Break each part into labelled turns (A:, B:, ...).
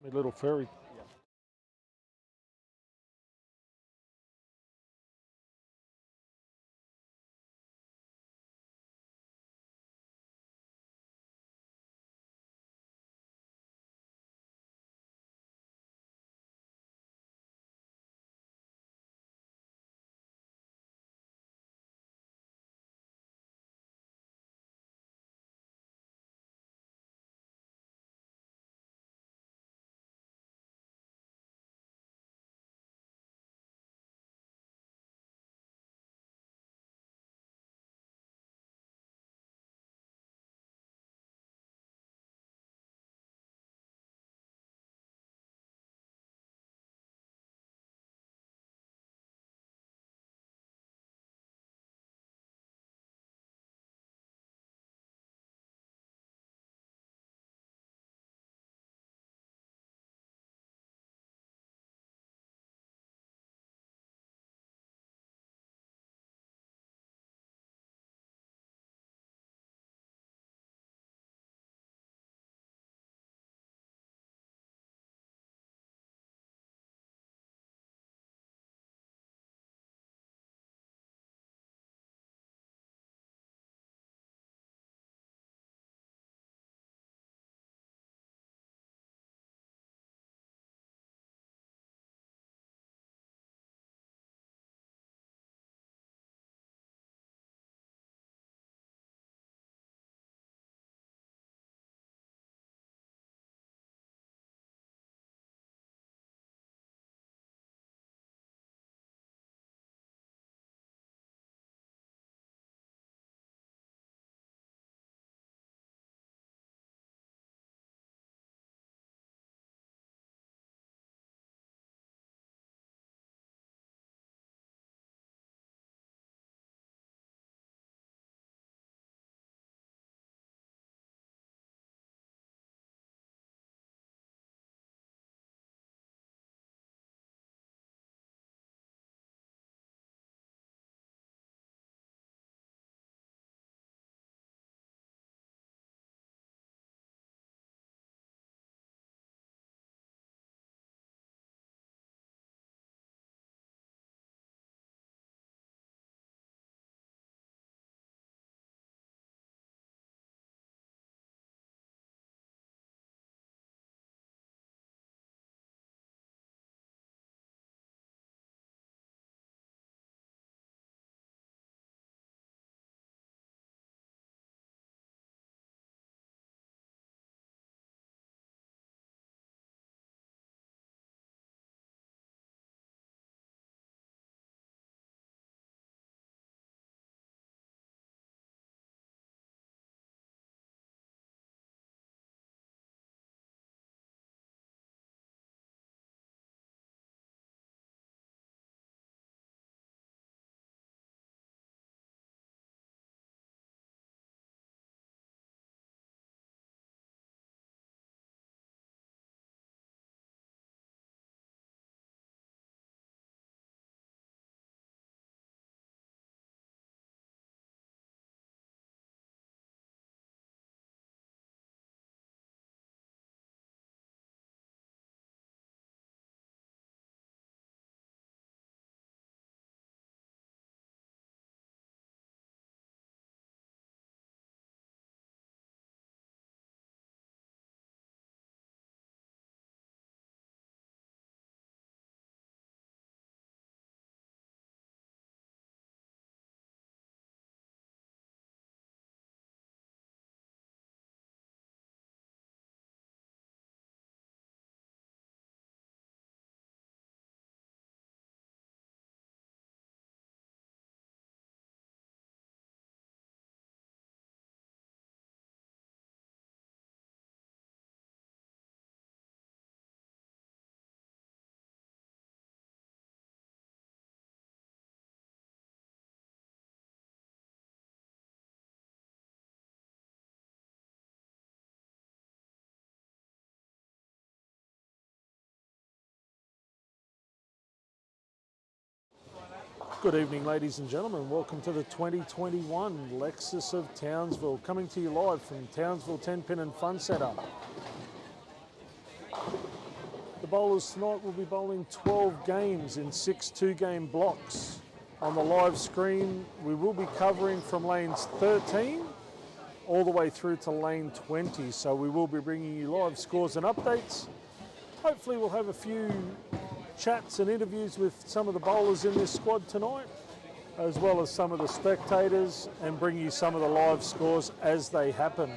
A: My little furry. Good evening, ladies and gentlemen. Welcome to the 2021 Lexus of Townsville, coming to you live from Townsville 10 Pin and Fun Centre. bowlers tonight will be bowling 12 games in 6 two-game blocks. On the live screen, we will be covering from lanes 13 all the way through to lane 20. So we will be bringing you live scores and updates. Hopefully we'll have a few chats and interviews with some of the bowlers in this squad tonight, as well as some of the spectators, and bring you some of the live scores as they happen.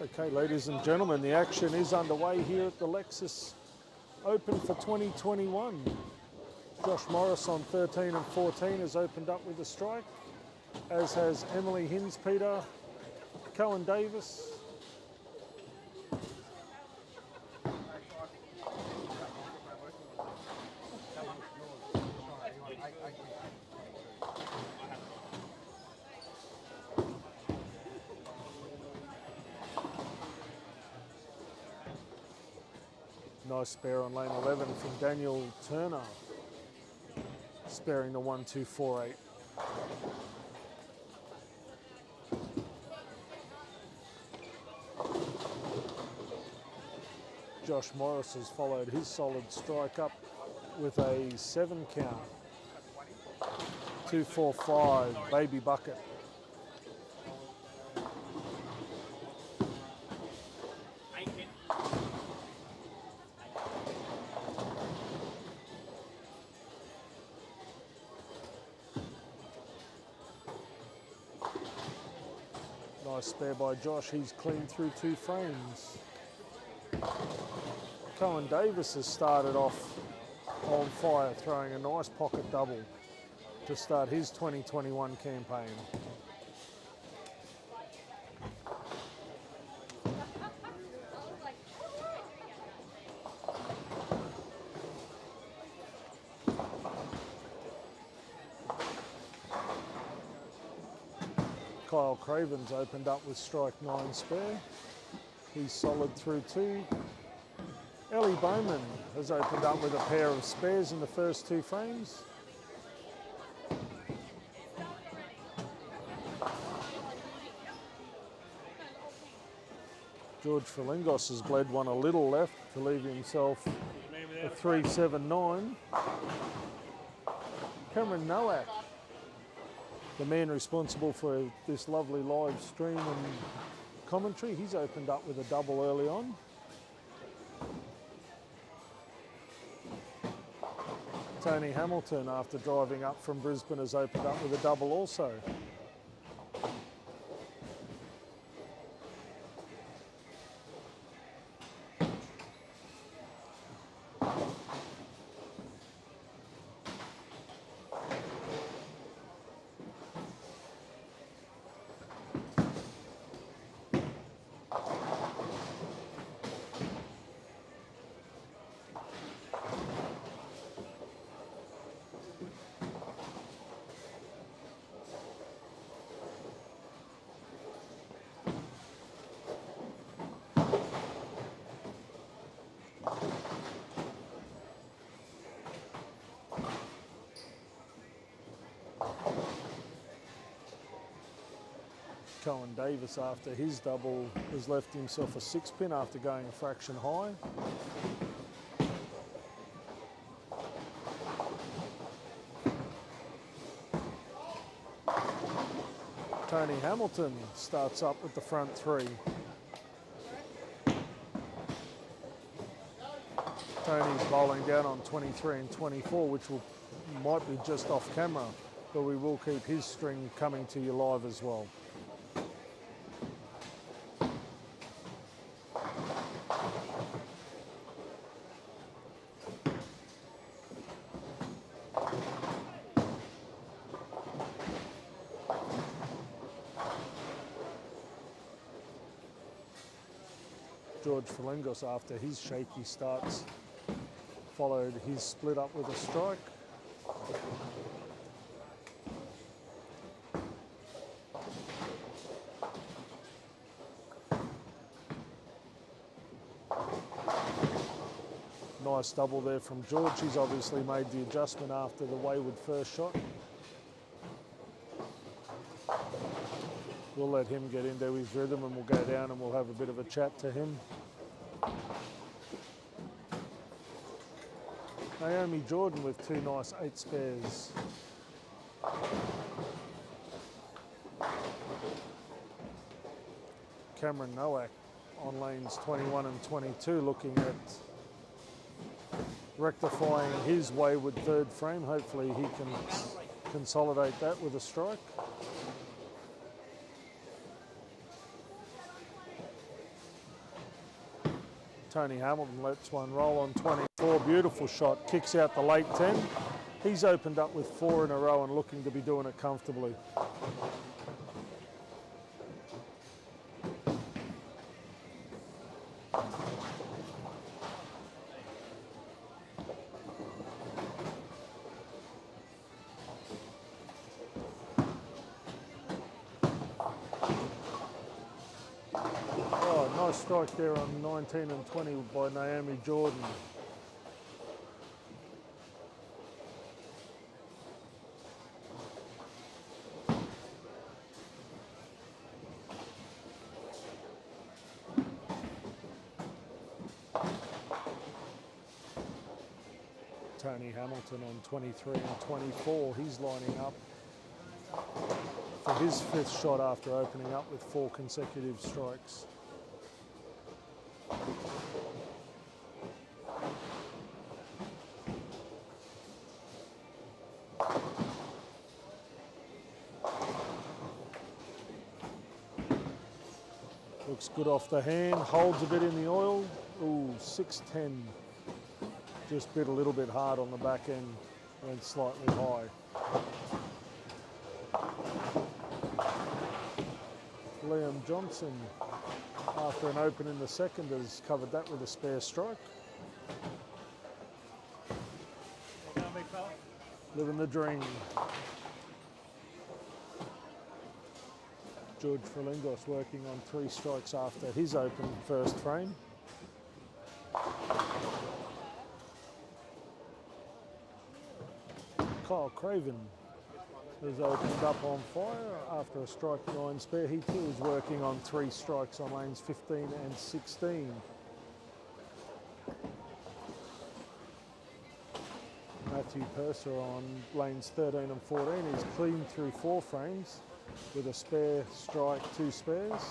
A: Okay, ladies and gentlemen, the action is underway here at the Lexus Open for 2021. Josh Morris on 13 and 14 has opened up with a strike, as has Emily Hinspeter, Cohen Davis. Nice spare on lane 11 from Daniel Turner, sparing the 1-2-4-8. Josh Morris has followed his solid strike up with a 7 count. 2-4-5, Baby Bucket. Nice spare by Josh, he's clean through 2 frames. Cohen Davis has started off on fire, throwing a nice pocket double to start his 2021 campaign. Kyle Craven's opened up with strike 9 spare. He's solid through 2. Ellie Bowman has opened up with a pair of spares in the first 2 frames. George Filingos has bled one a little left to leave himself a 3-7-9. Cameron Nowak, the man responsible for this lovely live stream and commentary, he's opened up with a double early on. Tony Hamilton, after driving up from Brisbane, has opened up with a double also. Cohen Davis, after his double, has left himself a 6-pin after going a fraction high. Tony Hamilton starts up with the front 3. Tony's bowling down on 23 and 24, which might be just off camera, but we will keep his string coming to you live as well. George Filingos, after his shaky starts, followed his split up with a strike. Nice double there from George. He's obviously made the adjustment after the wayward first shot. We'll let him get into his rhythm and we'll go down and we'll have a bit of a chat to him. Naomi Jordan with 2 nice 8 spares. Cameron Nowak on lanes 21 and 22, looking at rectifying his wayward 3rd frame. Hopefully he can consolidate that with a strike. Tony Hamilton lets one roll on 24. Beautiful shot. Kicks out the late 10. He's opened up with 4 in a row and looking to be doing it comfortably. Nice strike there on 19 and 20 by Naomi Jordan. Tony Hamilton on 23 and 24, he's lining up for his 5th shot after opening up with 4 consecutive strikes. Looks good off the hand, holds a bit in the oil. Ooh, 610. Just bit a little bit hard on the back end, went slightly high. Liam Johnson, after an open in the second, has covered that with a spare strike. Living the dream. George Frelingos working on 3 strikes after his open first frame. Kyle Craven has opened up on fire after a strike 9 spare. He too is working on 3 strikes on lanes 15 and 16. Matthew Purser on lanes 13 and 14 is clean through 4 frames with a spare strike, 2 spares.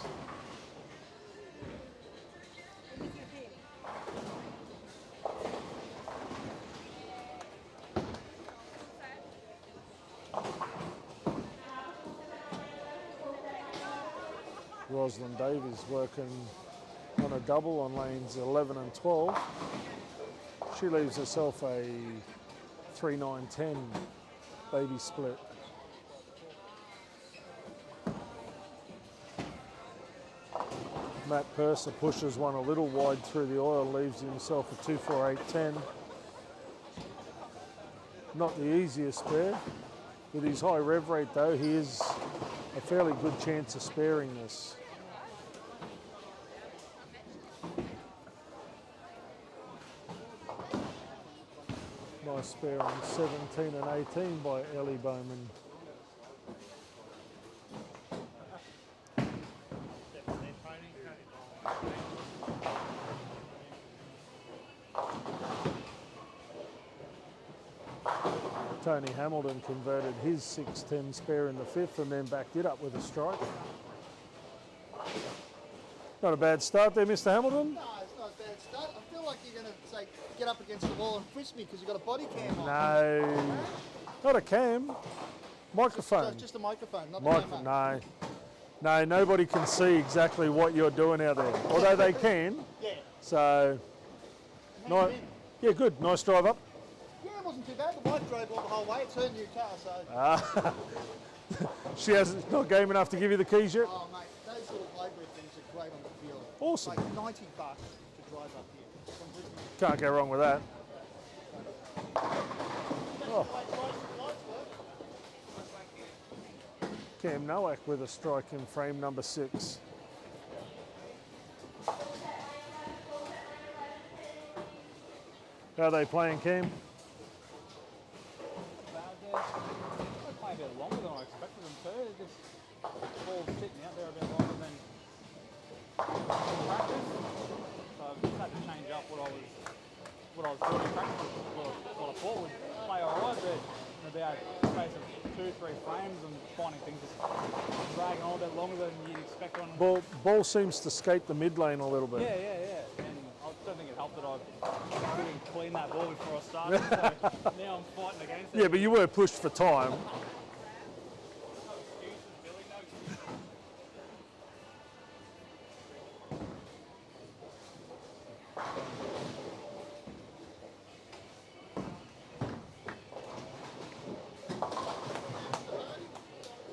A: Rosalind Davies working on a double on lanes 11 and 12. She leaves herself a 3-9-10 baby split. Matt Purser pushes one a little wide through the oil, leaves himself a 2-4-8-10. Not the easiest spare. With his high rev rate though, he is a fairly good chance of sparing this. Nice spare on 17 and 18 by Ellie Bowman. Tony Hamilton converted his 6-10 spare in the 5th and then backed it up with a strike. Not a bad start there, Mr. Hamilton.
B: No, it's not a bad start. I feel like you're going to say, get up against the wall and frisk me because you've got a body cam on.
A: No, not a cam. Microphone.
B: Just a microphone, not the camera.
A: No, nobody can see exactly what you're doing out there. Although they can.
B: Yeah.
A: So, yeah, good. Nice drive up.
B: Yeah, it wasn't too bad. The wife drove all the whole way. It's her new car, so.
A: She hasn't, not game enough to give you the keys yet?
B: Oh, mate, those little hybrid things are great on the field.
A: Awesome.
B: Like $90 to drive up here.
A: Can't go wrong with that. Oh. Cam Nowak with a strike in frame number 6. How are they playing, Cam?
C: They play a bit longer than I expected them to. Just the ball's sitting out there a bit longer than practice. So I've just had to change up what I was doing in practice. What I thought would play alright, but in about a space of 2-3 frames and finding things just dragging on a bit longer than you'd expect on.
A: Ball seems to skate the mid lane a little bit.
C: Yeah. And I don't think it helped that I couldn't clean that ball before I started. So now I'm fighting against it.
A: Yeah, but you were pushed for time.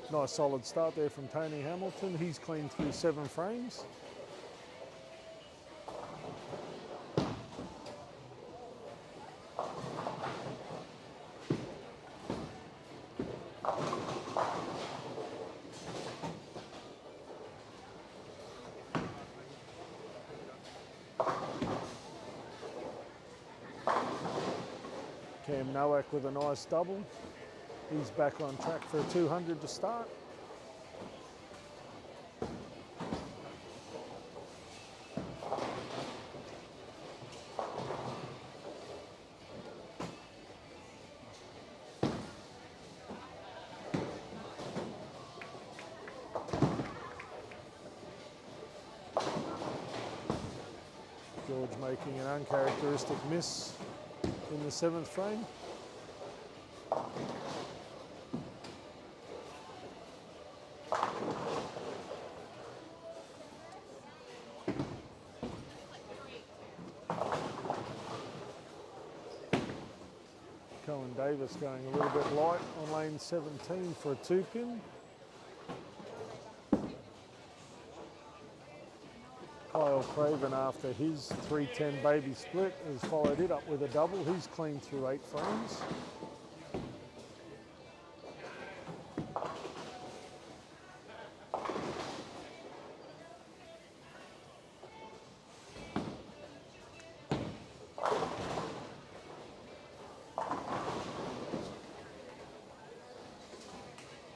A: Nice solid start there from Tony Hamilton. He's cleaned through 7 frames. Cam Nowak with a nice double. He's back on track for a 200 to start. George making an uncharacteristic miss in the 7th frame. Cohen Davis going a little bit light on lane 17 for a 2-pin. Kyle Craven, after his 310 baby split, has followed it up with a double. He's cleaned through 8 frames.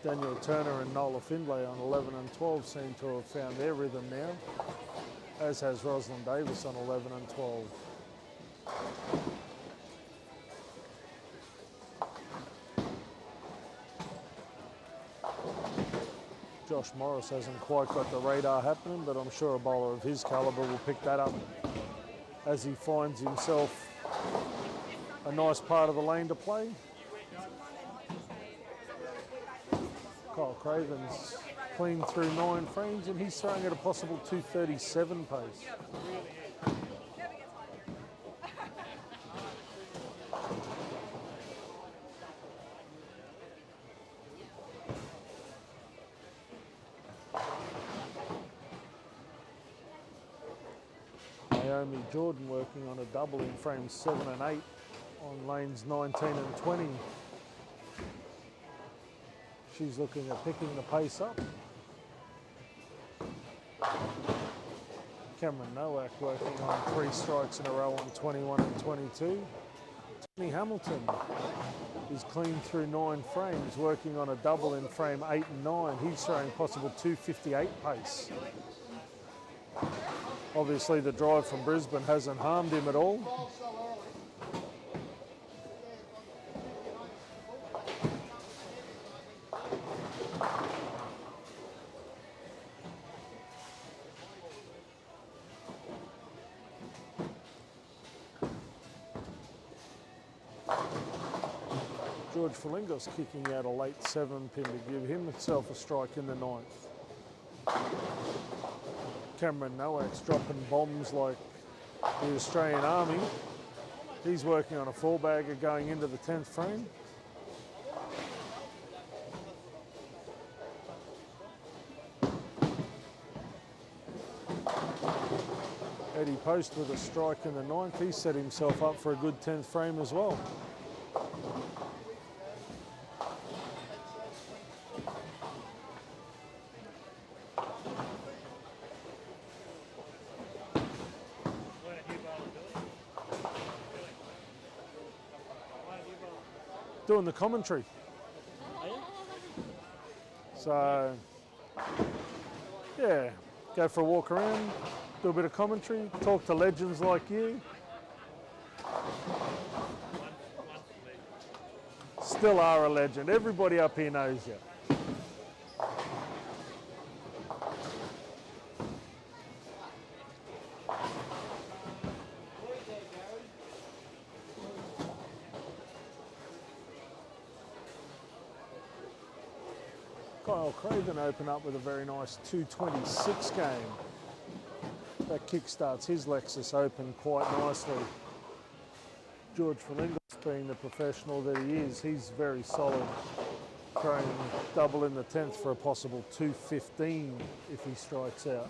A: Daniel Turner and Nola Findlay on 11 and 12 seem to have found their rhythm now, as has Rosalind Davis on 11 and 12. Josh Morris hasn't quite got the radar happening, but I'm sure a bowler of his calibre will pick that up as he finds himself a nice part of the lane to play. Kyle Craven's clean through 9 frames and he's throwing at a possible 237 pace. Naomi Jordan working on a double in frames 7 and 8 on lanes 19 and 20. She's looking at picking the pace up. Cameron Nowak working on 3 strikes in a row on 21 and 22. Tony Hamilton is clean through 9 frames, working on a double in frame 8 and 9. He's throwing possible 258 pace. Obviously the drive from Brisbane hasn't harmed him at all. George Falingos kicking out a late 7-pin to give himself a strike in the 9th. Cameron Nowak's dropping bombs like the Australian Army. He's working on a 4-bagger going into the 10th frame. Eddie Post with a strike in the 9th. He set himself up for a good 10th frame as well. Doing the commentary. So, yeah, go for a walk around, do a bit of commentary, talk to legends like you. Still are a legend. Everybody up here knows you. Kyle Craven open up with a very nice 226 game. That kickstarts his Lexus Open quite nicely. George Falingos, being the professional that he is, he's very solid Throwing double in the 10th for a possible 215 if he strikes out.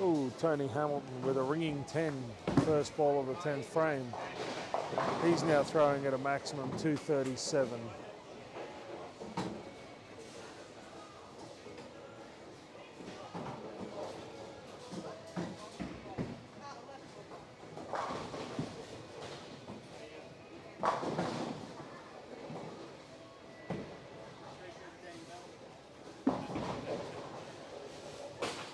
A: Ooh, Tony Hamilton with a ringing 10, first ball of the 10th frame. He's now throwing at a maximum 237.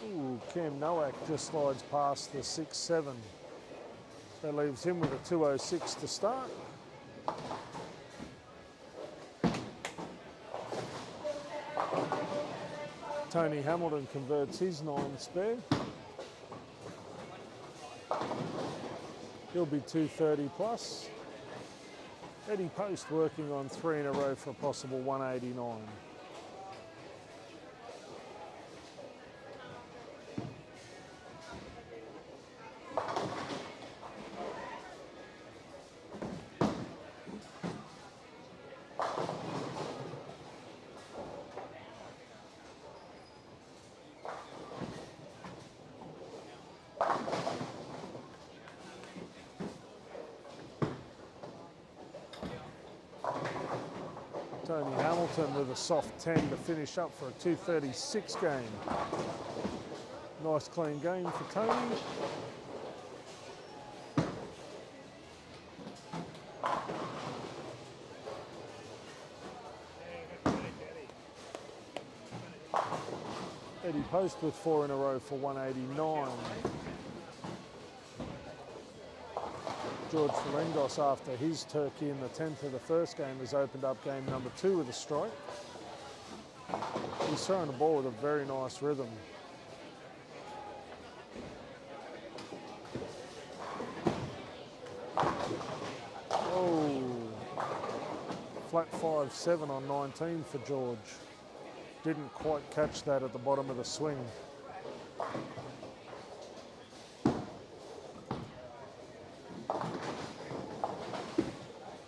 A: Ooh, Cam Nowak just slides past the 6-7. That leaves him with a 206 to start. Tony Hamilton converts his 9 spare. He'll be 230 plus. Eddie Post working on 3 in a row for a possible 189. Tony Hamilton with a soft 10 to finish up for a 236 game. Nice clean game for Tony. Eddie Post with 4 in a row for 189. George Falengos, after his turkey in the 10th of the first game, has opened up game number 2 with a strike. He's throwing the ball with a very nice rhythm. Oh, flat 5-7 on 19 for George. Didn't quite catch that at the bottom of the swing.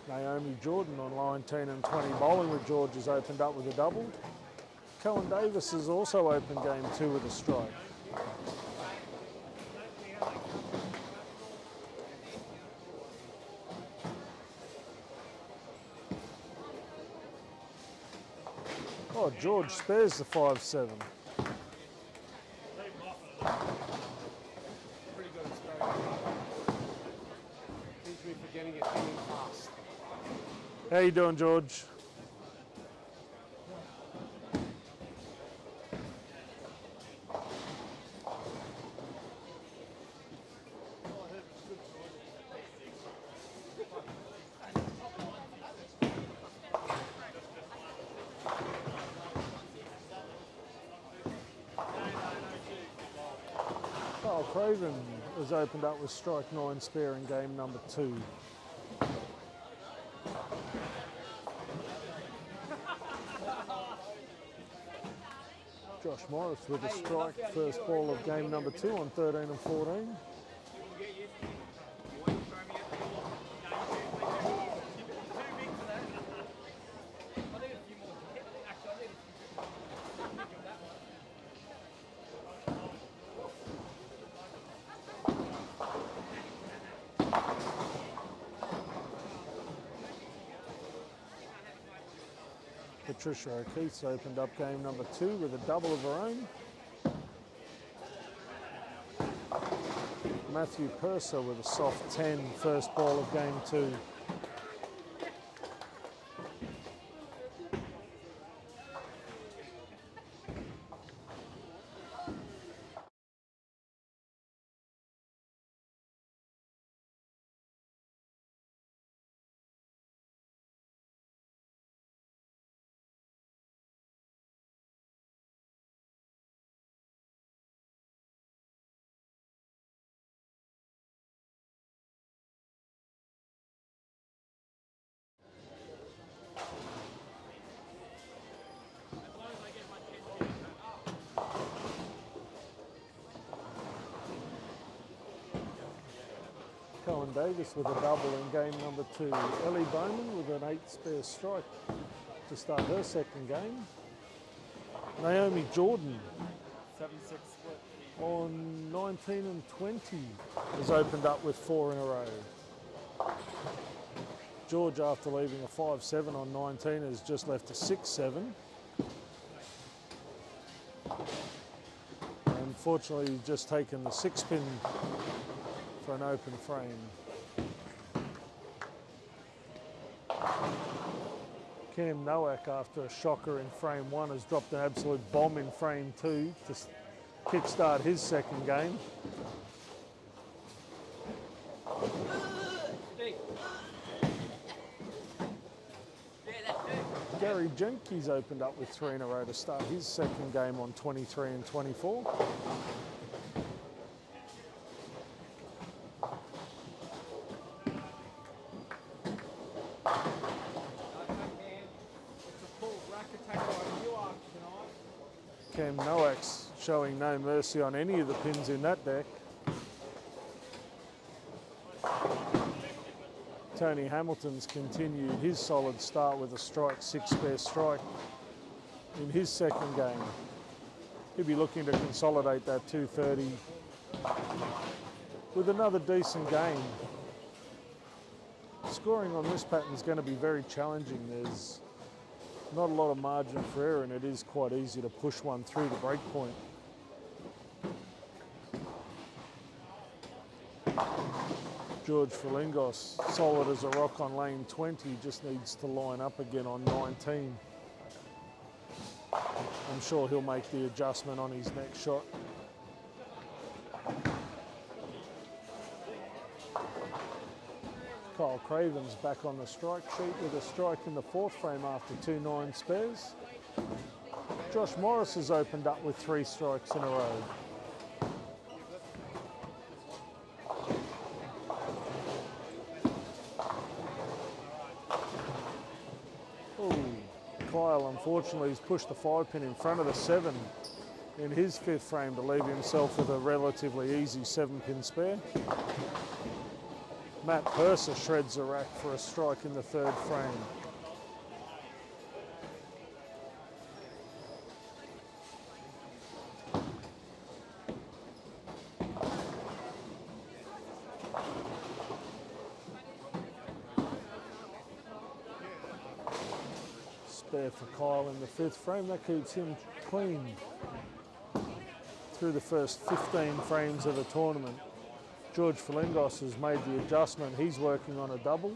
A: Naomi Jordan on line 10 and 20 bowling with George has opened up with a double. Cohen Davis has also opened game 2 with a strike. Oh, George spares the 5-7.
D: Pretty good at sparing. Seems to be forgetting it hanging fast.
A: How you doing, George? Kyle Craven has opened up with strike 9 spare in game number 2. Josh Morris with a strike, first ball of game number 2 on 13 and 14. Patricia O'Keefe's opened up game number 2 with a double of her own. Matthew Purser with a soft 10, first ball of game 2. Davis with a double in game number 2. Ellie Bowman with an 8 spare strike to start her second game. Naomi Jordan
C: 7-6 split.
A: on 19 and 20 has opened up with 4 in a row. George, after leaving a 5-7 on 19, has just left a 6-7. Unfortunately, he's just taken the 6-pin for an open frame. Cam Nowak, after a shocker in frame 1, has dropped an absolute bomb in frame 2 to kickstart his second game. Gary Jenkins opened up with 3 in a row to start his second game on 23 and 24. Cam Nowak's showing no mercy on any of the pins in that deck. Tony Hamilton's continued his solid start with a strike, 6 spare strike in his second game. He'll be looking to consolidate that 230 with another decent game. Scoring on this pattern is going to be very challenging. There's not a lot of margin for error, and it is quite easy to push one through the break point. George Filingos, solid as a rock on lane 20, just needs to line up again on 19. I'm sure he'll make the adjustment on his next shot. Kyle Craven's back on the strike sheet with a strike in the 4th frame after 2 9 spares. Josh Morris has opened up with 3 strikes in a row. Kyle, unfortunately, has pushed the 5-pin in front of the 7 in his 5th frame to leave himself with a relatively easy 7-pin spare. Matt Purser shreds a rack for a strike in the 3rd frame. Spare for Kyle in the 5th frame. That keeps him clean through the first 15 frames of the tournament. George Filingos has made the adjustment. He's working on a double.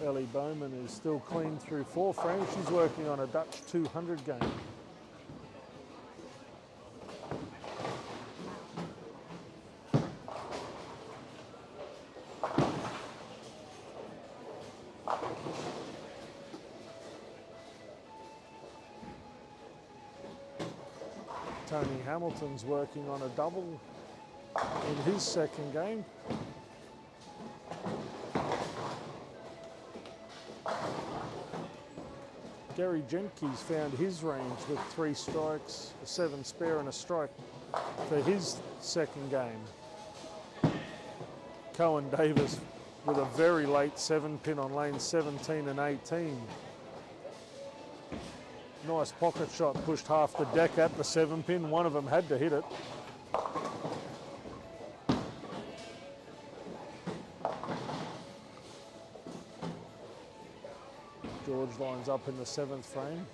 A: Ellie Bowman is still clean through 4 frames. She's working on a Dutch 200 game. Tony Hamilton's working on a double in his second game. Gary Jenkins found his range with 3 strikes, a 7 spare and a strike for his second game. Cohen Davis with a very late 7-pin on lane 17 and 18. Nice pocket shot, pushed half the deck at the 7-pin. One of them had to hit it. George lines up in the 7th frame.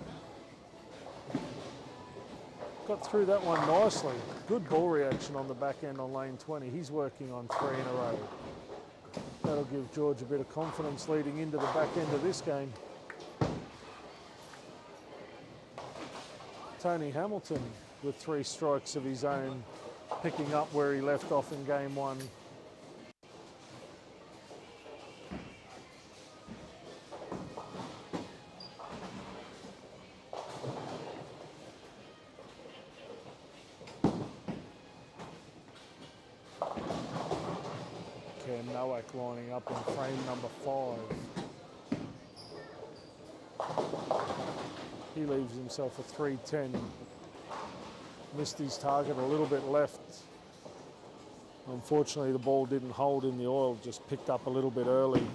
A: Got through that one nicely. Good ball reaction on the back end on lane 20. He's working on 3 in a row. That'll give George a bit of confidence leading into the back end of this game. Tony Hamilton with 3 strikes of his own, picking up where he left off in game 1. Cam Nowak lining up in frame number 5. He leaves himself a 310. Missed his target a little bit left Unfortunately, the ball didn't hold in the oil, just picked up a little bit early.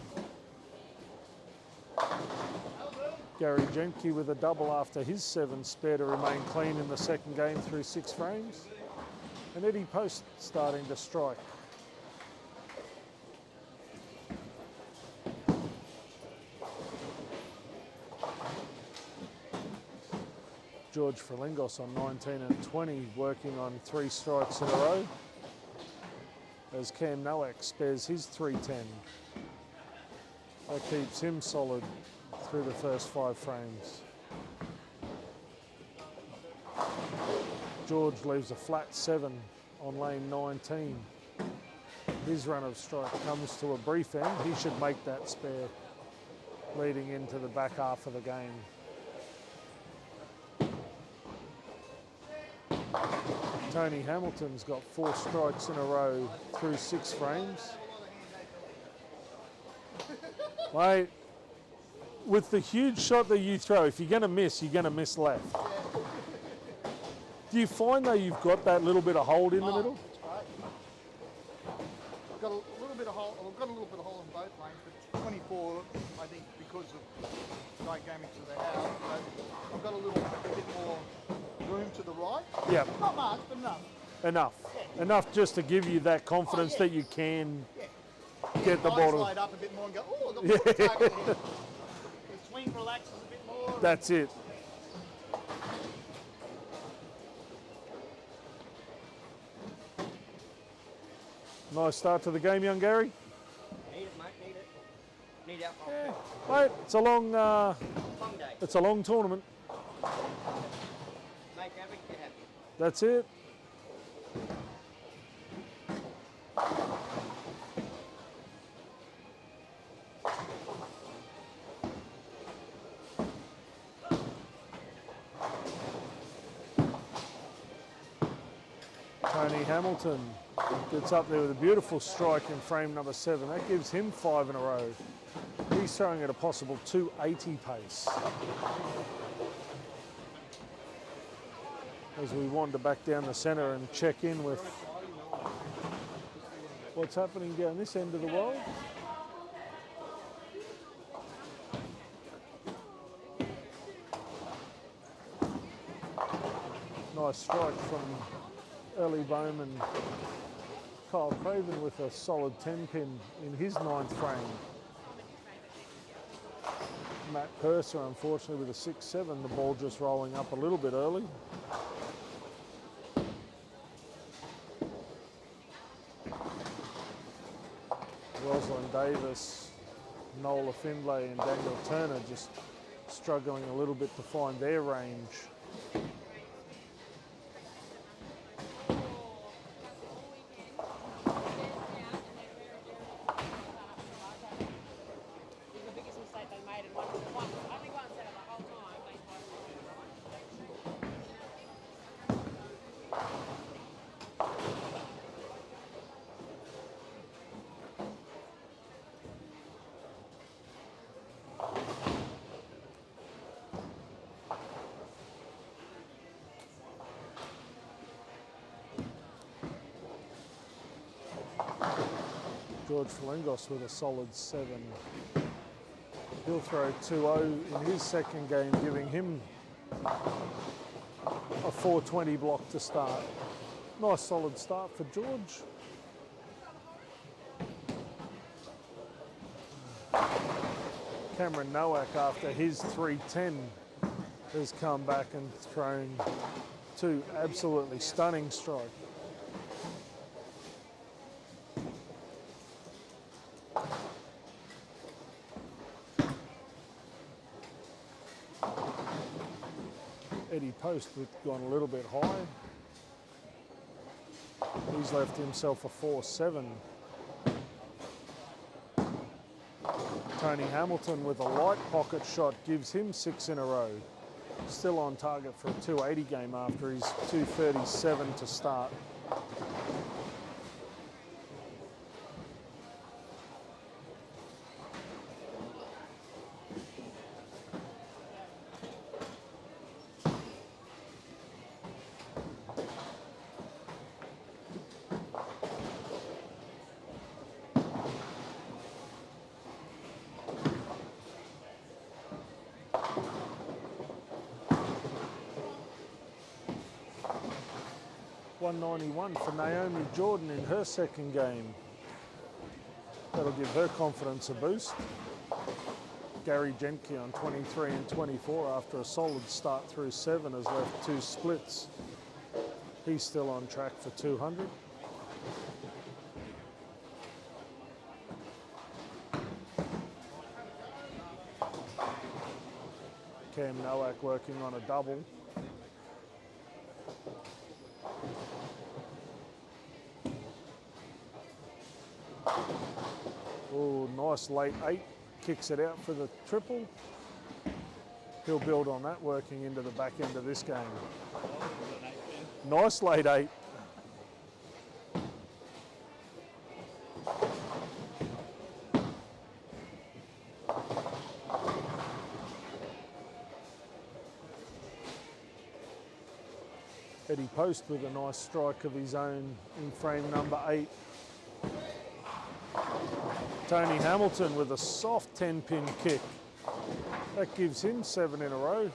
A: Gary Jenke with a double after his 7 spare to remain clean in the second game through 6 frames. And Eddie Post starting to strike. George Frelingos on 19 and 20, working on 3 strikes in a row. As Cam Nowak spares his 310. That keeps him solid through the first 5 frames. George leaves a flat 7 on lane 19. His run of strike comes to a brief end. He should make that spare leading into the back half of the game. Tony Hamilton's got 4 strikes in a row through 6 frames. Mate, with the huge shot that you throw, if you're going to miss, you're going to miss left. Do you find though you've got that little bit of hold in the middle?
B: It's great. I've got a little bit of hold. I've got a little bit of hold in both lanes, but 24, I think, because of right going into the house, but I've got a little bit more room to the right.
A: Yeah.
B: Not much, but enough.
A: Enough.
B: Yeah.
A: Enough just to give you that confidence that you can get the ball.
B: Slide up a bit more and go, oh, I've got more target here. The swing relaxes a bit more.
A: That's it. Nice start to the game, young Gary.
E: Need it, mate, need it. Need alcohol.
A: Yeah. Mate, it's a long,
E: Long day.
A: it's a long tournament.
E: Make havoc, get happy.
A: That's it. Tony Hamilton gets up there with a beautiful strike in frame number 7. That gives him 5 in a row. He's throwing at a possible 280 pace. As we wander back down the centre and check in with what's happening down this end of the world. Nice strike from Ellie Bowman. Kyle Craven with a solid 10 pin in his 9th frame. Matt Purser, unfortunately, with a 6-7, the ball just rolling up a little bit early. Rosalind Davis, Nola Findlay and Daniel Turner just struggling a little bit to find their range. George Frelingos with a solid 7. He'll throw 2-0 in his second game, giving him a 420 block to start. Nice solid start for George. Cameron Nowak, after his 310, has come back and thrown 2 absolutely stunning strikes. Eddie Post with gone a little bit high. He's left himself a 4-7. Tony Hamilton with a light pocket shot gives him 6 in a row. Still on target for a 280 game after his 237 to start. 191 for Naomi Jordan in her second game. That'll give her confidence a boost. Gary Jenke on 23 and 24 after a solid start through 7 has left 2 splits. He's still on track for 200. Cam Nowak working on a double. Oh, nice late 8. Kicks it out for the triple. He'll build on that working into the back end of this game. Nice late 8. Eddie Post with a nice strike of his own in frame number 8. Tony Hamilton with a soft 10-pin kick. That gives him 7 in a row.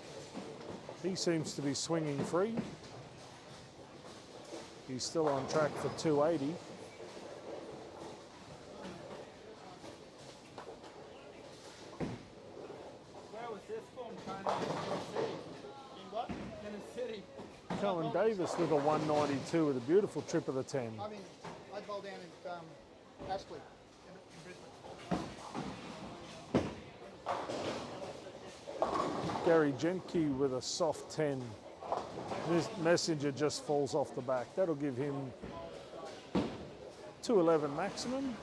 A: He seems to be swinging free. He's still on track for 280.
C: Where was this from, Tony? In what? Tennessee.
A: Cohen Davis with a 192 with a beautiful trip of the 10.
B: I mean, I bowl down at Ashley in Brisbane.
A: Gary Jenke with a soft 10. This messenger just falls off the back. That'll give him 211 maximum.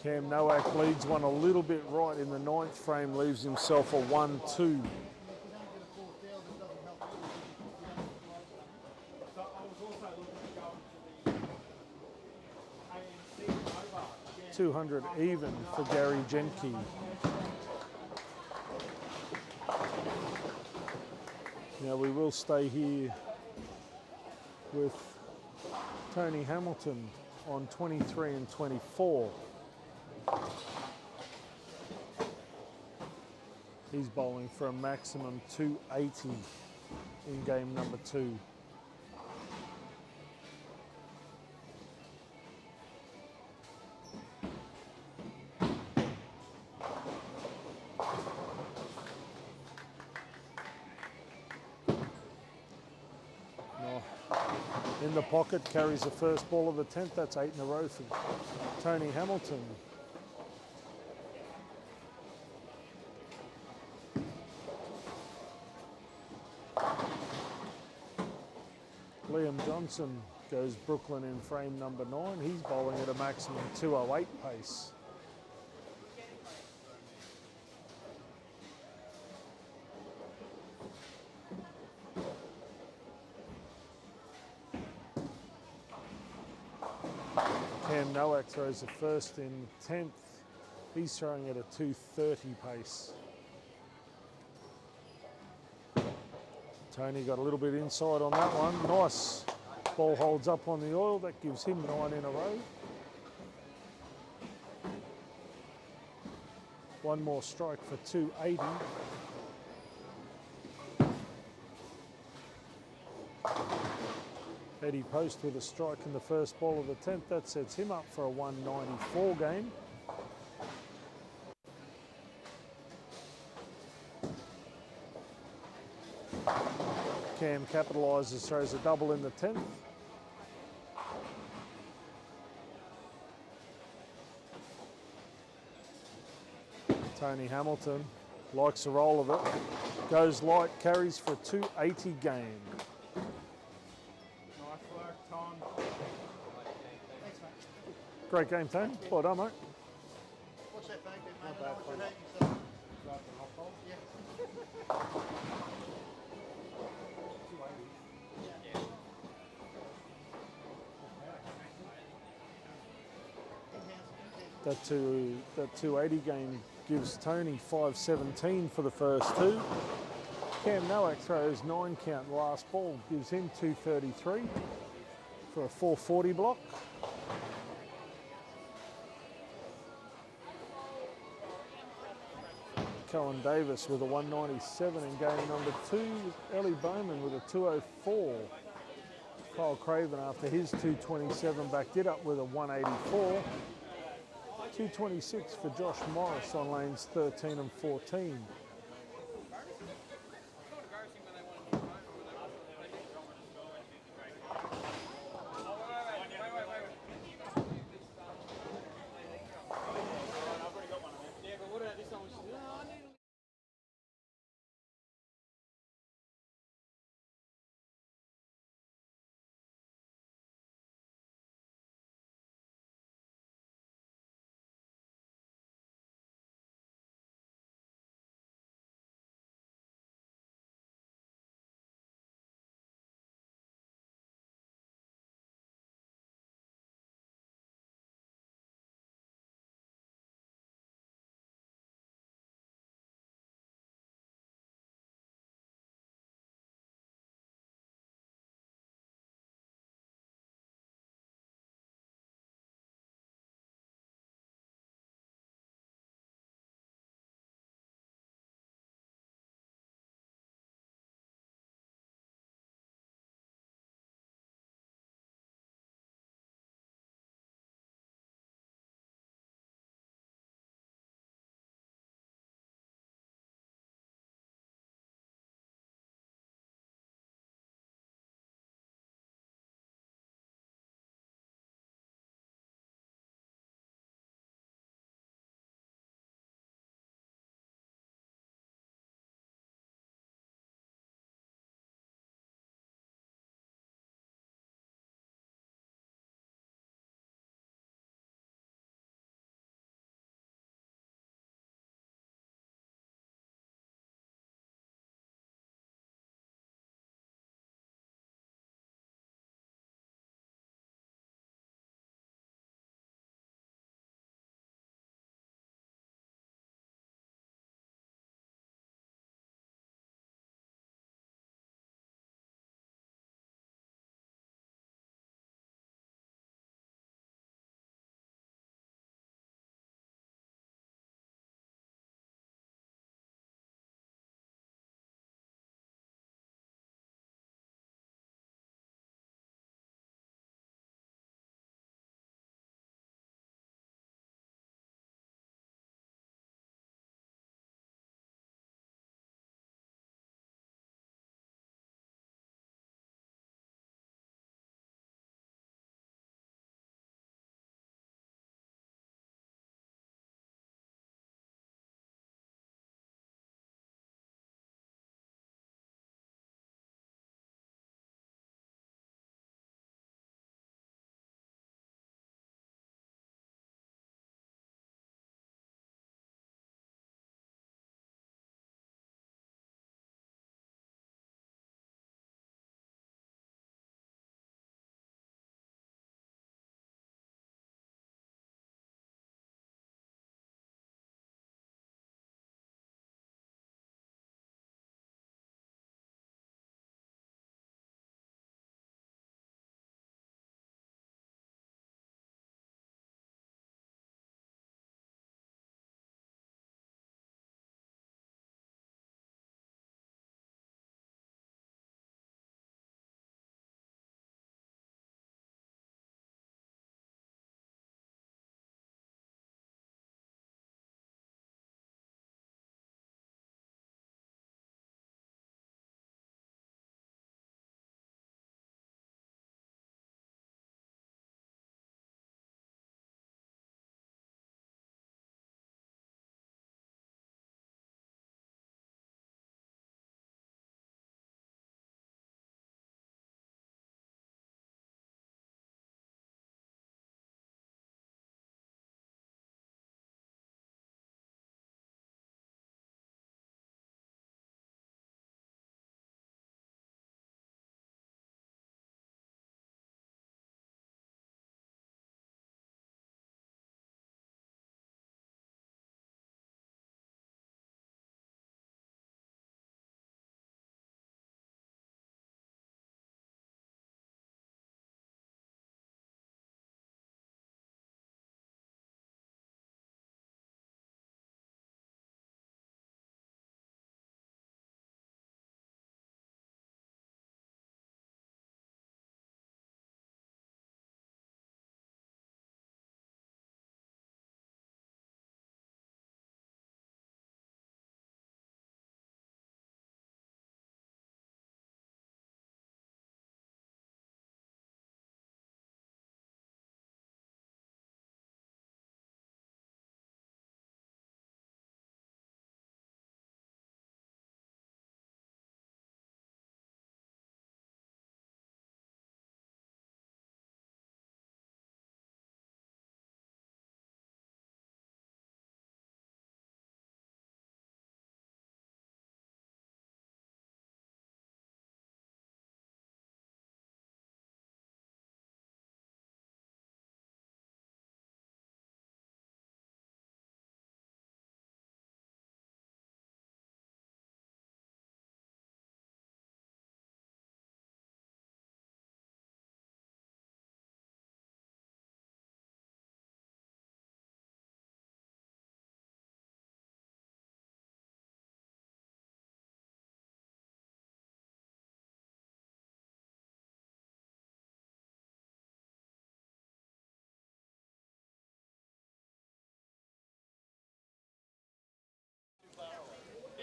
A: Cam Nowak leads one a little bit right in the 9th frame, leaves himself a 1-2. $200 even for Gary Jenke. Now we will stay here with Tony Hamilton on 23 and 24. He's bowling for a maximum 280 in game number 2. In the pocket, carries the first ball of the 10th. That's 8 in a row for Tony Hamilton. Liam Johnson goes Brooklyn in frame number 9. He's bowling at a maximum 208 pace. Cam Nowak throws the first in 10th. He's throwing at a 230 pace. Tony got a little bit inside on that one. Nice. Ball holds up on the oil. That gives him 9 in a row. One more strike for 280. Eddie Post with a strike in the first ball of the 10th. That sets him up for a 194 game. Cam capitalises, throws a double in the 10th. Tony Hamilton likes the roll of it. Goes light, carries for a 280 game. Great game, Tony. Well done, mate.
B: What's that bag there, mate? I know what you're eating, so. That 280 game gives Tony 517 for the first 2. Cam Nowak throws 9 count last ball, gives him 233 for a 440 block.
A: Cohen Davis with a 197 in game number 2. Ellie Bowman with a 204. Kyle Craven, after his 227, backed it up with a 184. 226 for Josh Morris on lanes 13 and 14.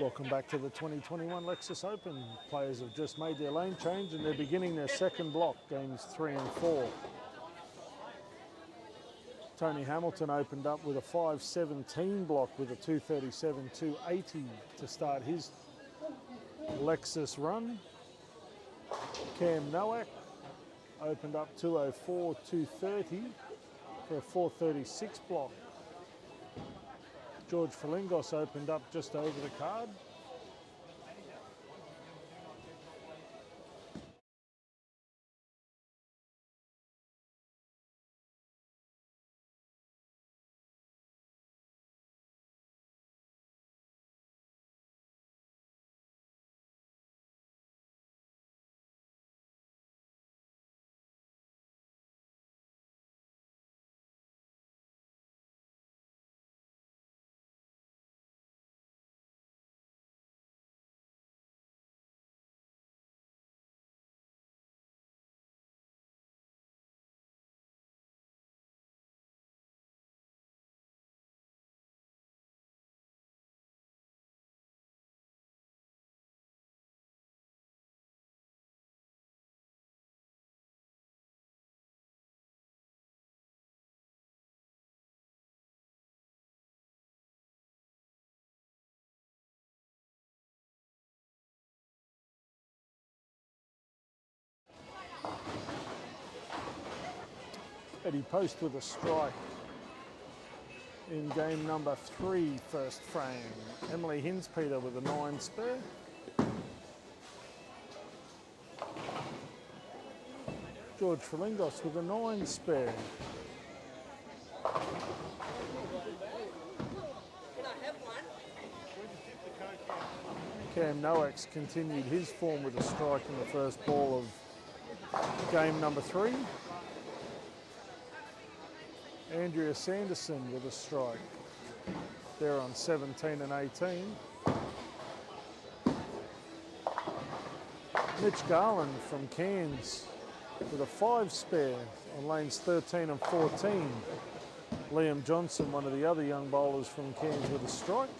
A: Welcome back to the 2021 Lexus Open. Players have just made their lane change and they're beginning their second block, games 3 and 4. Tony Hamilton opened up with a 5:17 block with a 2:37.280 to start his Lexus run. Cam Nowak opened up 2:04.230 for a 4:36 block. George Falingos opened up just over the card. Eddie Post with a strike in game number 3, first frame. Emily Hinspeter with a 9 spare. George Falingos with a 9 spare. Cam Nowak's continued his form with a strike in the first ball of game number 3. Andrea Sanderson with a strike. They're on 17 and 18. Mitch Garland from Cairns with a 5 spare on lanes 13 and 14. Liam Johnson, one of the other young bowlers from Cairns, with a strike.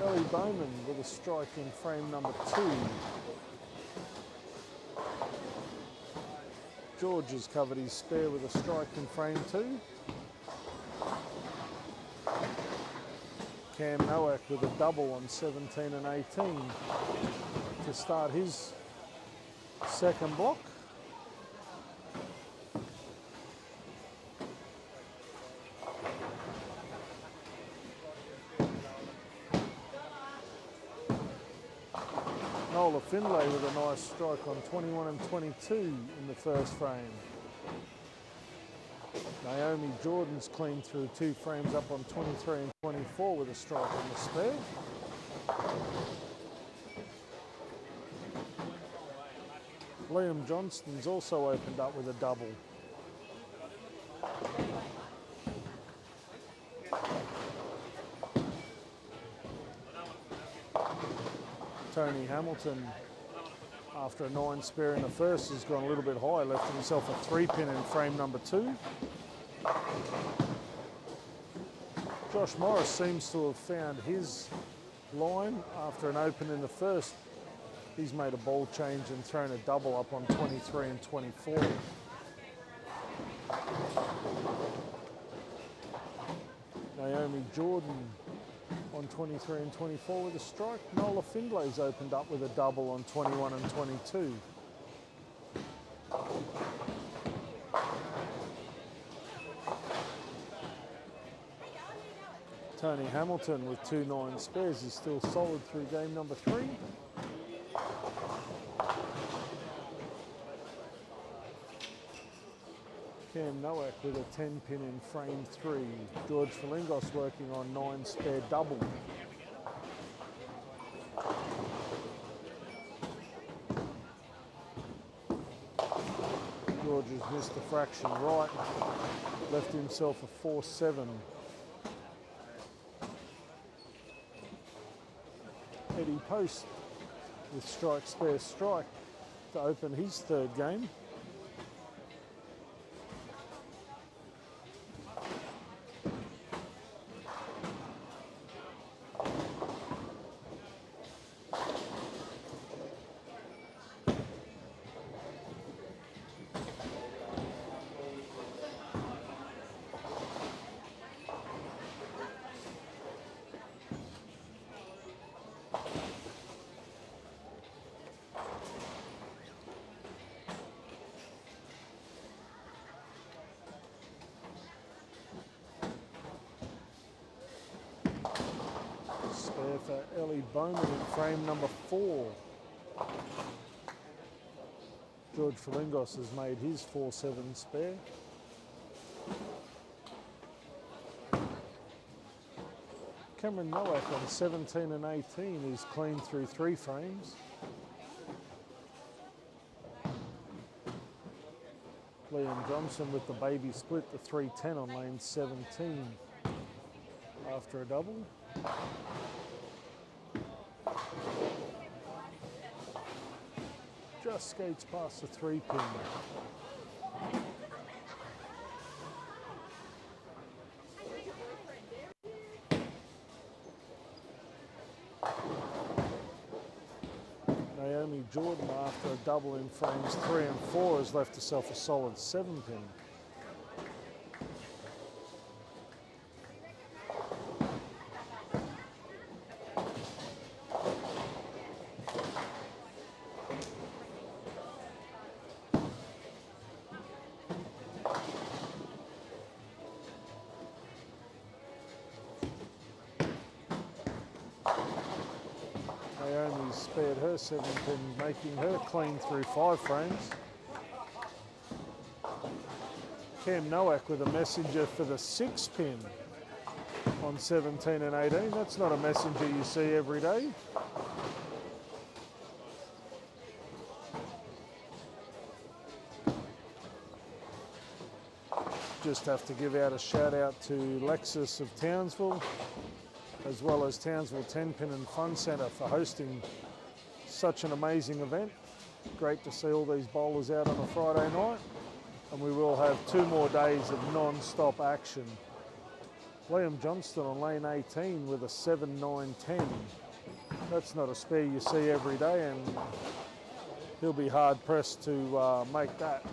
A: Ellie Bowman with a strike in frame number 2. George has covered his spare with a strike in frame 2. Cam Nowak with a double on 17 and 18 to start his second block. Nola Finlay with a nice strike on 21 and 22 in the first frame. Naomi Jordan's clean through 2 frames up on 23 and 24 with a strike on the spare. Liam Johnston's also opened up with a double. Tony Hamilton, after a 9 spare in the first, has gone a little bit high, left himself a 3-pin in frame number 2. Josh Morris seems to have found his line after an open in the first. He's made a ball change and thrown a double up on 23 and 24. Naomi Jordan on 23 and 24 with a strike. Nola Findlay's opened up with a double on 21 and 22. Tony Hamilton with 2 9 spares is still solid through game number 3. Cam Nowak with a 10-pin in frame 3. George Falingos working on 9 spare double. George has missed a fraction right, left himself a 4-7. Eddie Post with strike, spare, strike to open his third game. for Ellie Bowman in frame number 4. George Falingos has made his 4-7 spare. Cameron Nowak on 17 and 18 is clean through 3 frames. Liam Johnson with the baby split, the 310 on lane 17 after a double. Just skates past the 3-pin. Naomi Jordan, after a double in frames 3 and 4, has left herself a solid 7-pin. Naomi's spared her 7-pin, making her clean through 5 frames. Cam Nowak with a messenger for the 6-pin on 17 and 18. That's not a messenger you see every day. Just have to give out a shout out to Lexus of Townsville, as well as Townsville 10-Pin and Fun Centre for hosting such an amazing event. Great to see all these bowlers out on a Friday night, and we will have 2 more days of non-stop action. Liam Johnston on lane 18 with a 7-9-10. That's not a spare you see every day, and he'll be hard pressed to make that.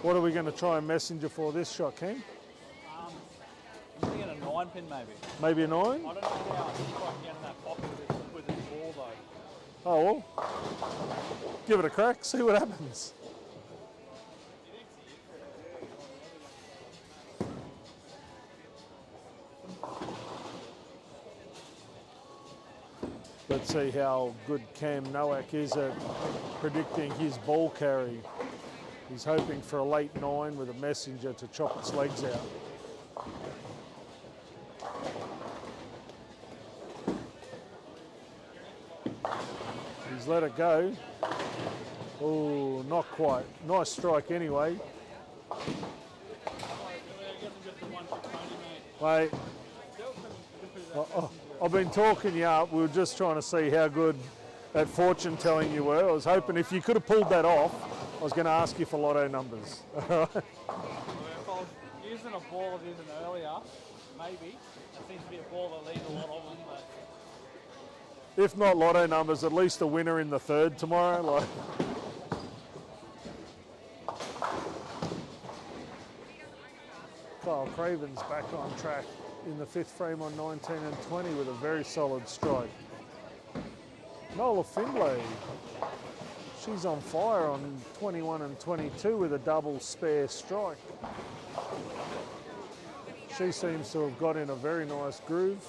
A: What are we going to try and messenger for this shot, Ken?
C: I'm thinking a 9-pin maybe.
A: Maybe a 9?
C: I don't know how I can get in that pocket with this ball though.
A: Oh well, give it a crack, see what happens. Let's see how good Cam Nowak is at predicting his ball carry. He's hoping for a late 9 with a messenger to chop its legs out. He's let it go. Oh, not quite. Nice strike anyway. Mate, I've been talking you up. We were just trying to see how good at fortune telling you were. I was hoping if you could have pulled that off, I was going to ask you for lotto numbers.
C: If I was using a ball I was using earlier, maybe. That seems to be a ball that leads a lot of them. But
A: If not lotto numbers, at least a winner in the 3rd tomorrow. Like. Kyle Craven's back on track in the 5th frame on 19 and 20 with a very solid strike. Nola Findlay, she's on fire on 21 and 22 with a double spare strike. She seems to have got in a very nice groove.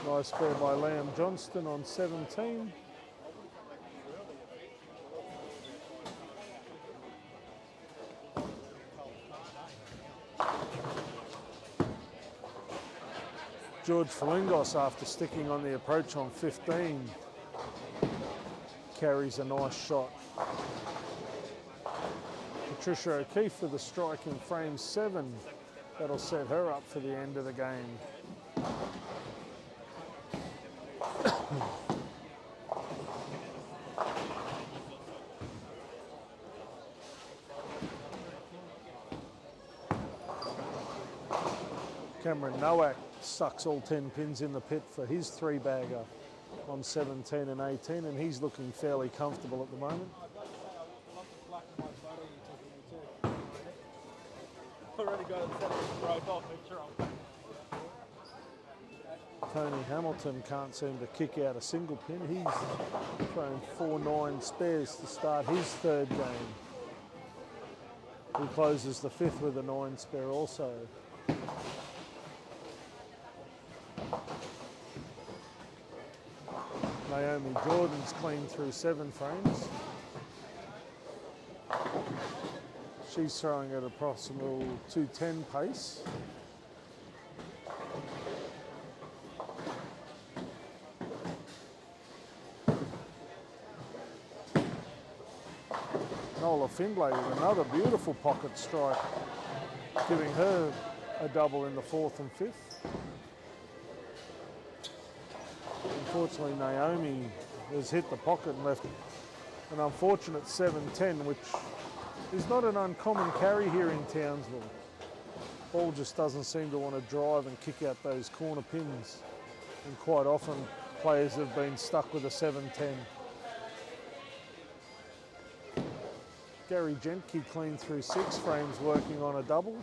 A: Nice spare by Liam Johnston on 17. George Falingos, after sticking on the approach on 15, carries a nice shot. Patricia O'Keefe with a strike in frame 7. That'll set her up for the end of the game. Cameron Nowak sucks all 10 pins in the pit for his 3-bagger on 17 and 18, and he's looking fairly comfortable at the moment.
C: already got it set up profile picture on.
A: Tony Hamilton can't seem to kick out a single pin. He's thrown 4-9 spares to start his third game. He closes the fifth with a 9 spare also. Naomi Jordan's clean through 7 frames. She's throwing at approximately 210 pace. Nola Findlay with another beautiful pocket strike, giving her a double in the 4th and 5th. Unfortunately, Naomi has hit the pocket and left an unfortunate 7-10, which is not an uncommon carry here in Townsville. Ball just doesn't seem to want to drive and kick out those corner pins, and quite often players have been stuck with a 7-10. Gary Gentke clean through 6 frames working on a double.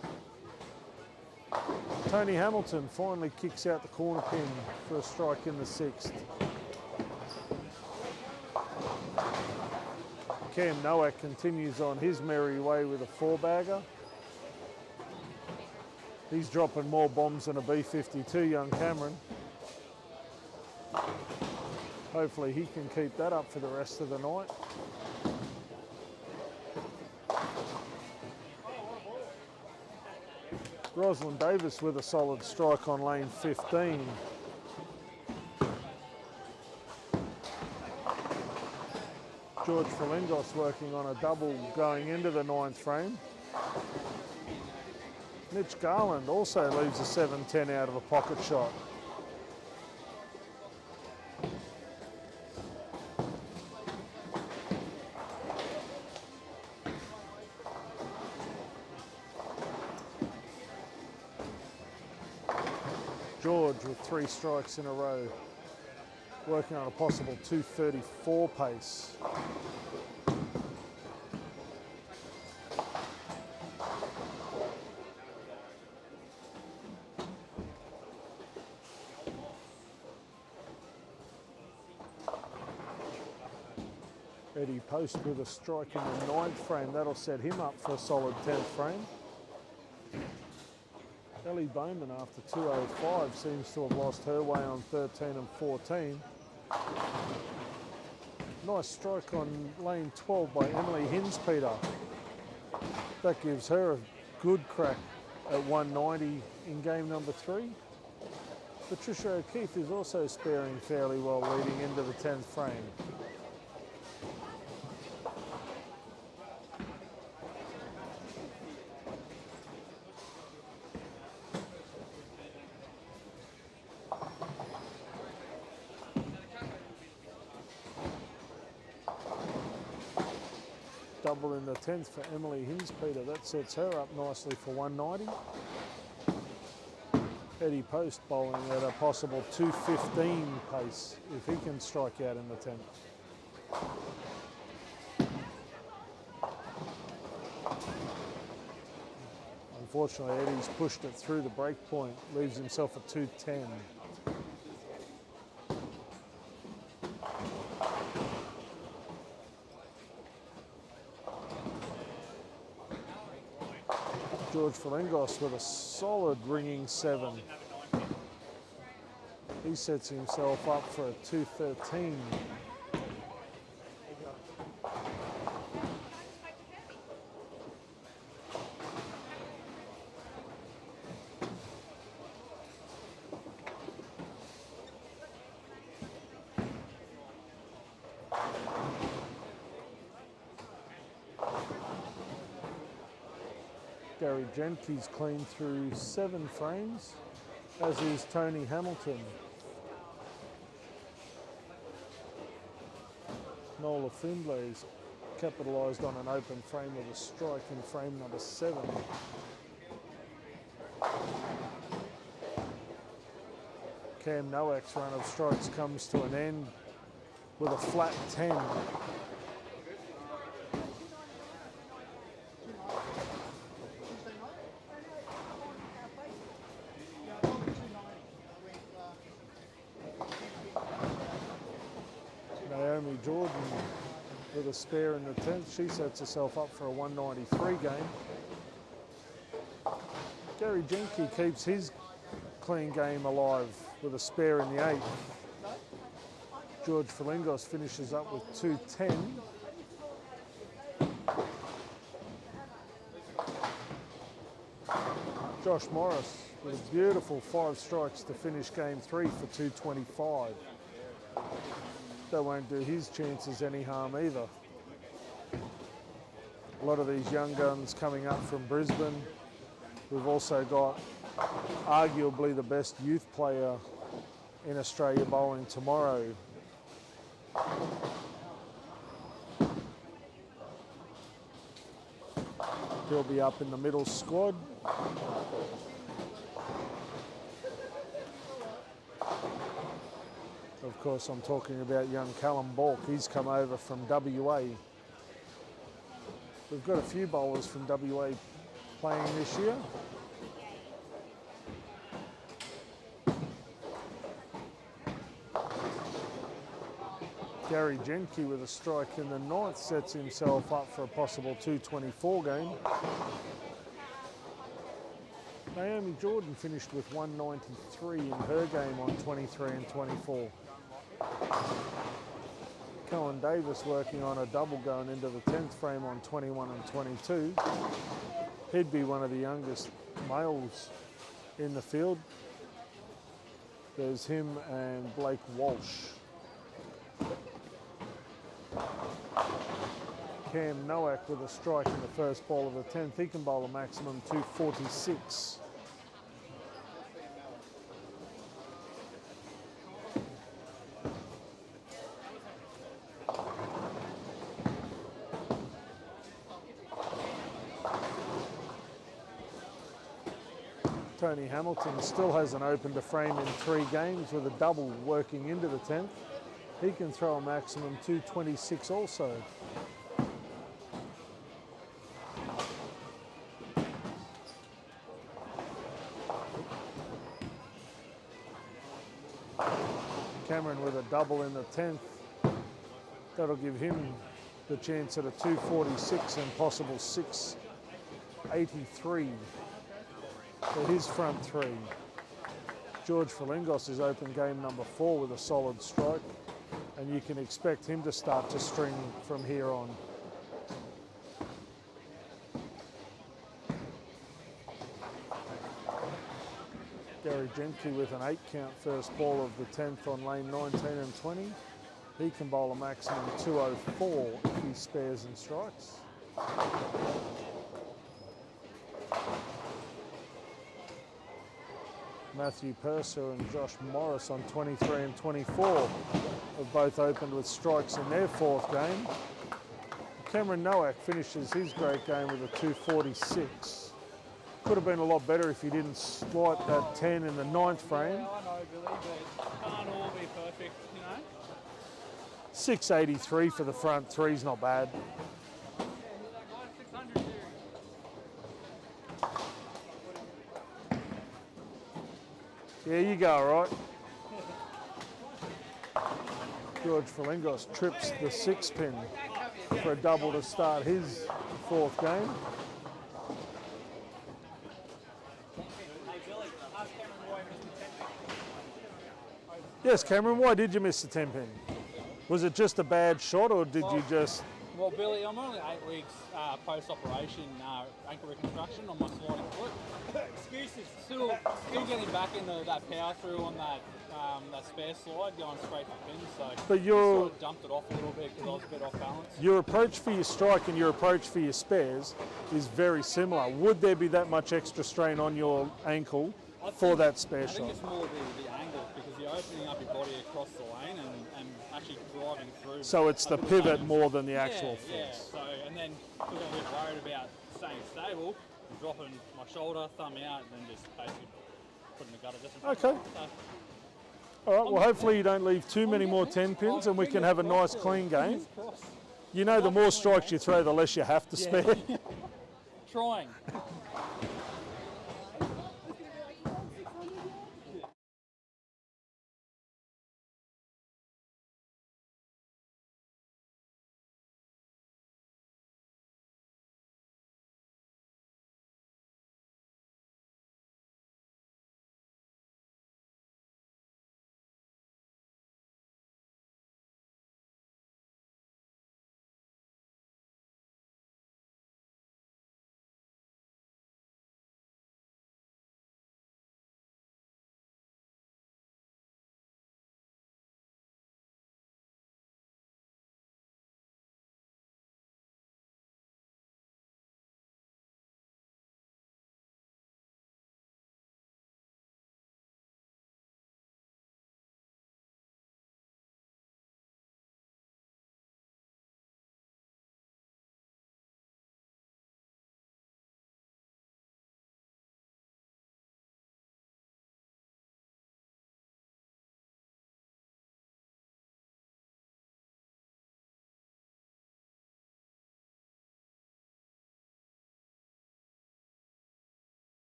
A: Tony Hamilton finally kicks out the corner pin for a strike in the 6th. Cam Nowak continues on his merry way with a 4-bagger. He's dropping more bombs than a B-52, young Cameron. Hopefully he can keep that up for the rest of the night. Rosalind Davis with a solid strike on lane 15. George Falengos working on a double going into the 9th frame. Mitch Garland also leaves a 7-10 out of a pocket shot. George with 3 strikes in a row, working on a possible 234 pace. Eddie Post with a strike in the 9th frame. That'll set him up for a solid 10th frame. Ellie Bowman, after 205, seems to have lost her way on 13 and 14. Nice strike on lane 12 by Emily Hinspeter. That gives her a good crack at 190 in game number 3. Patricia O'Keefe is also sparing fairly well leading into the 10th frame. Double in the 10th for Emily Hinspeter. That sets her up nicely for 190. Eddie Post bowling at a possible 215 pace if he can strike out in the 10th. Unfortunately, Eddie's pushed it through the break point, leaves himself at 210. George Falengos with a solid ringing 7. He sets himself up for a 213. Gary Gentke's clean through 7 frames, as is Tony Hamilton. Nola Findlay's capitalised on an open frame with a strike in frame number 7. Cam Nowak's run of strikes comes to an end with a flat 10. Jordan with a spare in the 10th. She sets herself up for a 193 game. Gary Jenke keeps his clean game alive with a spare in the 8th. George Filingos finishes up with 210. Josh Morris with a beautiful 5 strikes to finish game 3 for 225. That won't do his chances any harm either. A lot of these young guns coming up from Brisbane. We've also got arguably the best youth player in Australia bowling tomorrow. He'll be up in the middle squad. Of course, I'm talking about young Callum Bork. He's come over from WA. We've got a few bowlers from WA playing this year. Gary Jenke with a strike in the 9th sets himself up for a possible 224 game. Naomi Jordan finished with 193 in her game on 23 and 24. Cohen Davis working on a double going into the 10th frame on 21 and 22. He'd be one of the youngest males in the field. There's him and Blake Walsh. Cam Nowak with a strike in the first ball of the 10th. He can bowl a maximum 246. Tony Hamilton still hasn't opened a frame in 3 games with a double working into the 10th. He can throw a maximum 226 also. Cameron with a double in the 10th. That'll give him the chance at a 246 and possible 683 for his front 3. George Filingos is open game number 4 with a solid strike, and you can expect him to start to string from here on. Gary Jenke with an 8 count first ball of the 10th on lane 19 and 20. He can bowl a maximum 204 if he spares and strikes. Matthew Purser and Josh Morris on 23 and 24 have both opened with strikes in their 4th game. Cameron Nowak finishes his great game with a 246. Could have been a lot better if he didn't swipe that 10 in the 9th frame.
C: Yeah, I know, Billy, but it can't all be perfect, you know?
A: 683 for the front 3's not bad. Yeah, you go, all right. George Filingos trips the 6 pin for a double to start his 4th game. Yes, Cameron, why did you miss the 10 pin? Was it just a bad shot or did you just...
C: Well, Billy, I'm only 8 weeks post-operation ankle reconstruction on my sliding foot. Excuses. Still getting back into that power through on that spare slide, going straight for pins. So
A: but you're,
C: sort of dumped it off a little bit because I was a bit off balance.
A: Your approach for your strike and your approach for your spares is very similar. Would there be that much extra strain on your ankle for that spare shot?
C: I think it's more the angle because you're opening up your body across the lane and actually driving through.
A: So it's the pivot more than the actual force.
C: Yeah, so, and then because I'm a bit worried about staying stable, I'm dropping my shoulder, thumb out, and then just basically putting the gutter just in front of me. So,
A: all right, well, hopefully you don't leave too many more 10 pins and we can have a nice clean game. You know, the more strikes you throw, the less you have to spare.
C: Trying.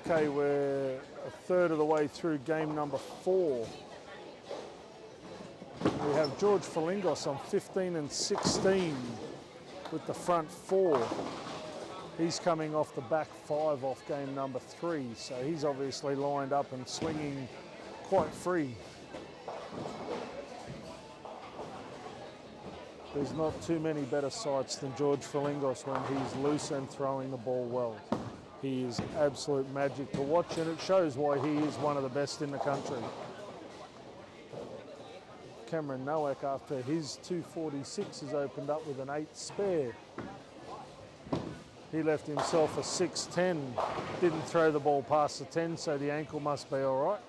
A: Okay, we're a third of the way through game number 4. We have George Falingos on 15 and 16 with the front 4. He's coming off the back 5 off game number 3, so he's obviously lined up and swinging quite free. There's not too many better sights than George Falingos when he's loose and throwing the ball well. He is absolute magic to watch, and it shows why he is one of the best in the country. Cameron Nowak, after his 246, has opened up with an 8 spare. He left himself a 6-10, didn't throw the ball past the 10, so the ankle must be all right.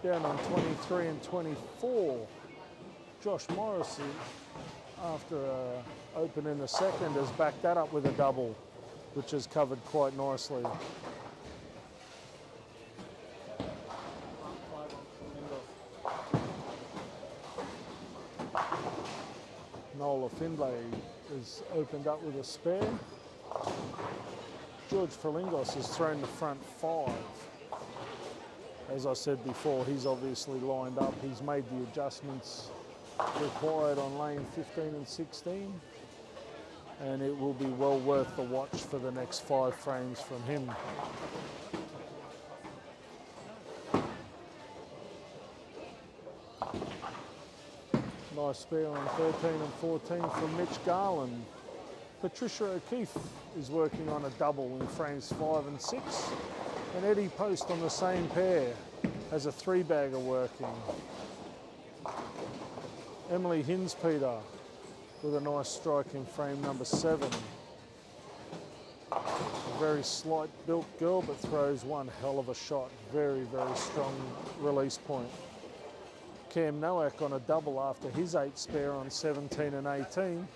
A: Down on 23 and 24, Josh Morris, after open in the second, has backed that up with a double, which is covered quite nicely. Nola Findlay is opened up with a spare. George Falingos has thrown the front 5. As I said before, he's obviously lined up. He's made the adjustments required on lane 15 and 16. And it will be well worth the watch for the next 5 frames from him. Nice spare on 13 and 14 from Mitch Garland. Patricia O'Keefe is working on a double in frames 5 and 6. And Eddie Post on the same pair has a 3-bagger working. Emily Hinspeter with a nice strike in frame number 7. A very slight built girl, but throws one hell of a shot. Very, very strong release point. Cam Nowak on a double after his 8 spare on 17 and 18.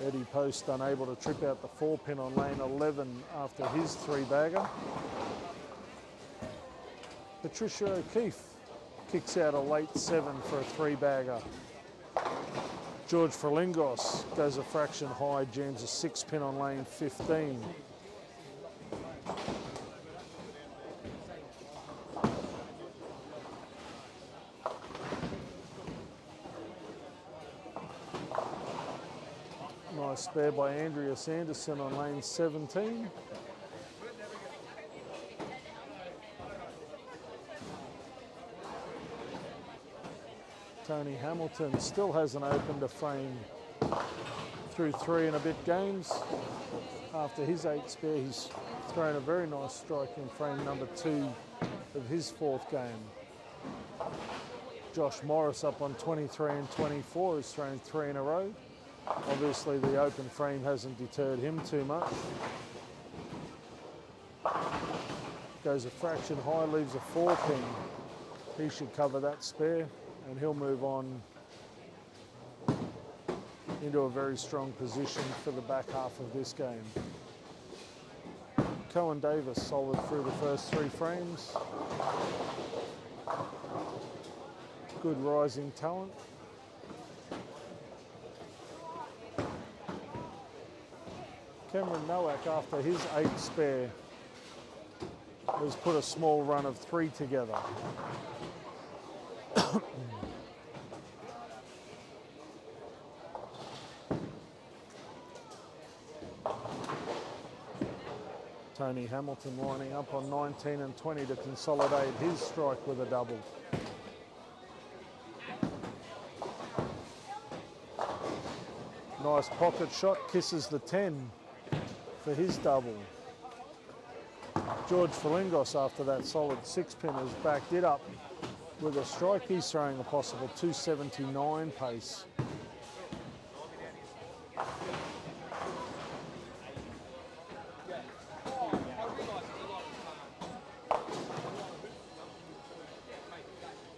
A: Eddie Post unable to trip out the 4-pin on lane 11 after his 3-bagger. Patricia O'Keefe kicks out a late 7 for a 3-bagger. George Falingos goes a fraction high, jams a 6-pin on lane 15. Nice spare by Andrea Sanderson on lane 17. Tony Hamilton still hasn't opened a frame through 3 and a bit games. After his 8 spare, he's thrown a very nice strike in frame number 2 of his 4th game. Josh Morris up on 23 and 24 has thrown 3 in a row. Obviously the open frame hasn't deterred him too much. Goes a fraction high, leaves a 4-pin. He should cover that spare and he'll move on into a very strong position for the back half of this game. Cohen Davis solid through the first 3 frames. Good rising talent. Cameron Nowak, after his 8 spare, has put a small run of 3 together. Tony Hamilton lining up on 19 and 20 to consolidate his strike with a double. Nice pocket shot, kisses the 10 for his double. George Falingos, after that solid 6-pin, has backed it up with a strike. He's throwing a possible 279 pace.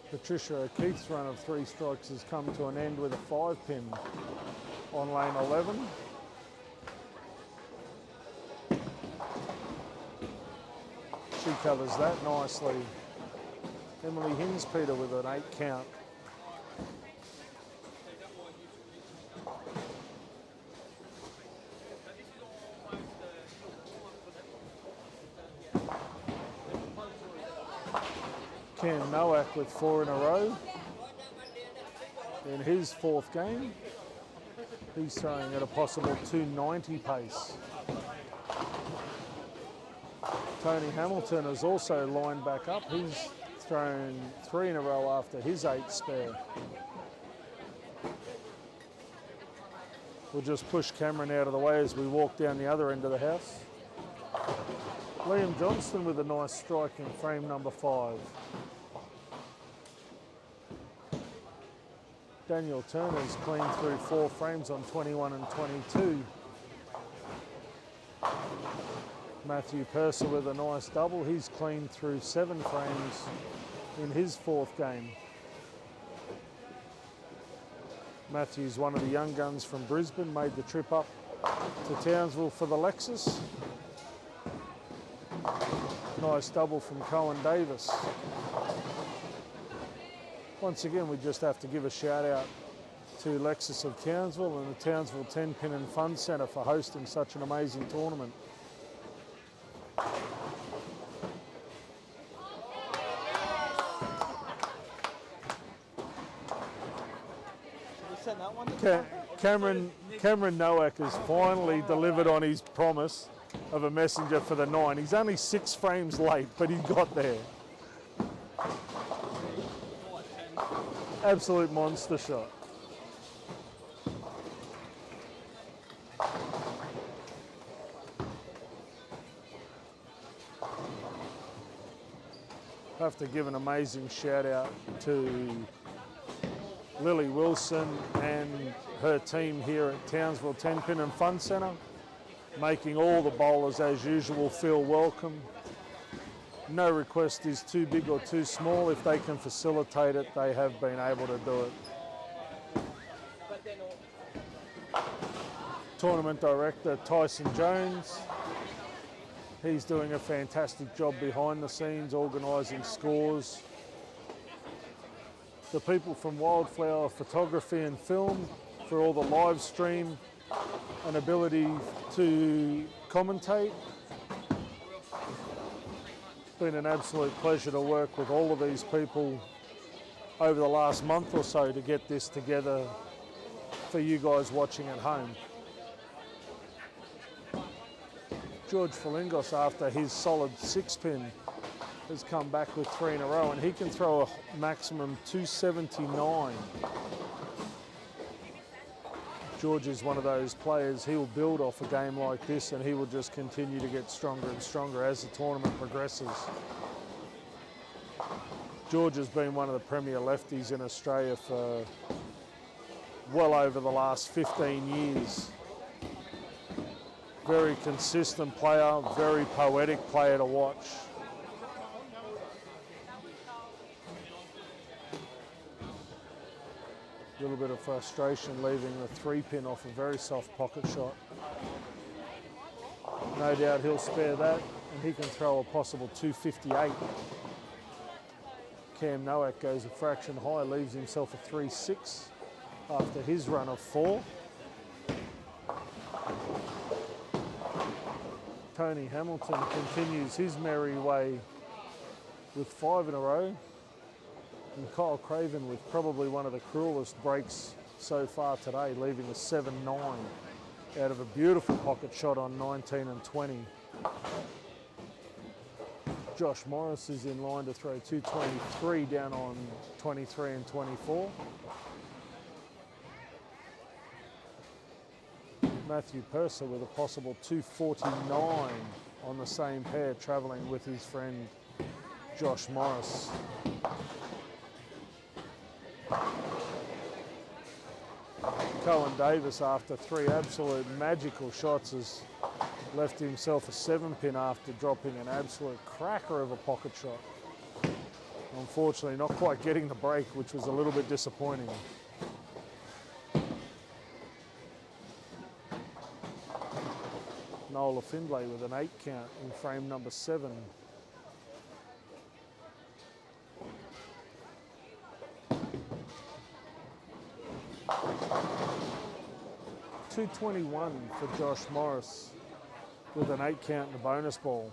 A: Patricia O'Keefe's run of 3 strikes has come to an end with a 5-pin on lane 11. covers that nicely. Emily Hinspeter with an 8 count. Cam Nowak with 4 in a row in his 4th game. He's throwing at a possible 290 pace. Tony Hamilton has also lined back up. He's thrown 3 in a row after his 8 spare. We'll just push Cameron out of the way as we walk down the other end of the house. Liam Johnston with a nice strike in frame number 5. Daniel Turner's clean through 4 frames on 21 and 22. Matthew Purser with a nice double. He's cleaned through 7 frames in his 4th game. Matthew's one of the young guns from Brisbane, made the trip up to Townsville for the Lexus. Nice double from Cohen Davis. Once again, we just have to give a shout out to Lexus of Townsville and the Townsville 10 Pin and Fun Centre for hosting such an amazing tournament. Cameron Nowak has finally delivered on his promise of a messenger for the 9. He's only 6 frames late, but he got there. Absolute monster shot. I have to give an amazing shout out to Lily Wilson and her team here at Townsville 10 Pin and Fun Centre, making all the bowlers as usual feel welcome. No request is too big or too small. If they can facilitate it, they have been able to do it. Tournament director Tyson Jones, he's doing a fantastic job behind the scenes, organising scores. The people from Wildflower Photography and Film for all the live stream and ability to commentate. It's been an absolute pleasure to work with all of these people over the last month or so to get this together for you guys watching at home. George Falingos, after his solid 6-pin, has come back with 3 in a row, and he can throw a maximum 279. George is one of those players, he will build off a game like this and he will just continue to get stronger and stronger as the tournament progresses. George has been one of the premier lefties in Australia for well over the last 15 years. Very consistent player, very poetic player to watch. A little bit of frustration leaving the 3-pin off a very soft pocket shot. No doubt he'll spare that and he can throw a possible 258. Cam Nowak goes a fraction high, leaves himself a 3-6 after his run of 4. Tony Hamilton continues his merry way with 5 in a row. And Kyle Craven with probably one of the cruelest breaks so far today, leaving a 7-9 out of a beautiful pocket shot on 19 and 20. Josh Morris is in line to throw 223 down on 23 and 24. Matthew Purser with a possible 249 on the same pair, travelling with his friend Josh Morris. Cohen Davis, after 3 absolute magical shots, has left himself a 7-pin after dropping an absolute cracker of a pocket shot. Unfortunately, not quite getting the break, which was a little bit disappointing. Nola Findlay with an 8 count in frame number 7. 221 for Josh Morris with an 8 count and a bonus ball.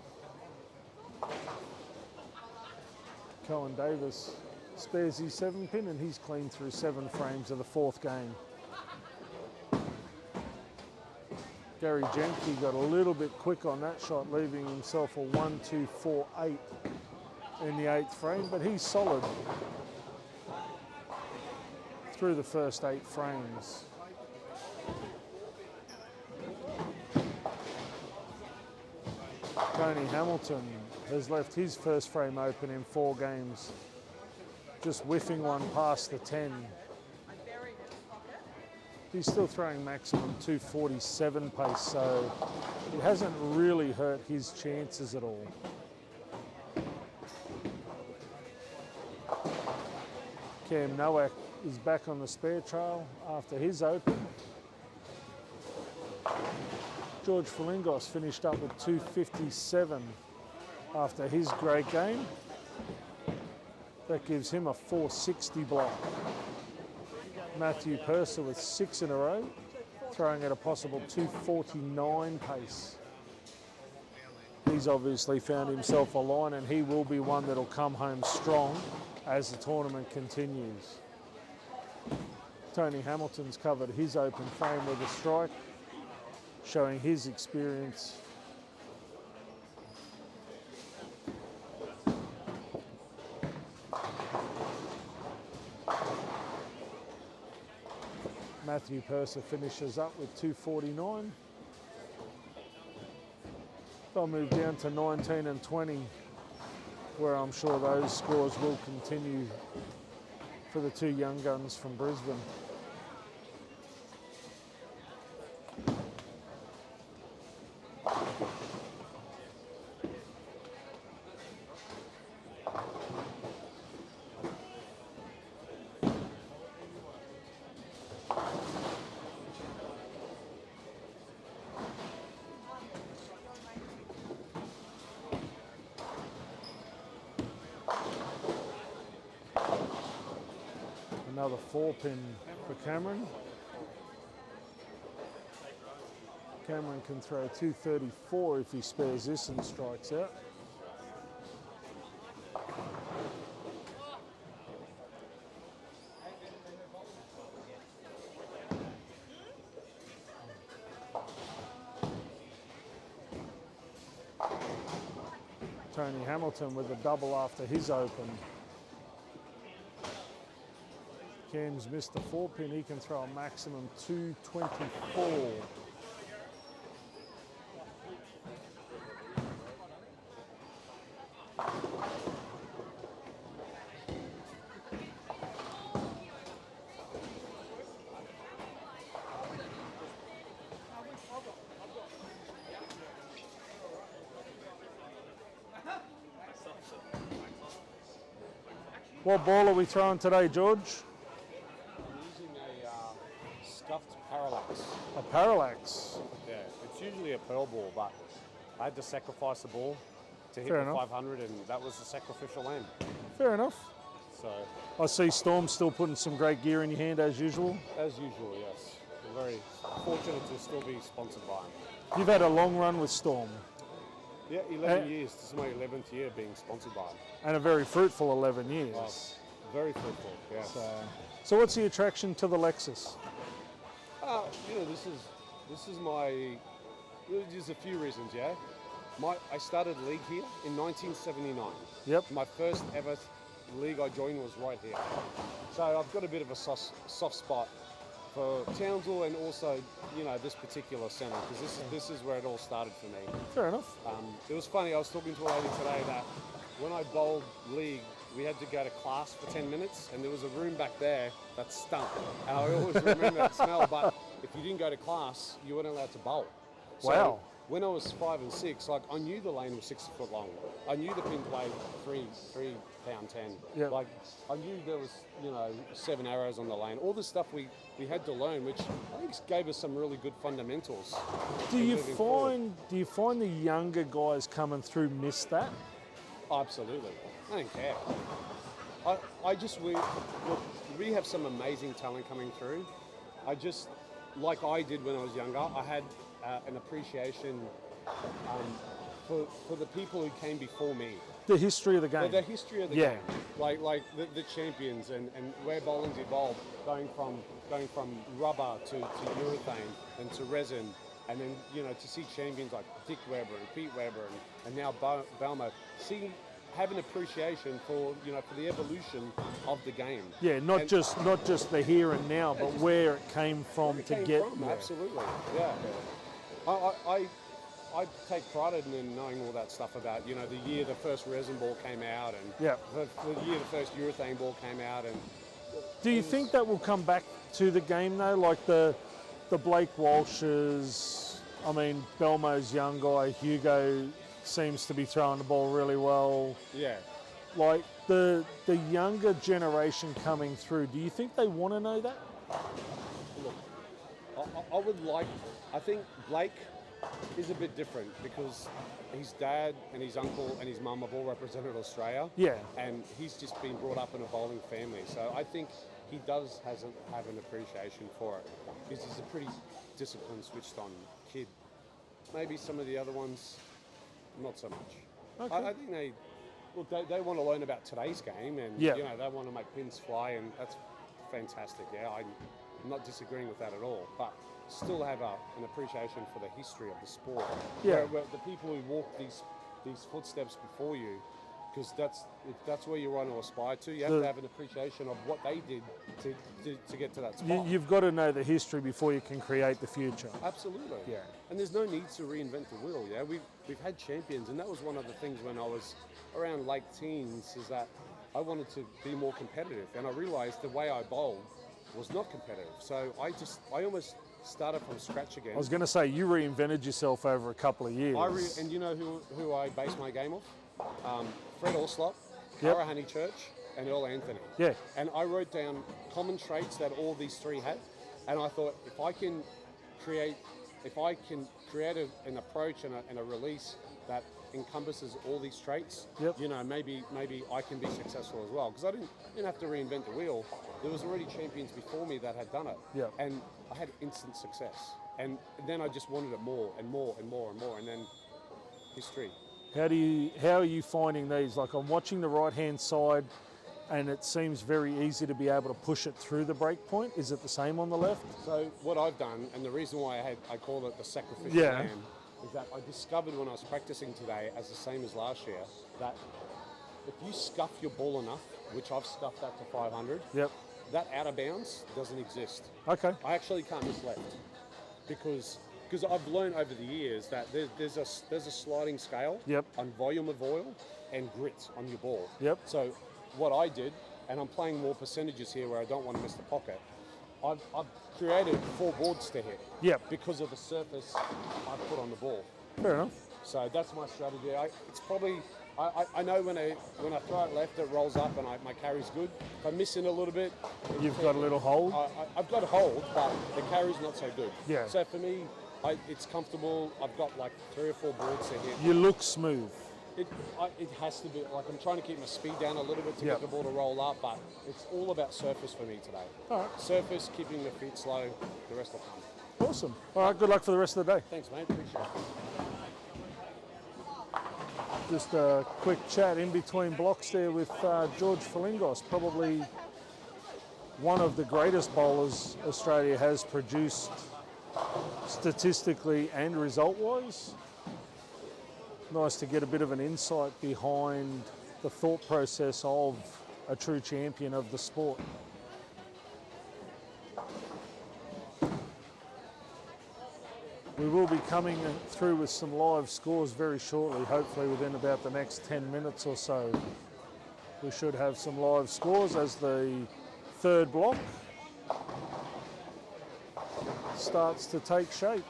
A: Cohen Davis spares his 7 pin and he's clean through 7 frames of the 4th game. Gary Jenke got a little bit quick on that shot, leaving himself a 1-2-4-8 in the 8th frame, but he's solid through the first 8 frames. Tony Hamilton has left his first frame open in 4 games, just whiffing one past the 10. He's still throwing maximum 247 pace, so it hasn't really hurt his chances at all. Cam Nowak is back on the spare trail after his open. George Falingos finished up with 257 after his great game. That gives him a 460 block. Matthew Purser with 6 in a row, throwing at a possible 249 pace. He's obviously found himself a line and he will be one that'll come home strong as the tournament continues. Tony Hamilton's covered his open frame with a strike, showing his experience. Matthew Purser finishes up with 249. They'll move down to 19 and 20, where I'm sure those scores will continue for the 2 young guns from Brisbane. Another 4 pin for Cameron. Cameron can throw 234 if he spares this and strikes out. Tony Hamilton with a double after his open. Cam's missed the 4 pin, he can throw a maximum 224. What ball are we throwing today, George?
D: Using a scuffed parallax.
A: A parallax.
D: Yeah, it's usually a pearl ball, but I had to sacrifice the ball to hit
A: Fair
D: the
A: enough.
D: 500, and that was the sacrificial end.
A: Fair enough.
D: So,
A: I see Storm still putting some great gear in your hand as usual.
D: as usual, yes. We're very fortunate to still be sponsored by him.
A: You've had a long run with Storm
D: Yeah, 11 years. This is my 11th year being sponsored by him.
A: and a very fruitful 11 years.
D: Wow. Very fruitful, yes.
A: So what's the attraction to the Lexus?
D: You know, this is my. There's a few reasons, yeah. I started league here in 1979.
A: Yep.
D: My first ever league I joined was right here. So I've got a bit of a soft spot for Townsville and also, you know, this particular centre because this is where it all started for me.
A: Fair enough.
D: It was funny. I was talking to a lady today that when I bowled league, we had to go to class for 10 minutes, and there was a room back there that stunk. And I always remember that smell. But if you didn't go to class, you weren't allowed to bowl. So
A: Wow.
D: When I was 5 and 6, like I knew the lane was 60 foot long. I knew the pin played three pound 10.
A: Yep.
D: Like I knew there was, you know, 7 arrows on the lane. All the stuff we had to learn, which I think gave us some really good fundamentals.
A: Do you find the younger guys coming through miss that?
D: Absolutely. I don't care. We have some amazing talent coming through. like I did when I was younger, I had an appreciation for the people who came before me.
A: The history of the game.
D: The history of the
A: Yeah.
D: game, like the champions and where bowling's evolved, going from rubber to urethane and to resin, and then to see champions like Dick Webber and Pete Webber and now Balmo, have an appreciation for for the evolution of the game.
A: Yeah, not just the here and now, but where it came from
D: It
A: to
D: came
A: get
D: from,
A: there.
D: absolutely, yeah. I take pride in knowing all that stuff about the year the first resin ball came out and
A: Yeah.
D: the year the first urethane ball came out and.
A: Do you think that will come back to the game though? Like the Blake Walshes, I mean, Belmo's young guy, Hugo seems to be throwing the ball really well.
D: Yeah.
A: Like the younger generation coming through, do you think they want to know that?
D: Look, I think Blake is a bit different because his dad and his uncle and his mum have all represented Australia.
A: Yeah.
D: And he's just been brought up in a bowling family. So I think he does have an appreciation for it because he's a pretty disciplined, switched on kid. Maybe some of the other ones, not so much.
A: Okay.
D: I think they want to learn about today's game and
A: Yeah.
D: they want to make pins fly and that's fantastic. Yeah, I'm not disagreeing with that at all. But still have an appreciation for the history of the sport.
A: Yeah.
D: Where the people who walk these footsteps before you, because if that's where you want to aspire to, you have to have an appreciation of what they did to get to that spot.
A: You've got to know the history before you can create the future.
D: Absolutely.
A: Yeah.
D: And there's no need to reinvent the wheel. Yeah, we've had champions, and that was one of the things when I was around late teens is that I wanted to be more competitive, and I realised the way I bowled was not competitive. So I almost started from scratch again.
A: I was going to say, you reinvented yourself over a couple of years.
D: And you know who I based my game off? Fred Orslop,
A: Yep.
D: Cara Honeychurch, and Earl Anthony.
A: Yeah.
D: And I wrote down common traits that all these three had, and I thought if I can create an approach and a release that encompasses all these traits,
A: Yep.
D: maybe I can be successful as well. Because I didn't have to reinvent the wheel. There was already champions before me that had done it.
A: Yep.
D: And I had instant success. And then I just wanted it more and more and more and more. And then history.
A: How are you finding these? Like I'm watching the right-hand side and it seems very easy to be able to push it through the break point. Is it the same on the left?
D: So what I've done, and the reason why I call it the sacrificial
A: Yeah.
D: lamb, is that I discovered when I was practicing today, as the same as last year, that if you scuff your ball enough, which I've scuffed that to 500,
A: Yep.
D: that out of bounds doesn't exist.
A: Okay.
D: I actually can't miss left because I've learned over the years that there's a sliding scale
A: Yep.
D: on volume of oil and grit on your ball.
A: Yep.
D: So what I did, and I'm playing more percentages here where I don't want to miss the pocket, I've created 4 boards to hit.
A: Yep.
D: Because of the surface I put on the ball.
A: Fair enough.
D: So that's my strategy. I know when I throw it left, it rolls up and my carry's good. If I miss in a little bit,
A: You've got a little hold.
D: I've got a hold, but the carry's not so good.
A: Yeah.
D: So for me, it's comfortable. I've got like 3 or 4 boards to hit.
A: You look smooth.
D: It has to be, like I'm trying to keep my speed down a little bit to
A: Yep.
D: get the ball to roll up, but it's all about surface for me today.
A: All right.
D: Surface, keeping the feet slow, the rest will come.
A: Awesome. All right, good luck for the rest of the day.
D: Thanks, mate. Appreciate it.
A: Just a quick chat in between blocks there with George Falingos, probably one of the greatest bowlers Australia has produced statistically and result-wise. Nice to get a bit of an insight behind the thought process of a true champion of the sport. We will be coming through with some live scores very shortly, hopefully within about the next 10 minutes or so. We should have some live scores as the third block starts to take shape.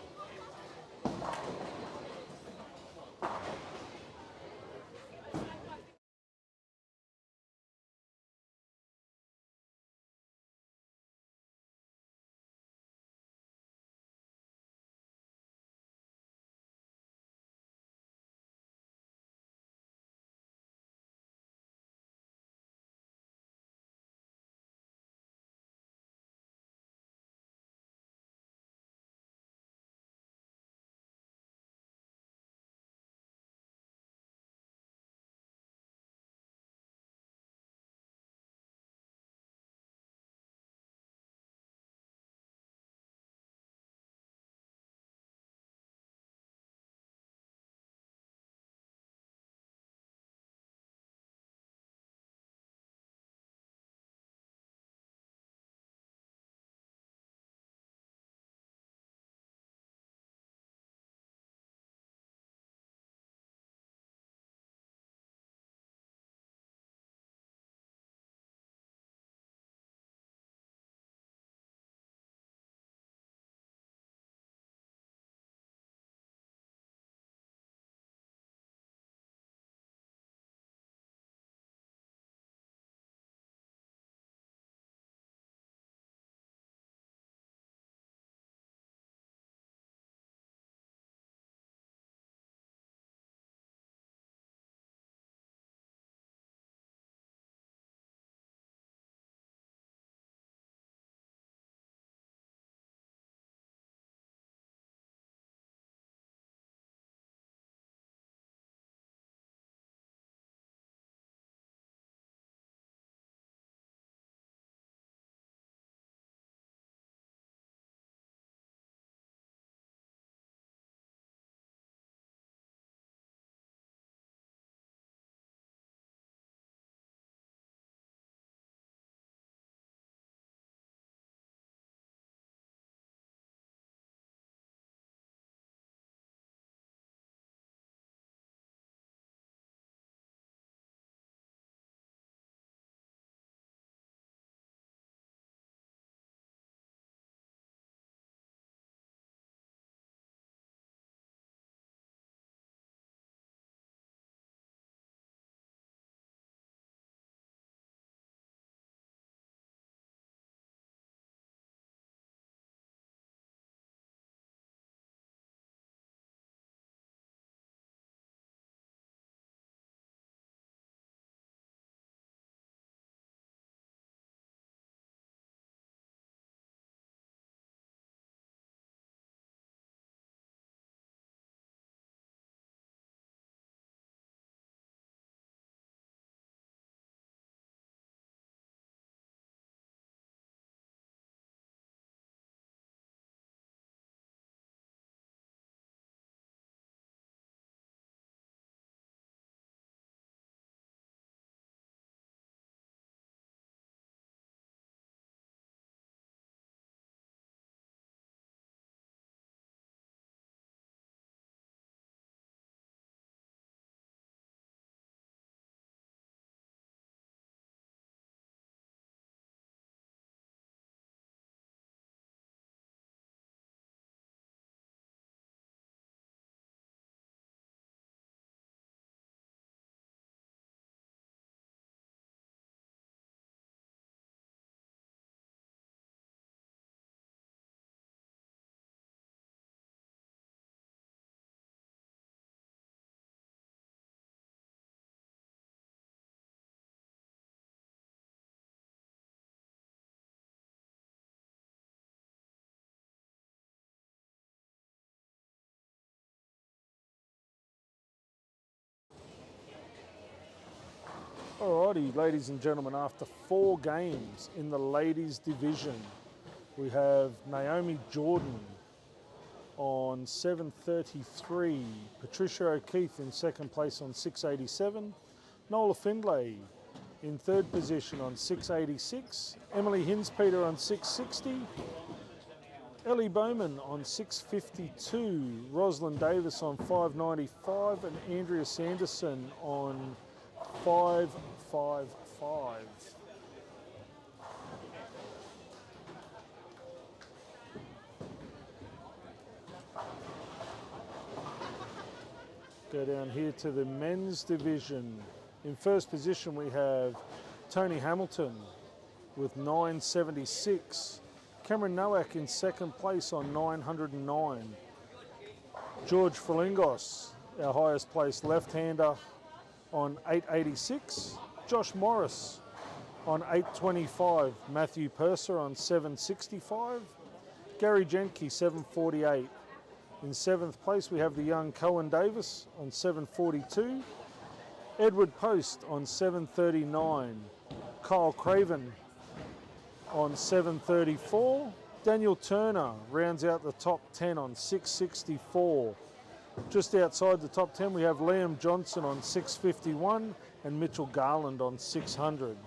A: Alrighty, ladies and gentlemen, after 4 games in the ladies division, we have Naomi Jordan on 733, Patricia O'Keefe in second place on 687, Nola Findlay in third position on 686, Emily Hinspeter on 660, Ellie Bowman on 652, Rosalind Davis on 595, and Andrea Sanderson on 555. Go down here to the men's division. In first position we have Tony Hamilton with 976. Cameron Nowak in second place on 909. George Frelingos, our highest placed left-hander, on 886. Josh Morris on 825. Matthew Purser on 765. Gary Jenke 748. In seventh place we have the young Cohen Davis on 742. Edward Post on 739. Kyle Craven on 734. Daniel Turner rounds out the top 10 on 664. Just outside the top 10 we have Liam Johnson on 651 and Mitchell Garland on 600.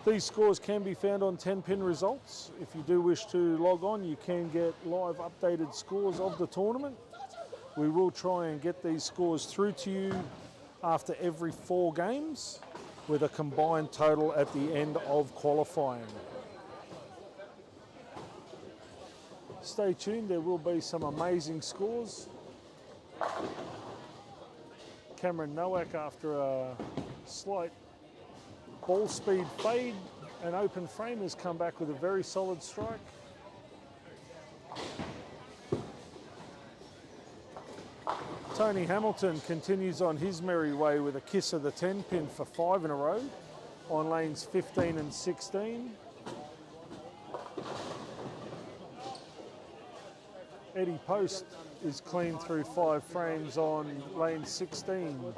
A: These scores can be found on 10-pin results. If you do wish to log on, you can get live updated scores of the tournament. We will try and get these scores through to you after every 4 games with a combined total at the end of qualifying. Stay tuned, there will be some amazing scores. Cameron Nowak, after a slight ball speed fade and open frame, has come back with a very solid strike. Tony Hamilton continues on his merry way with a kiss of the 10-pin for 5 in a row on lanes 15 and 16. Eddie Post is clean through 5 frames on lane 16.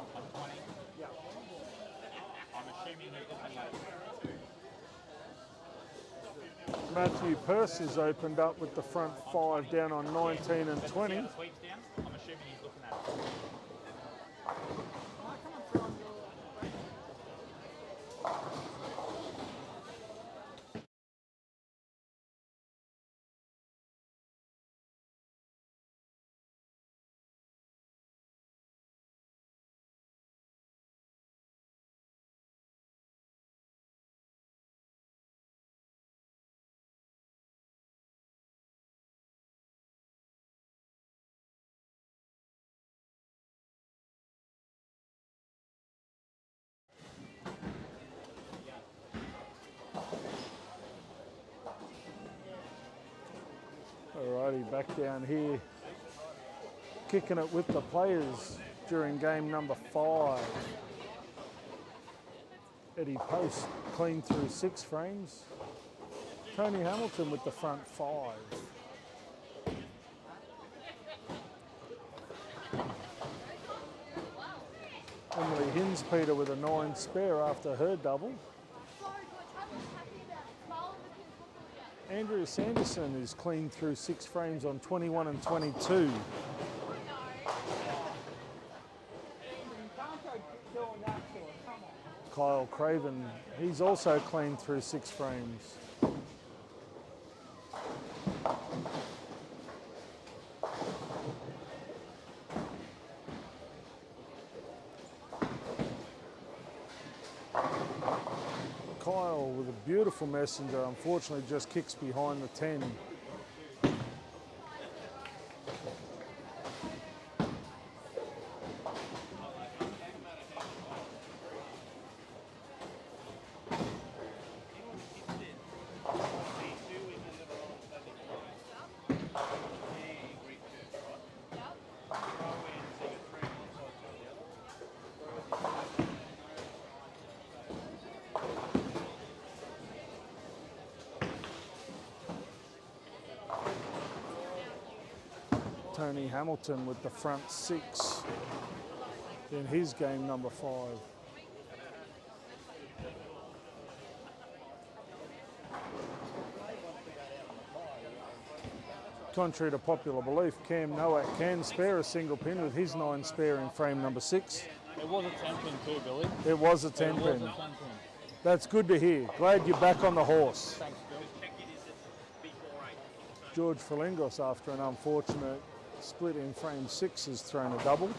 A: Matthew Purse has opened up with the front 5 down on 19 and 20.
C: I'm assuming he's looking at it.
A: Alrighty, back down here, kicking it with the players during game number 5. Eddie Post clean through 6 frames. Tony Hamilton with the front 5. Emily Hinspeter with a 9 spare after her double. Andrea Sanderson is clean through 6 frames on 21 and 22. Kyle Craven, he's also clean through 6 frames. Kyle with a beautiful messenger, unfortunately just kicks behind the 10. Tony Hamilton with the front 6 in his game number 5. Contrary to popular belief, Cam Nowak can spare a single pin with his 9 spare in frame number 6.
C: It was a 10 pin too, Billy.
A: It was a 10
C: It was
A: pin.
C: a 10 pin.
A: That's good to hear. Glad you're back on the horse.
C: Thanks, Bill.
A: George Ferlingos, after an unfortunate split in frame 6, has thrown a double.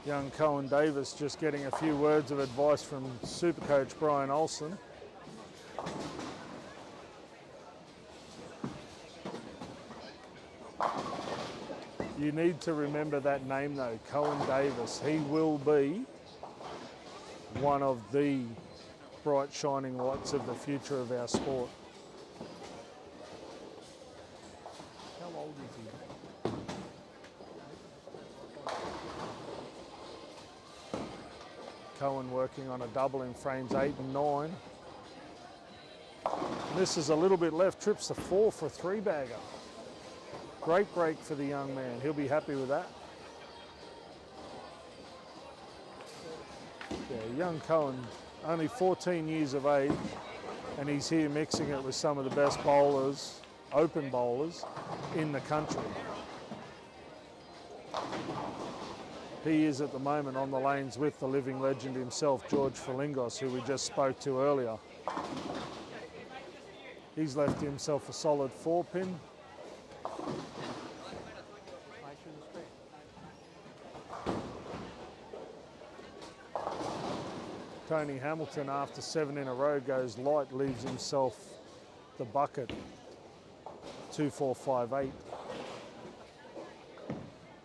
A: Young Cohen Davis just getting a few words of advice from Supercoach Brian Olsen. You need to remember that name though, Cohen Davis. He will be one of the bright shining lights of the future of our sport. How old is he? Cohen working on a double in frames 8 and 9. Misses a little bit left, trips the 4 for a 3-bagger. Great break for the young man. He'll be happy with that. Yeah, young Cohen, only 14 years of age, and he's here mixing it with some of the best bowlers, open bowlers, in the country. He is at the moment on the lanes with the living legend himself, George Ferlingos, who we just spoke to earlier. He's left himself a solid 4-pin. Tony Hamilton, after 7 in a row, goes light, leaves himself the bucket, 2-4-5-8.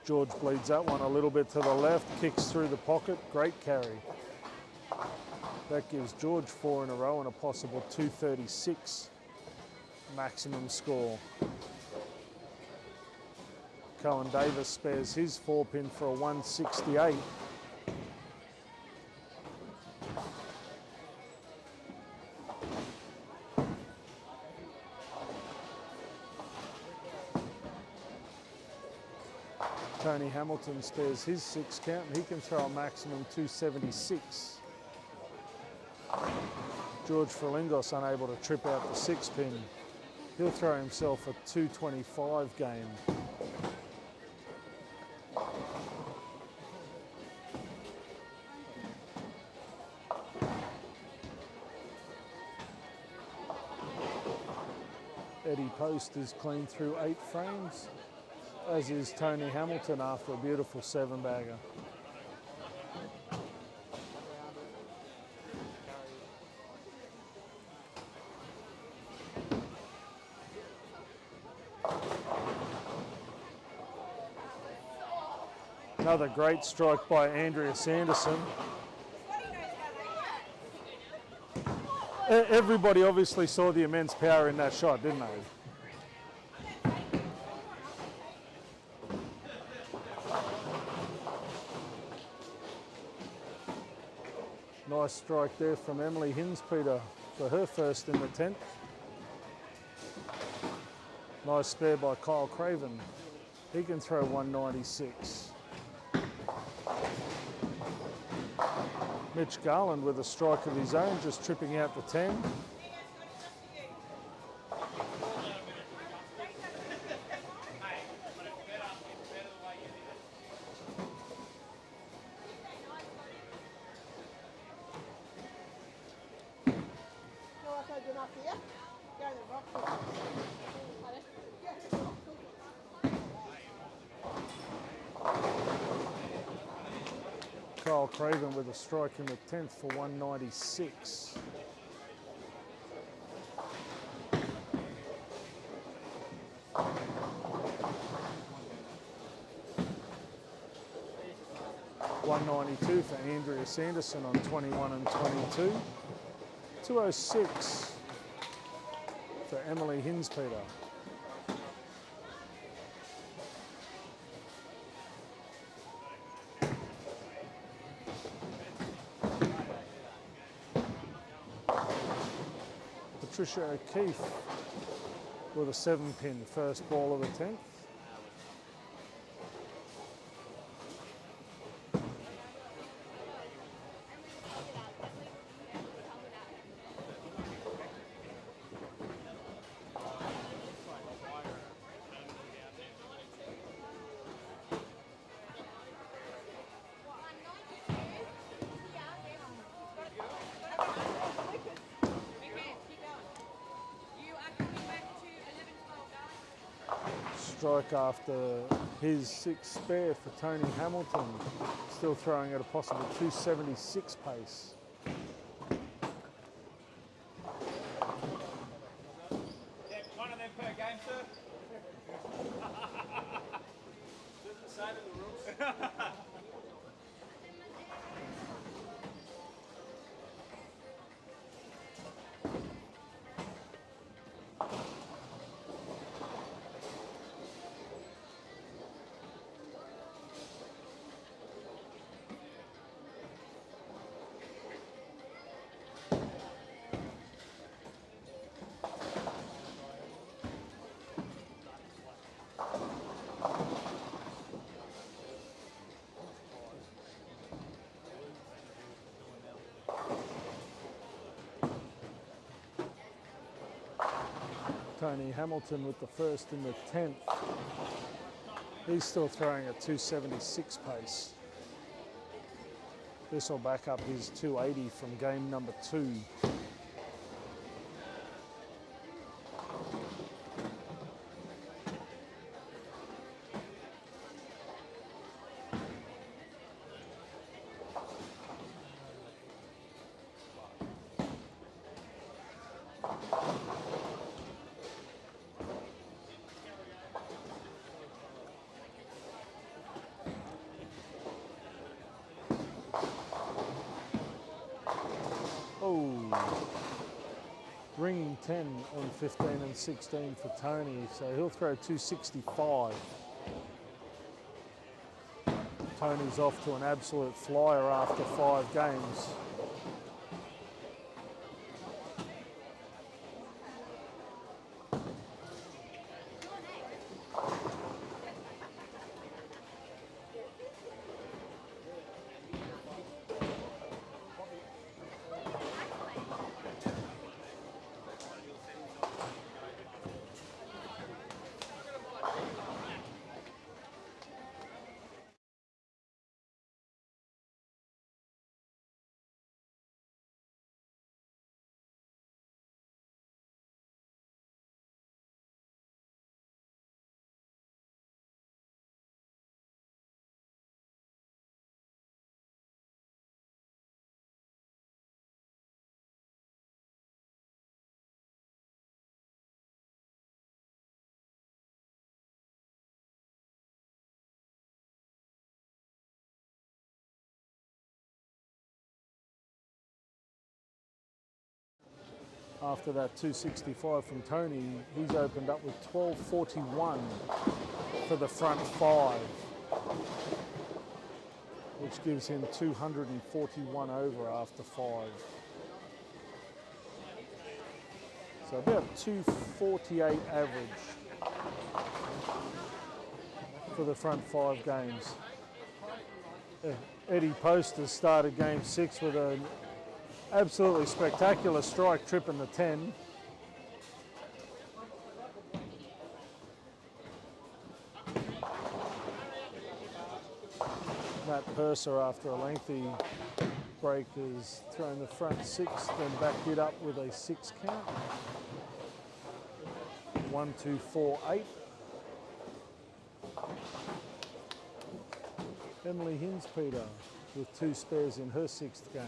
A: George bleeds that one a little bit to the left, kicks through the pocket, great carry. That gives George 4 in a row and a possible 236 maximum score. Cohen Davis spares his 4-pin for a 168. Tony Hamilton spares his 6 count and he can throw a maximum 276. George Ferlingos unable to trip out the 6-pin. He'll throw himself a 225 game. Eddie Post is clean through 8 frames, as is Tony Hamilton after a beautiful 7-bagger. Another great strike by Andrea Sanderson. Everybody obviously saw the immense power in that shot, didn't they? Nice strike there from Emily Hinspeter for her first in the 10th. Nice spare by Kyle Craven. He can throw 196. Mitch Garland with a strike of his own, just tripping out the 10. Kyle Craven with a strike in the 10th for 196. $192 for Andrea Sanderson on 21 and 22. 206 for Emily Hinspeter. Patricia O'Keefe with a 7-pin first ball of the 10th. strike after his sixth spare for Tony Hamilton. Still throwing at a possible 276 pace.
C: One of them per game, sir. Doesn't say in the rules.
A: Tony Hamilton with the first in the 10th. He's still throwing at 276 pace. This will back up his 280 from game number 2. Ringing 10 on 15 and 16 for Tony, so he'll throw 265. Tony's off to an absolute flyer after 5 games. After that 265 from Tony, he's opened up with 1241 for the front 5, which gives him 241 over after 5. So about 248 average for the front 5 games. Eddie Post has started game 6 with an absolutely spectacular strike trip in the 10. Matt Purser, after a lengthy break, has thrown the front 6th and backed it up with a 6 count. 1, 2, 4, 8. Emily Hinspeter with 2 spares in her 6th game.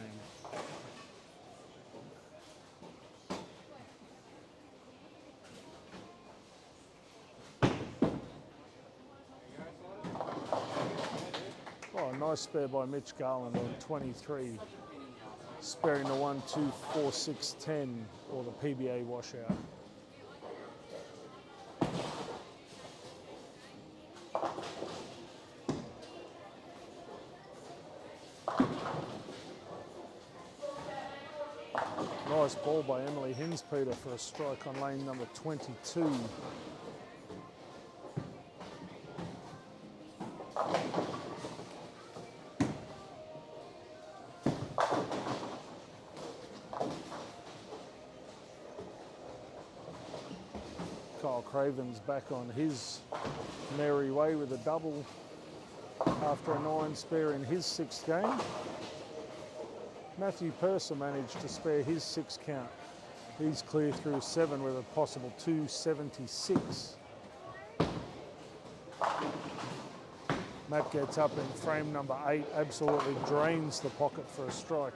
A: Oh, a nice spare by Mitch Garland on 23, sparing the 1, 2, 4, 6, 10, or the PBA washout. Nice ball by Emily Hinspeter for a strike on lane number 22. Kyle Craven's back on his merry way with a double after a 9 spare in his 6th game. Matthew Purser managed to spare his 6 count. He's clear through 7 with a possible 276. Matt gets up in frame number 8, absolutely drains the pocket for a strike.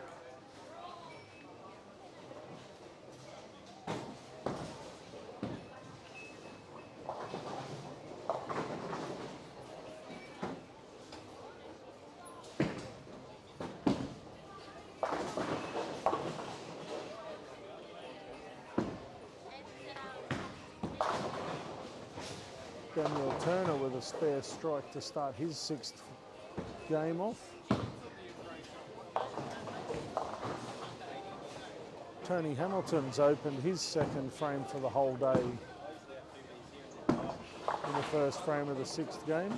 A: Daniel Turner with a spare strike to start his 6th game off. Tony Hamilton's opened his 2nd frame for the whole day in the 1st frame of the 6th game.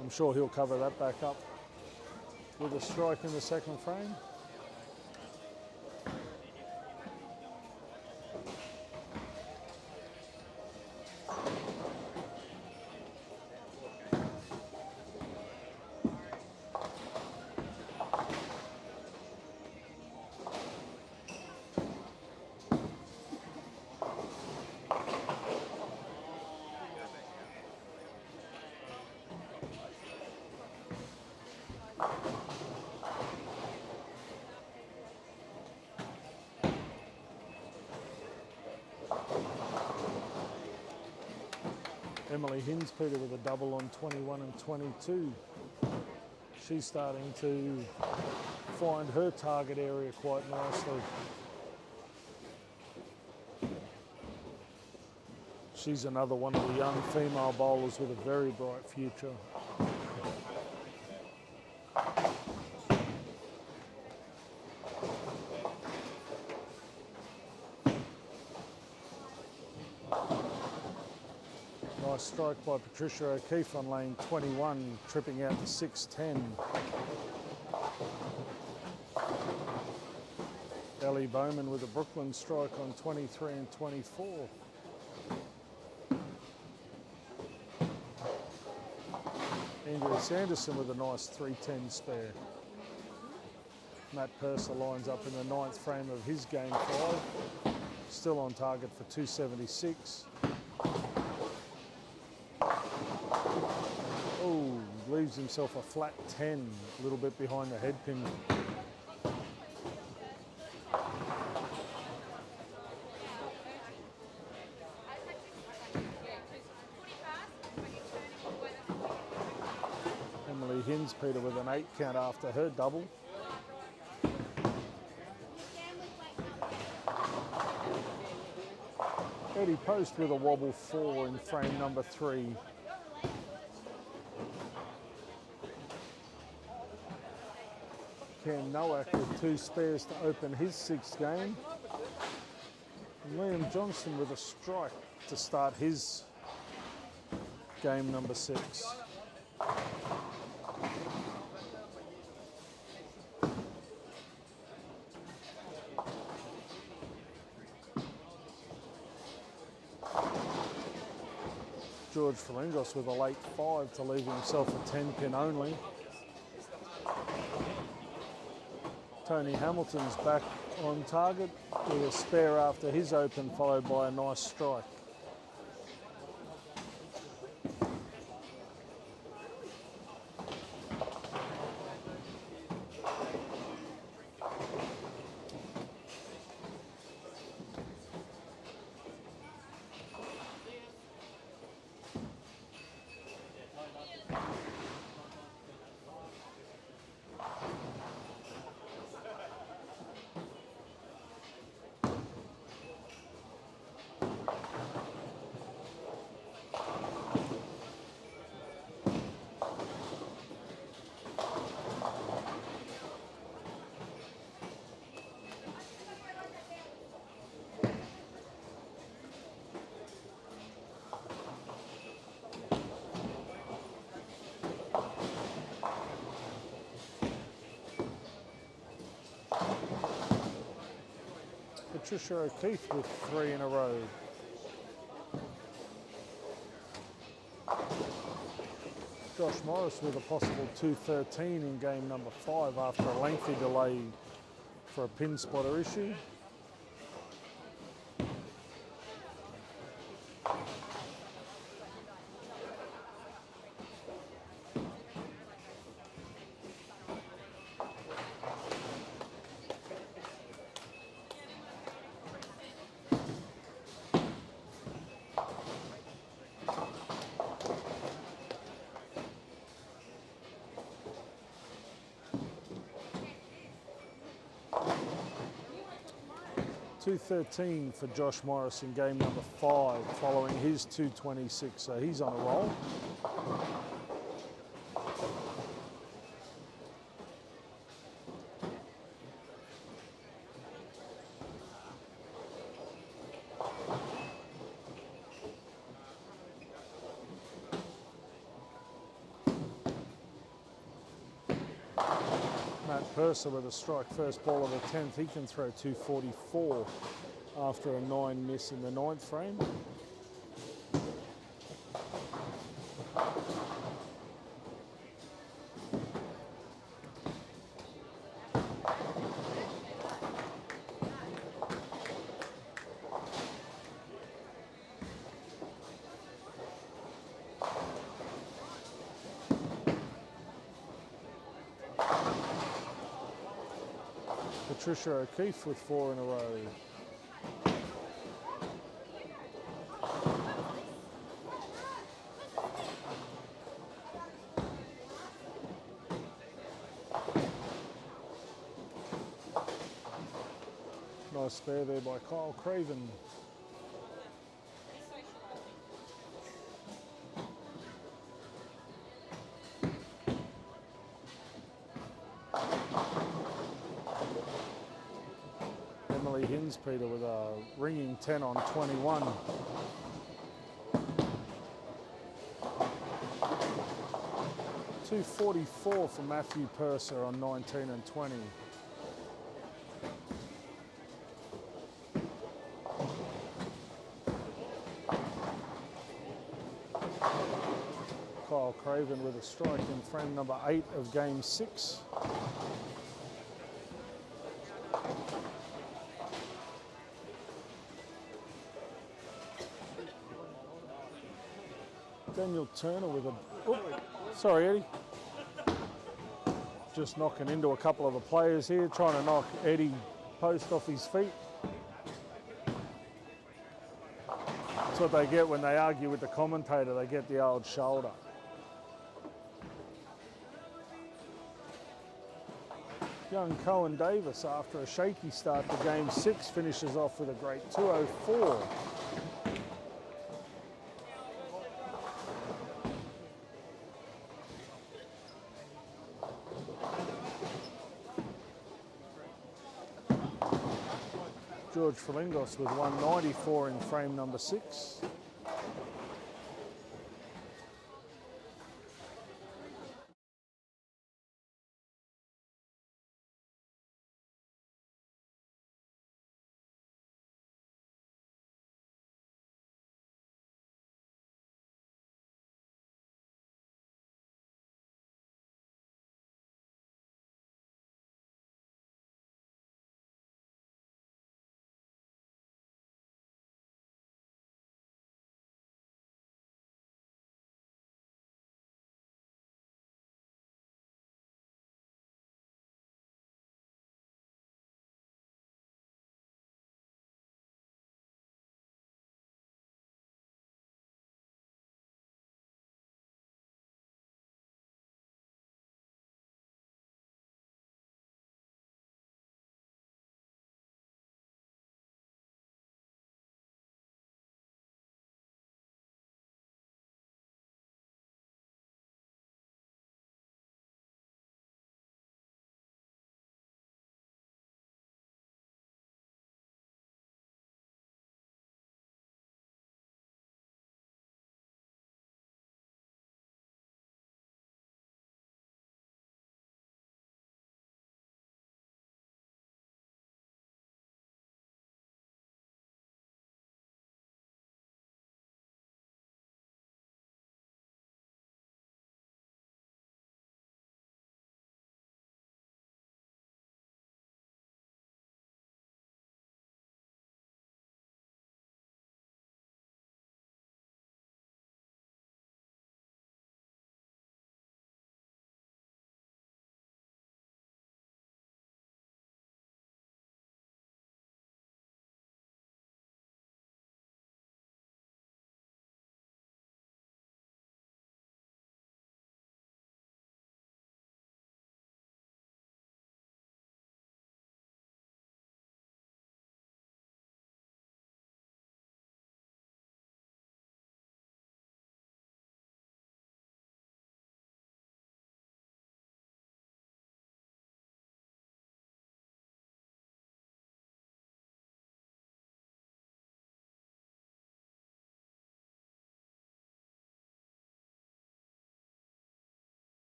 A: I'm sure he'll cover that back up with a strike in the 2nd frame. Emily Hinspeter with a double on 21 and 22. She's starting to find her target area quite nicely. She's another one of the young female bowlers with a very bright future. Nice strike by Patricia O'Keefe on lane 21, tripping out to 6'10". Ellie Bowman with a Brooklyn strike on 23 and 24. Andrea Sanderson with a nice 310 spare. Matt Purser lines up in the 9th frame of his game 5. Still on target for 276. Oh, leaves himself a flat 10, a little bit behind the head pin. Emily Hinspeter with an 8 count after her double. Eddie Post with a wobble 4 in frame number 3. Cam Nowak with 2 spares to open his 6th game. And Liam Johnson with a strike to start his game number 6. George Falingos with a late 5 to leave himself a 10 pin only. Tony Hamilton's back on target with a spare after his open, followed by a nice strike. Patricia O'Keefe with 3 in a row. Josh Morris with a possible 213 in game number 5 after a lengthy delay for a pin spotter issue. 213 for Josh Morris in game number 5, following his 226, so he's on a roll. Matt Purser with a strike, first ball of the 10th. He can throw 244 after a 9 miss in the 9th frame. Patricia O'Keefe with 4 in a row. Nice spare there by Kyle Craven. Emily Hinspeter with a ringing 10 on 21. .244 for Matthew Purser on 19 and 20. Kyle Craven with a strike in frame number 8 of game 6. Daniel Turner with a... sorry, Eddie. Just knocking into a couple of the players here, trying to knock Eddie Post off his feet. That's what they get when they argue with the commentator. They get the old shoulder. Young Cohen Davis, after a shaky start to game 6, finishes off with a great 204. George Frilingos with 194 in frame number 6.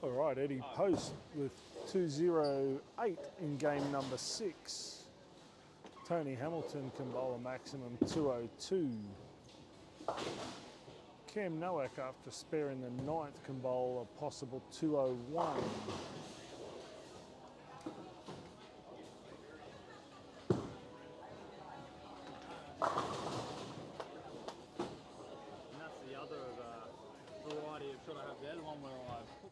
A: All right, Eddie Post with 208 in game number 6. Tony Hamilton can bowl a maximum 202. Cam Nowak, after sparing the 9th, can bowl a possible 201.
C: And that's the other variety of shot I have there, the one where I put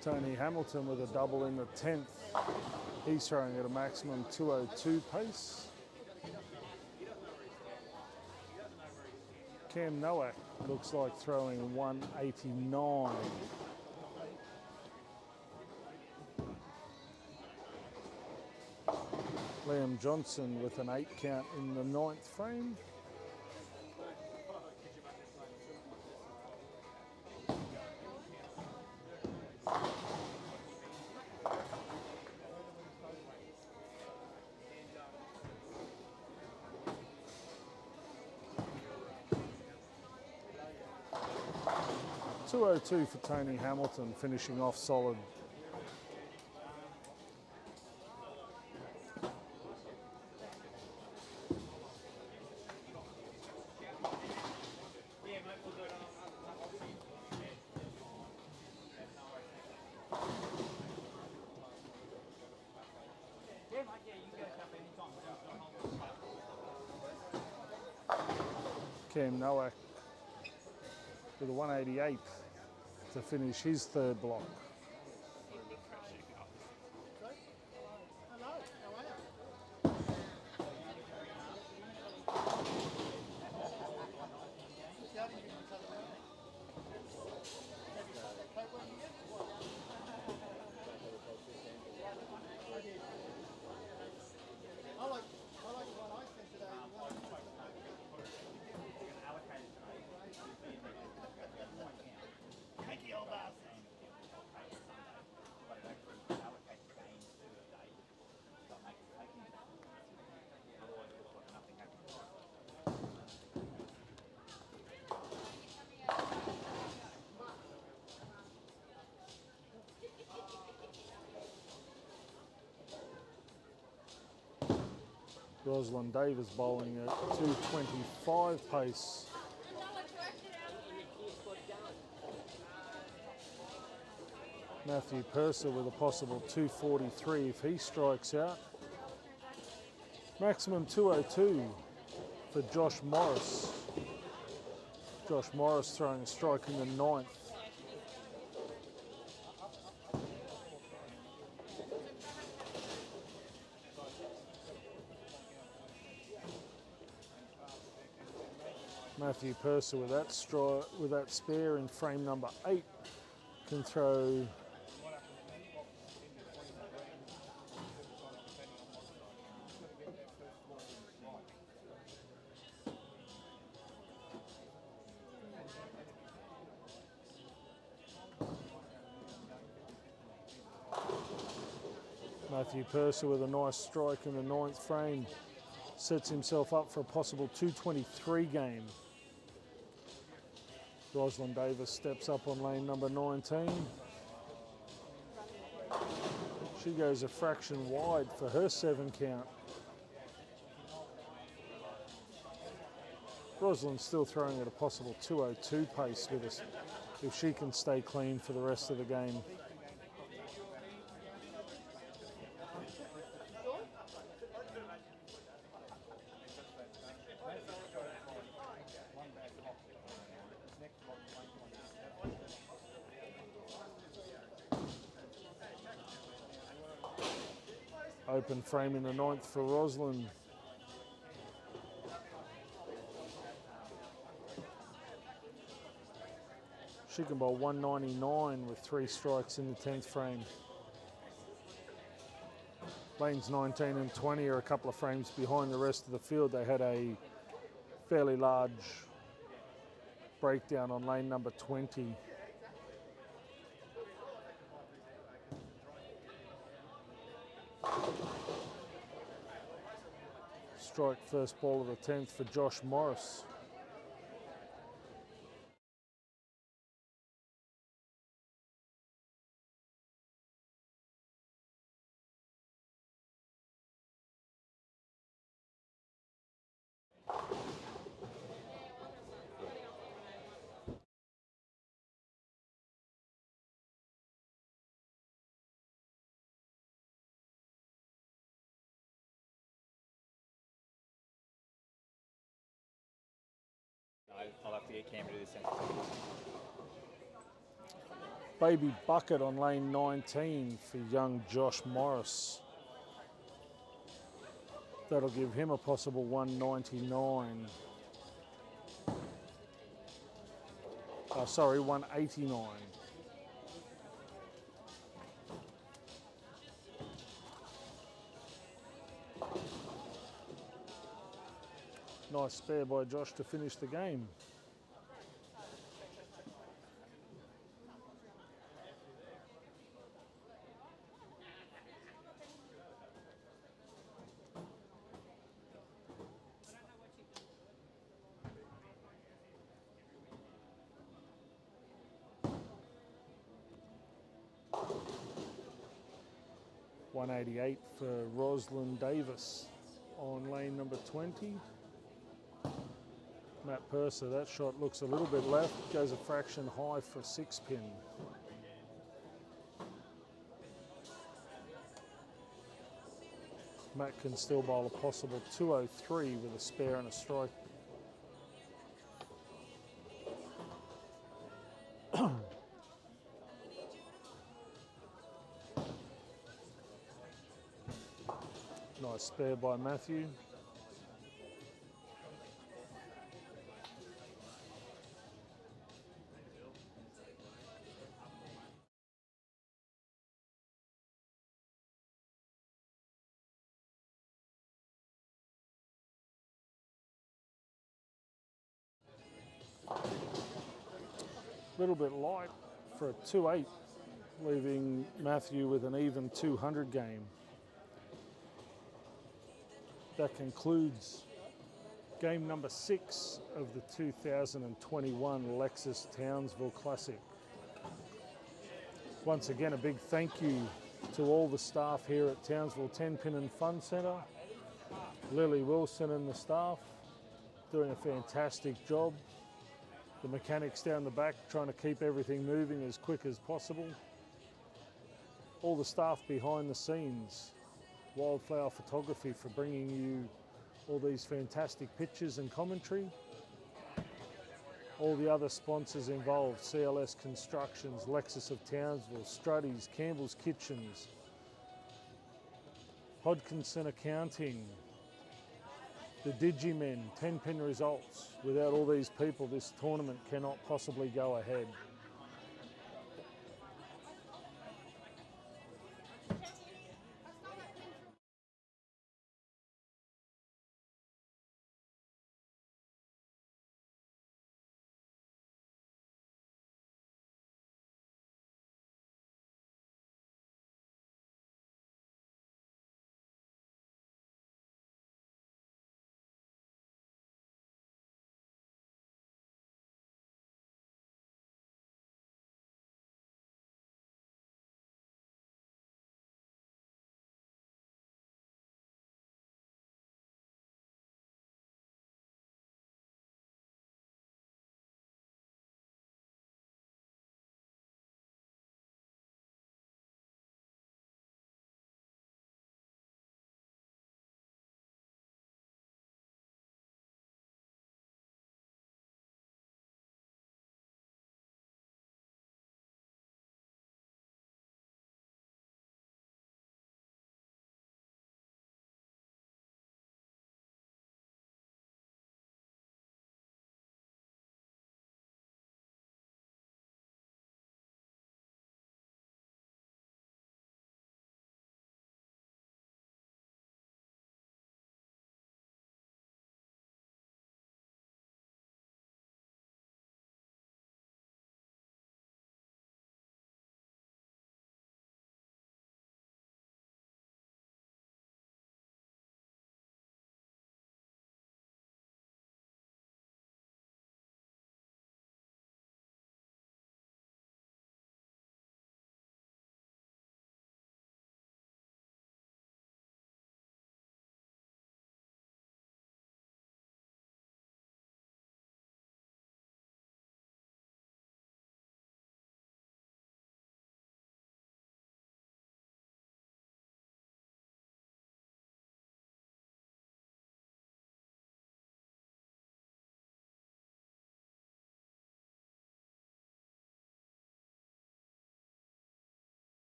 A: Tony Hamilton with a double in the 10th. He's throwing at a maximum 202 pace. Cam Nowak looks like throwing 189. Liam Johnson with an 8 count in the 9th frame. .202 for Tony Hamilton, finishing off solid. Cam Nowak with a 188 to finish his 3rd block. Rosalind Davis bowling at 225 pace. Matthew Purser with a possible 243 if he strikes out. Maximum 202 for Josh Morris. Josh Morris throwing a strike in the 9th. Matthew Purser with that spare in frame number 8 can throw Matthew Purser with a nice strike in the 9th frame sets himself up for a possible 223 game. Rosalind Davis steps up on lane number 19. She goes a fraction wide for her 7 count. Rosalind's still throwing at a possible 202 pace with us if she can stay clean for the rest of the game. Open frame in the 9th for Rosalind. She can bowl 199 with 3 strikes in the 10th frame. Lanes 19 and 20 are a couple of frames behind the rest of the field. They had a fairly large breakdown on lane number 20. Strike first ball of the 10th for Josh Morris.
F: I'll have to get Cam to do this sensitivity.
A: Baby bucket on lane 19 for young Josh Morris. That'll give him a possible 199. Oh, sorry, 189. Nice spare by Josh to finish the game. .188 for Rosalind Davis on lane number 20. Matt Purser, that shot looks a little bit left, goes a fraction high for a 6-pin. Matt can still bowl a possible 203 with a spare and a strike. Nice spare by Matthew. A little bit light for a 2-8, leaving Matthew with an even 200 game. That concludes game number 6 of the 2021 Lexus Townsville Classic. Once again, a big thank you to all the staff here at Townsville 10-Pin and Fun Centre. Lily Wilson and the staff doing a fantastic job. The mechanics down the back trying to keep everything moving as quick as possible. All the staff behind the scenes, Wildflower Photography for bringing you all these fantastic pictures and commentary. All the other sponsors involved, CLS Constructions, Lexus of Townsville, Struddy's, Campbell's Kitchens, Hodkinson Accounting, the Digimen, 10-Pin Results. Without all these people, this tournament cannot possibly go ahead.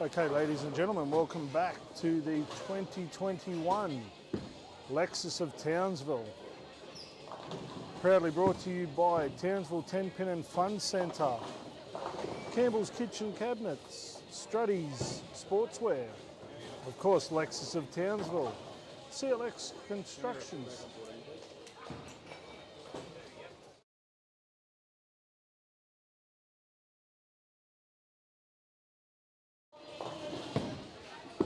A: Okay, ladies and gentlemen, welcome back to the 2021 Lexus of Townsville. Proudly brought to you by Townsville 10 Pin and Fun Centre, Campbell's Kitchen Cabinets, Struddy's Sportswear, of course Lexus of Townsville, CLX Constructions.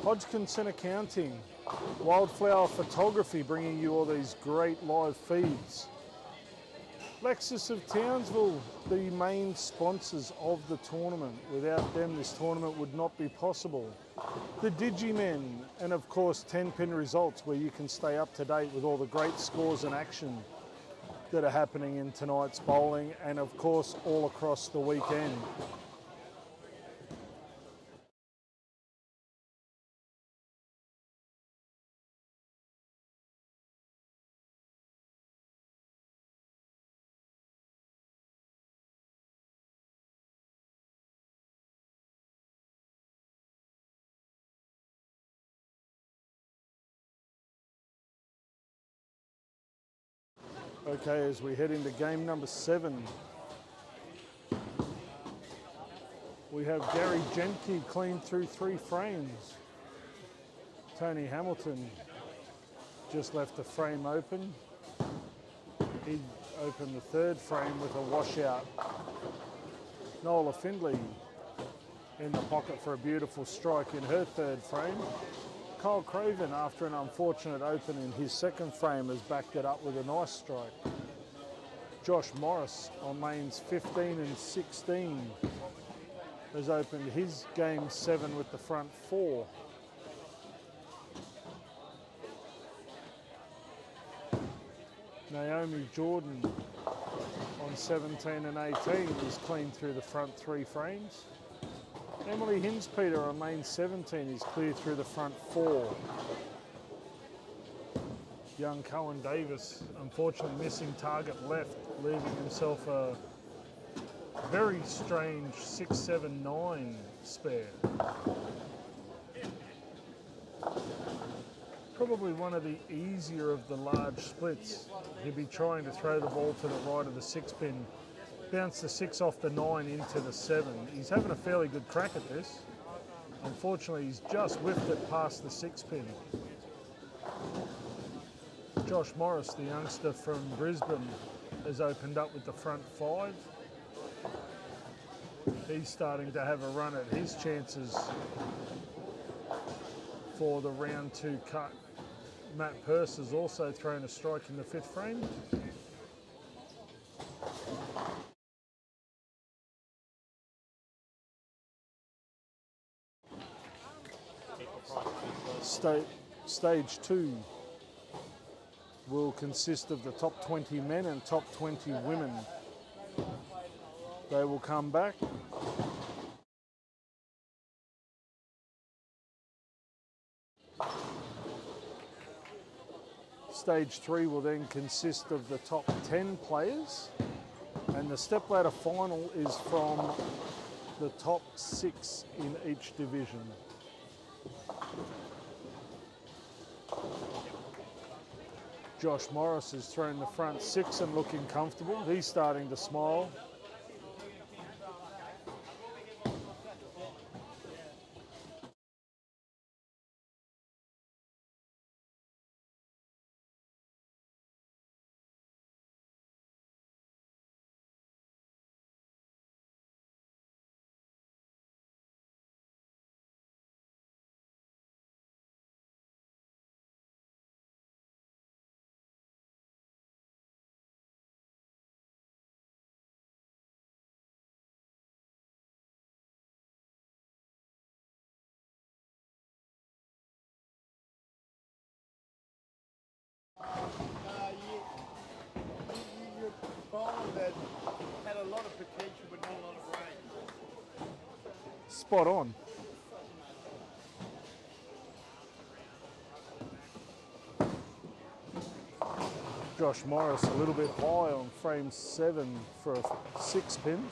A: Hodgkinson Accounting, Wildflower Photography, bringing you all these great live feeds. Lexus of Townsville, the main sponsors of the tournament. Without them, this tournament would not be possible. The Digimen, and of course 10 Pin Results, where you can stay up to date with all the great scores and action that are happening in tonight's bowling, and of course all across the weekend. Okay, as we head into game number 7, we have Gary Genke clean through 3 frames. Tony Hamilton just left the frame open. He opened the 3rd frame with a washout. Nola Findlay in the pocket for a beautiful strike in her 3rd frame. Kyle Craven, after an unfortunate open in his 2nd frame, has backed it up with a nice strike. Josh Morris on lanes 15 and 16 has opened his game 7 with the front 4. Naomi Jordan on 17 and 18 is clean through the front 3 frames. Emily Hinspeter on lane 17 is clear through the front 4. Young Cohen Davis, unfortunately missing target left, leaving himself a very strange 6-7-9 spare. Probably one of the easier of the large splits. He'll be trying to throw the ball to the right of the 6 pin. Bounce the 6 off the 9 into the 7. He's having a fairly good crack at this. Unfortunately, he's just whiffed it past the 6 pin. Josh Morris, the youngster from Brisbane, has opened up with the front 5. He's starting to have a run at his chances for the round 2 cut. Matt Purse has also thrown a strike in the 5th frame. Stage 2 will consist of the top 20 men and top 20 women. They will come back. Stage 3 will then consist of the top 10 players, and the stepladder final is from the top 6 in each division. Josh Morris has thrown the front 6 and looking comfortable. He's starting to smile.
B: You're a bowler that had a lot of potential but not a lot of range.
A: Spot on. Josh Morris a little bit high on frame 7 for a 6 pin.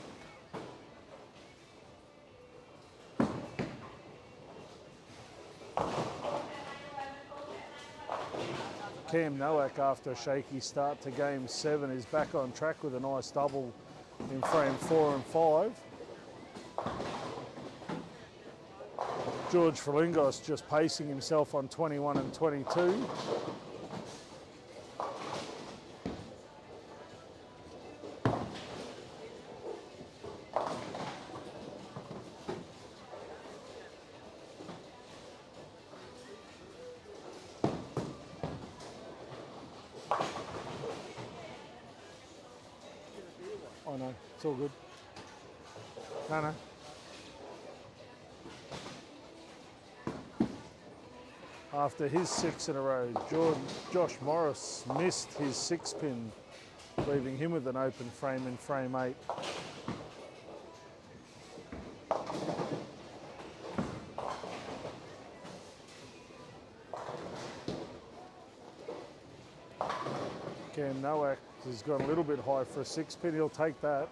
A: Cam Nowak, after a shaky start to game 7, is back on track with a nice double in frame 4 and 5. George Frelingos just pacing himself on 21 and 22. Oh no, it's all good. No. After his 6 in a row, Josh Morris missed his 6-pin, leaving him with an open frame in frame 8. Cam Nowak has gone a little bit high for a 6-pin, he'll take that.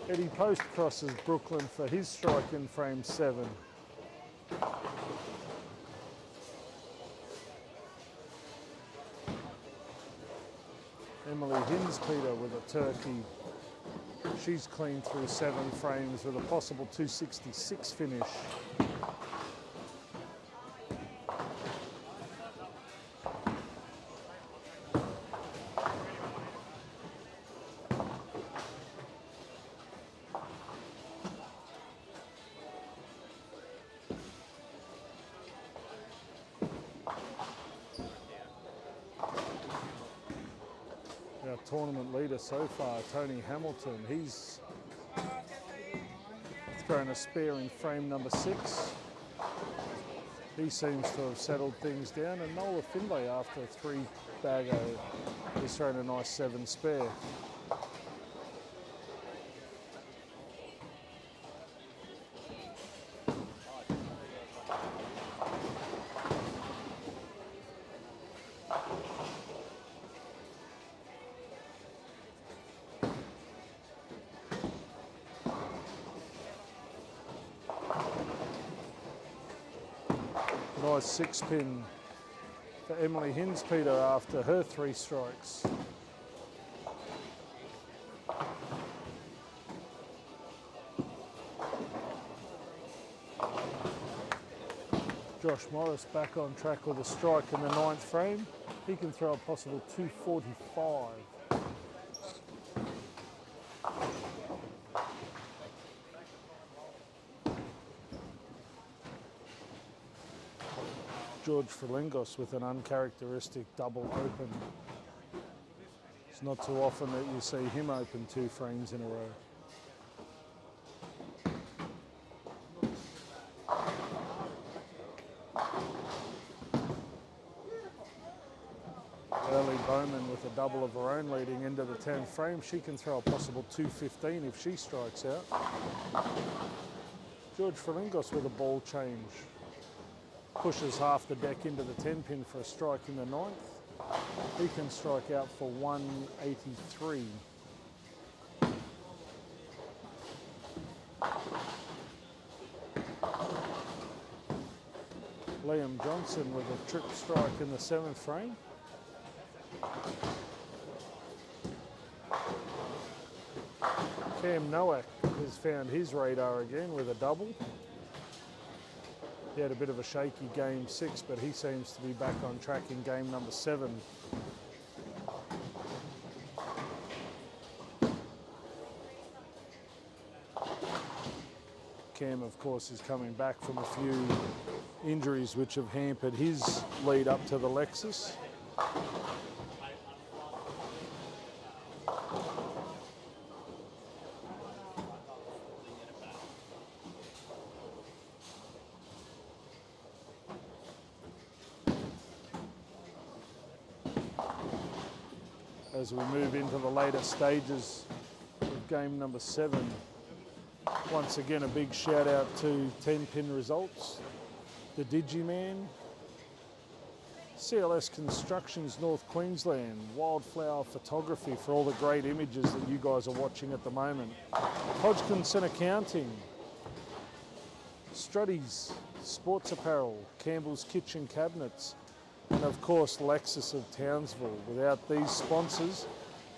A: Eddie Post crosses Brooklyn for his strike in frame 7. Emily Hinspeter with a turkey. She's clean through 7 frames with a possible 266 finish. Our tournament leader so far, Tony Hamilton, he's thrown a spare in frame number 6. He seems to have settled things down, and Nola Finlay, after a 3-bagger, has thrown a nice 7 spare. Nice 6-pin for Emily Hinspeter after her 3 strikes. Josh Morris back on track with a strike in the 9th frame. He can throw a possible 245. George Frelingos with an uncharacteristic double open. It's not too often that you see him open 2 frames in a row. Early Bowman with a double of her own leading into the 10th frame. She can throw a possible 215 if she strikes out. George Frelingos with a ball change. Pushes half the deck into the 10-pin for a strike in the 9th. He can strike out for 183. Liam Johnson with a trip strike in the 7th frame. Cam Nowak has found his radar again with a double. He had a bit of a shaky game 6, but he seems to be back on track in game number 7. Cam, of course, is coming back from a few injuries which have hampered his lead up to the Lexus. As we move into the later stages of game number 7. Once again, a big shout out to 10-pin results, the Digiman, CLS Constructions North Queensland, Wildflower Photography for all the great images that you guys are watching at the moment, Hodgkinson Accounting, Struddy's Sports Apparel, Campbell's Kitchen Cabinets, and of course Lexus of Townsville. Without these sponsors,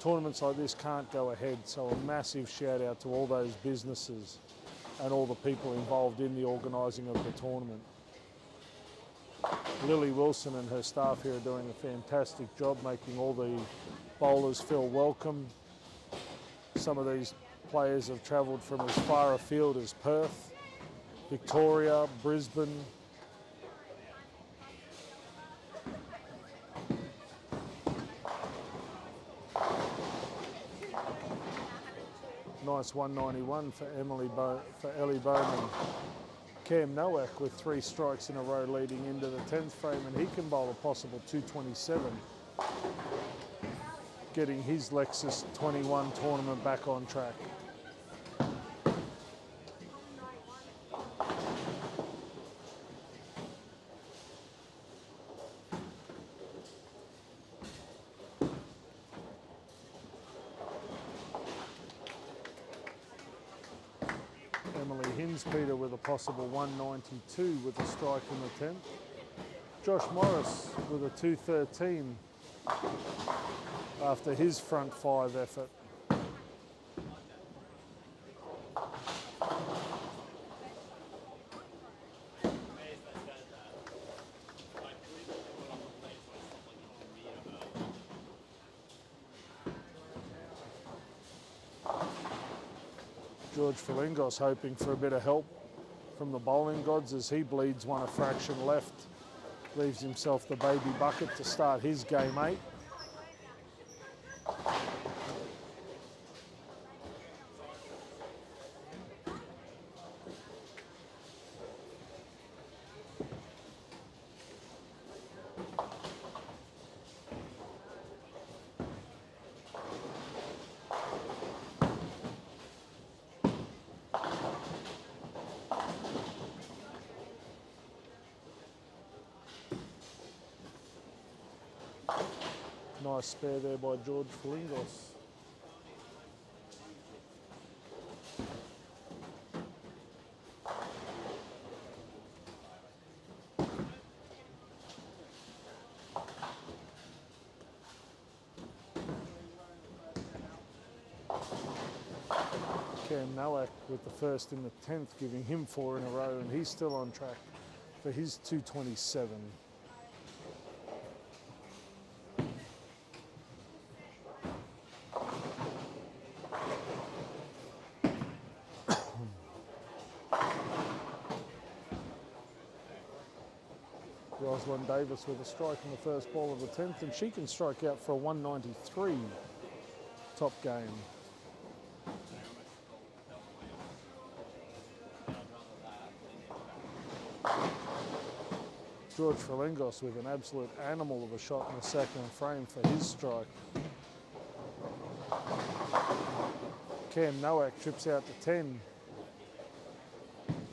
A: tournaments like this can't go ahead. So a massive shout out to all those businesses and all the people involved in the organising of the tournament. Lily Wilson and her staff here are doing a fantastic job making all the bowlers feel welcome. Some of these players have travelled from as far afield as Perth, Victoria, Brisbane. Nice 191 for Ellie Bowman. Cam Nowak with 3 strikes in a row leading into the 10th frame, and he can bowl a possible 227, getting his Lexus 21 tournament back on track. Emily Hinspeter with a possible 192 with a strike in the 10th. Josh Morris with a 213 after his front 5 effort. George Falingos hoping for a bit of help from the bowling gods as he bleeds one a fraction left. Leaves himself the baby bucket to start his game 8. Nice spare there by George Falingos. Cam Nowak with the first in the 10th, giving him 4 in a row, and he's still on track for his 227. Rosalind Davis with a strike in the first ball of the 10th, and she can strike out for a 193 top game. George Falingos with an absolute animal of a shot in the second frame for his strike. Cam Nowak trips out to 10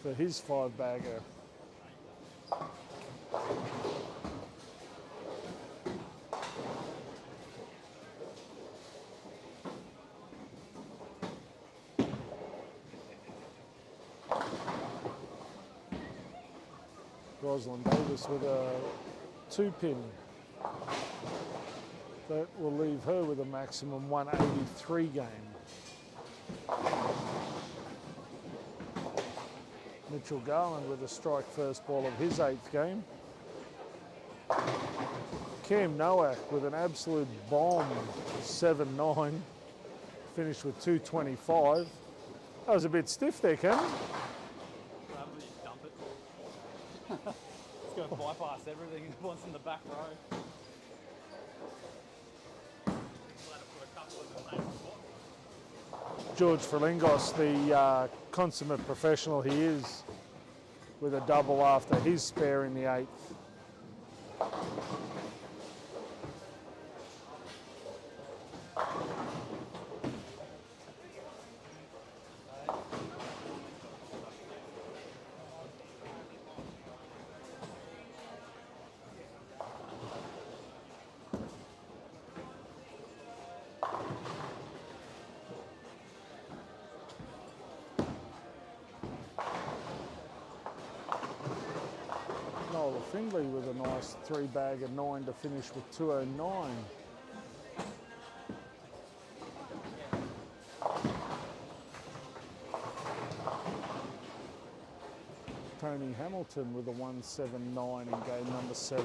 A: for his 5-bagger. Rosalind Davis with a 2-pin. That will leave her with a maximum 183 game. Mitchell Garland with a strike first ball of his 8th game. Cam Nowak with an absolute bomb 7-9. Finished with 225. That was a bit stiff there, Cam.
C: Dump it. It's going to bypass everything. It wants in the back row.
A: George Falingos, the consummate professional he is, with a double after his spare in the 8th. Nola Findlay with a nice 3-bagger 9 to finish with 209. Tony Hamilton with a 179 in game number 7.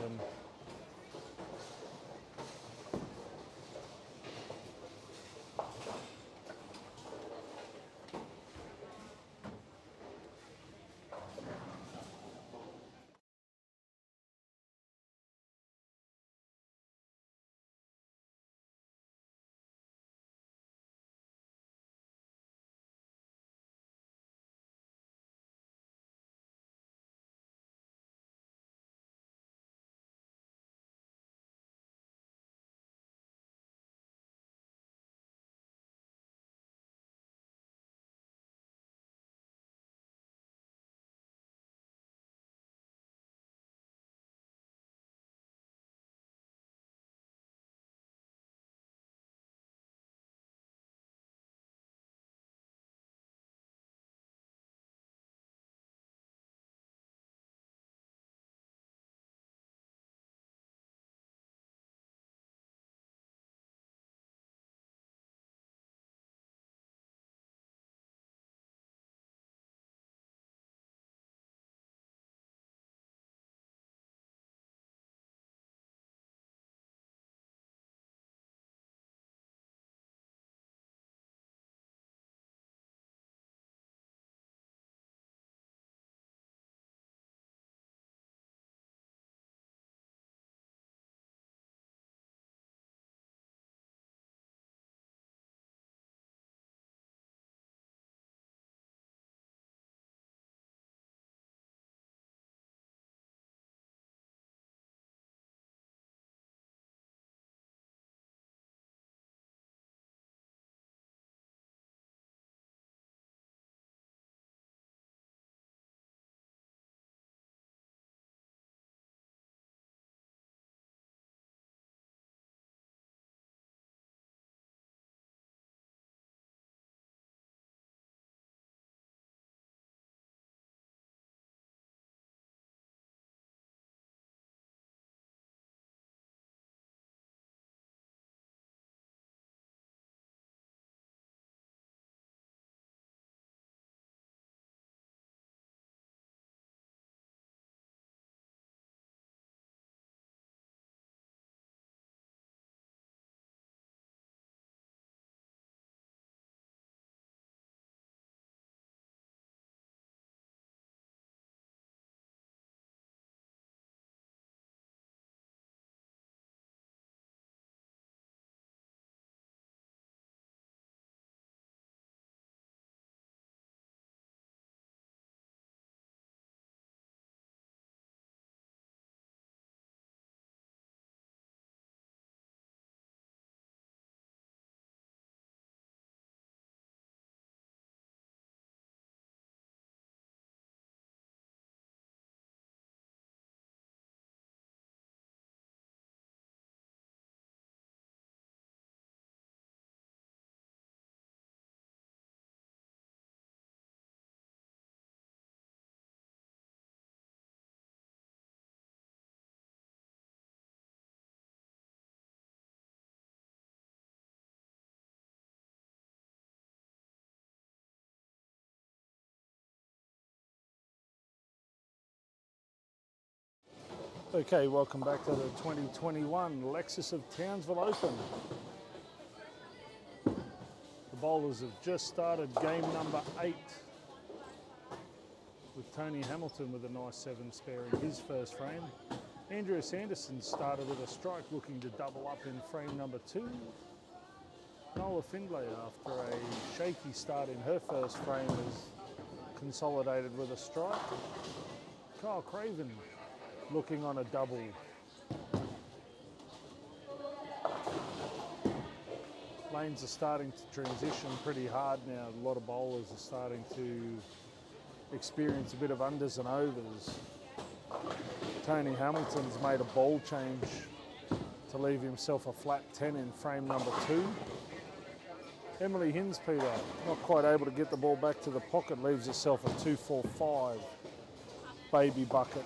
A: Okay, welcome back to the 2021 Lexus of Townsville Open. The bowlers have just started game number 8 with Tony Hamilton with a nice 7 sparing his first frame. Andrew Sanderson started with a strike looking to double up in frame number 2. Nola Findlay, after a shaky start in her first frame, has consolidated with a strike. Kyle Craven looking on a double. Lanes are starting to transition pretty hard now. A lot of bowlers are starting to experience a bit of unders and overs. Tony Hamilton's made a ball change to leave himself a flat 10 in frame number 2. Emily Hinspeter, not quite able to get the ball back to the pocket, leaves herself a 2-4-5 baby bucket.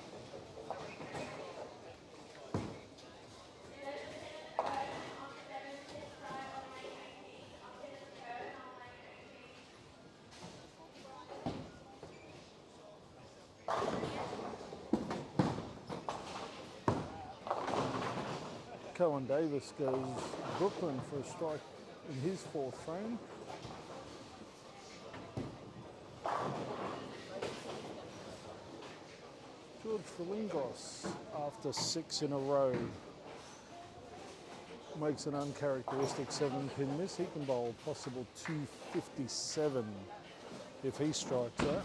A: Cohen Davis goes Brooklyn for a strike in his fourth frame. George Frilingos, after 6 in a row, makes an uncharacteristic 7-pin miss. He can bowl possible 257 if he strikes that.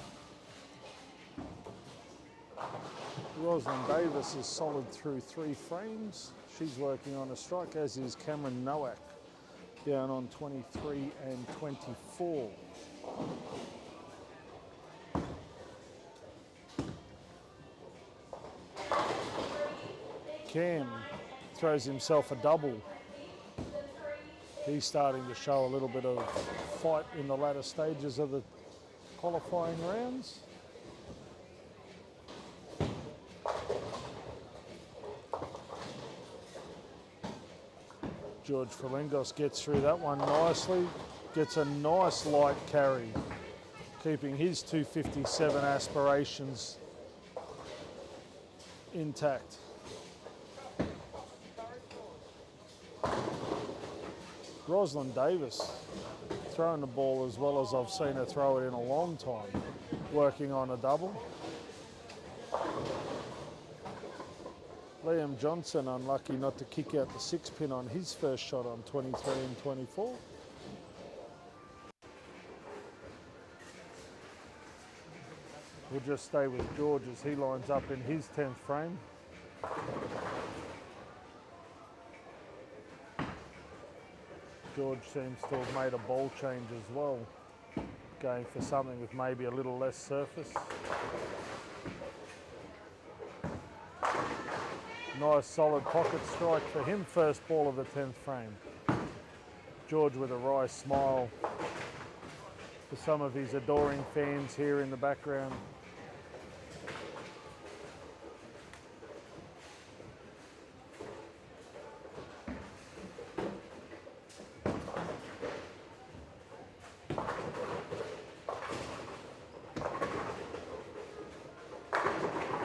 A: Rosalind Davis is solid through 3 frames. She's working on a strike, as is Cameron Nowak, down on 23 and 24. Cam throws himself a double. He's starting to show a little bit of fight in the latter stages of the qualifying rounds. George Frilingos gets through that one nicely, gets a nice light carry, keeping his 257 aspirations intact. Rosalind Davis throwing the ball as well as I've seen her throw it in a long time, working on a double. Liam Johnson unlucky not to kick out the 6-pin on his first shot on 23 and 24. We'll just stay with George as he lines up in his 10th frame. George seems to have made a ball change as well, going for something with maybe a little less surface. Nice solid pocket strike for him, first ball of the 10th frame. George with a wry smile for some of his adoring fans here in the background.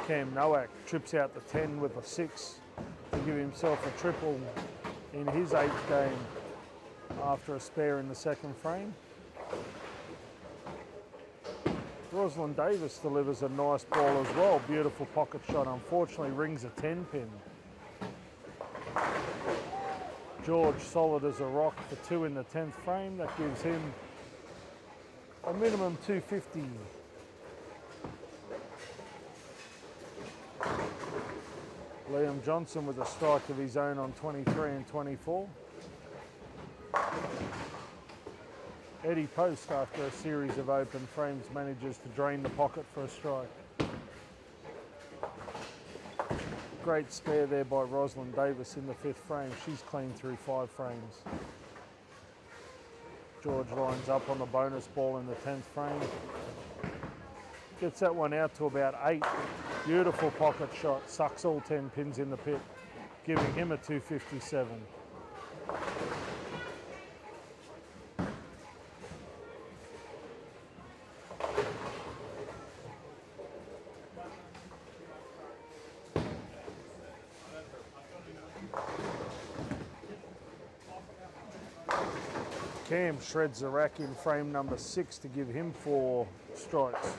A: Cam Nowak trips out the 10 with a 6 to give himself a triple in his 8th game after a spare in the 2nd frame. Rosalind Davis delivers a nice ball as well. Beautiful pocket shot, unfortunately rings a 10-pin. George solid as a rock for 2 in the 10th frame. That gives him a minimum 250. Liam Johnson with a strike of his own on 23 and 24. Eddie Post, after a series of open frames, manages to drain the pocket for a strike. Great spare there by Rosalind Davis in the 5th frame. She's clean through 5 frames. George lines up on the bonus ball in the 10th frame. Gets that one out to about 8. Beautiful pocket shot, sucks all 10 pins in the pit, giving him a 257. Cam shreds the rack in frame number 6 to give him 4 strikes.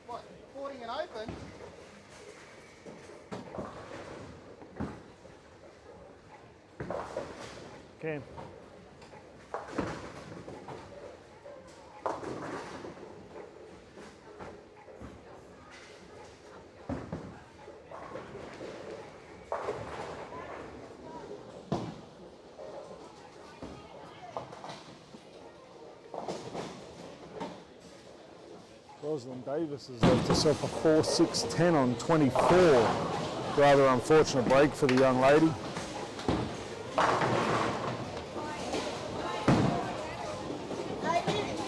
B: What, 40 and open?
A: Cam. Rosalind Davis has left herself a 4-6-10 on 24. Rather unfortunate break for the young lady.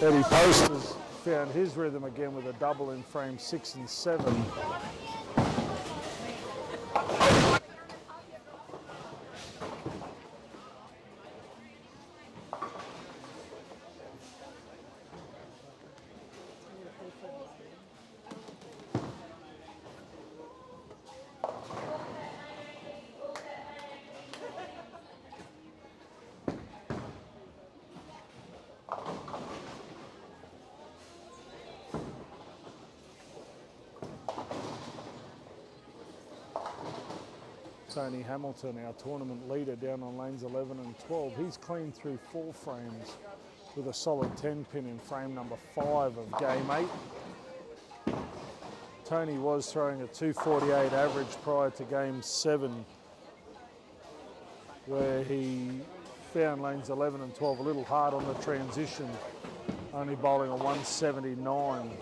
A: Eddie Post has found his rhythm again with a double in frame 6 and 7. Tony Hamilton, our tournament leader, down on lanes 11 and 12. He's cleaned through 4 frames with a solid 10 pin in frame number 5 of game 8. Tony was throwing a 248 average prior to game 7, where he found lanes 11 and 12 a little hard on the transition, only bowling a 179.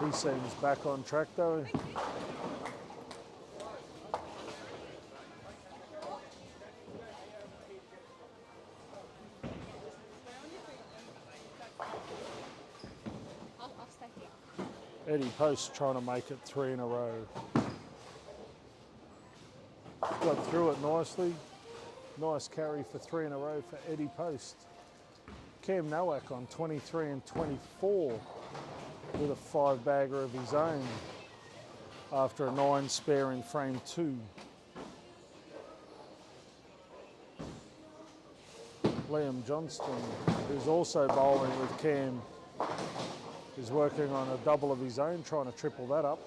A: He seems back on track though.
G: I'll stay here.
A: Eddie Post trying to make it 3 in a row. Got through it nicely. Nice carry for 3 in a row for Eddie Post. Cam Nowak on 23 and 24 with a 5-bagger of his own after a 9 spare in frame 2. Liam Johnston, who's also bowling with Cam, is working on a double of his own, trying to triple that up.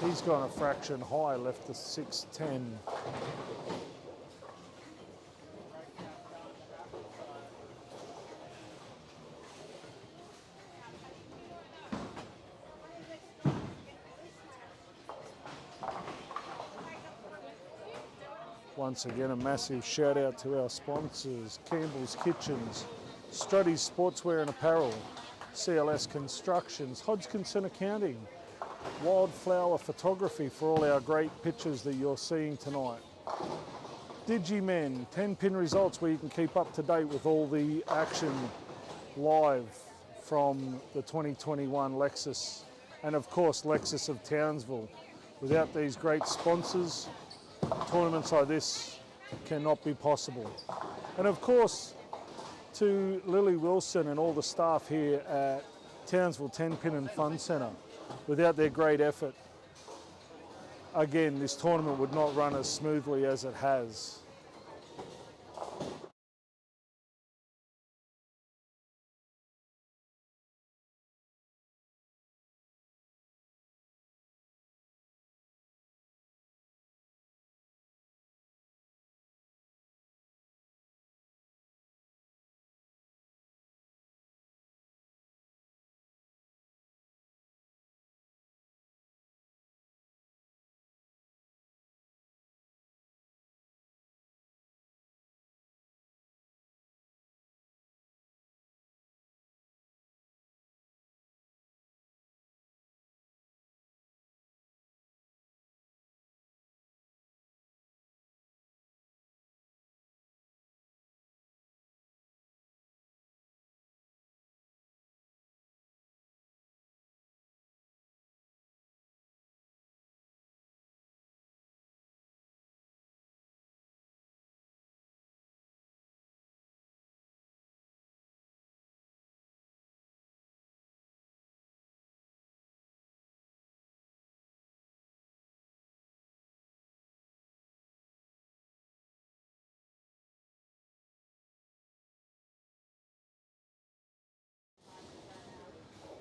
A: He's gone a fraction high, left to 610. Once again, a massive shout out to our sponsors: Campbell's Kitchens, Struddy's Sportswear and Apparel, CLS Constructions, Hodgkinson Accounting, Wildflower Photography for all our great pictures that you're seeing tonight. Digimen, 10-pin results where you can keep up to date with all the action live from the 2021 Lexus, and of course Lexus of Townsville. Without these great sponsors, tournaments like this cannot be possible. And of course, to Lily Wilson and all the staff here at Townsville 10-Pin and Fun Centre. Without their great effort, again, this tournament would not run as smoothly as it has.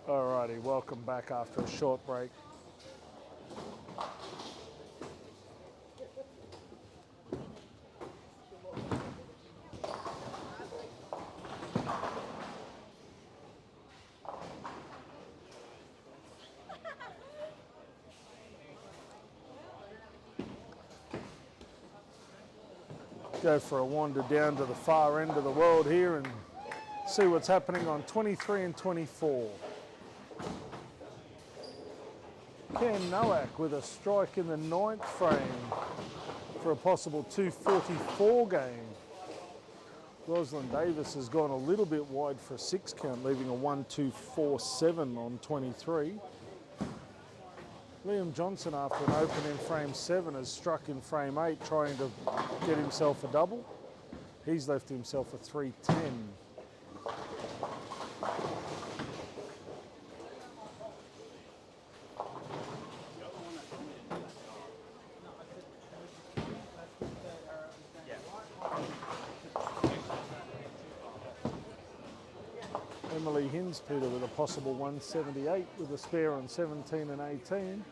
A: Alrighty, welcome back after a short break. Go for a wander down to the far end of the world here and see what's happening on 23 and 24. Cam Nowak with a strike in the 9th frame for a possible 244 game. Rosalind Davis has gone a little bit wide for a 6 count, leaving a 1-2-4-7 on 23. Liam Johnson, after an open in frame 7, has struck in frame 8, trying to get himself a double. He's left himself a 310. Emily Hinspeter with a possible 178 with a spare on 17 and 18.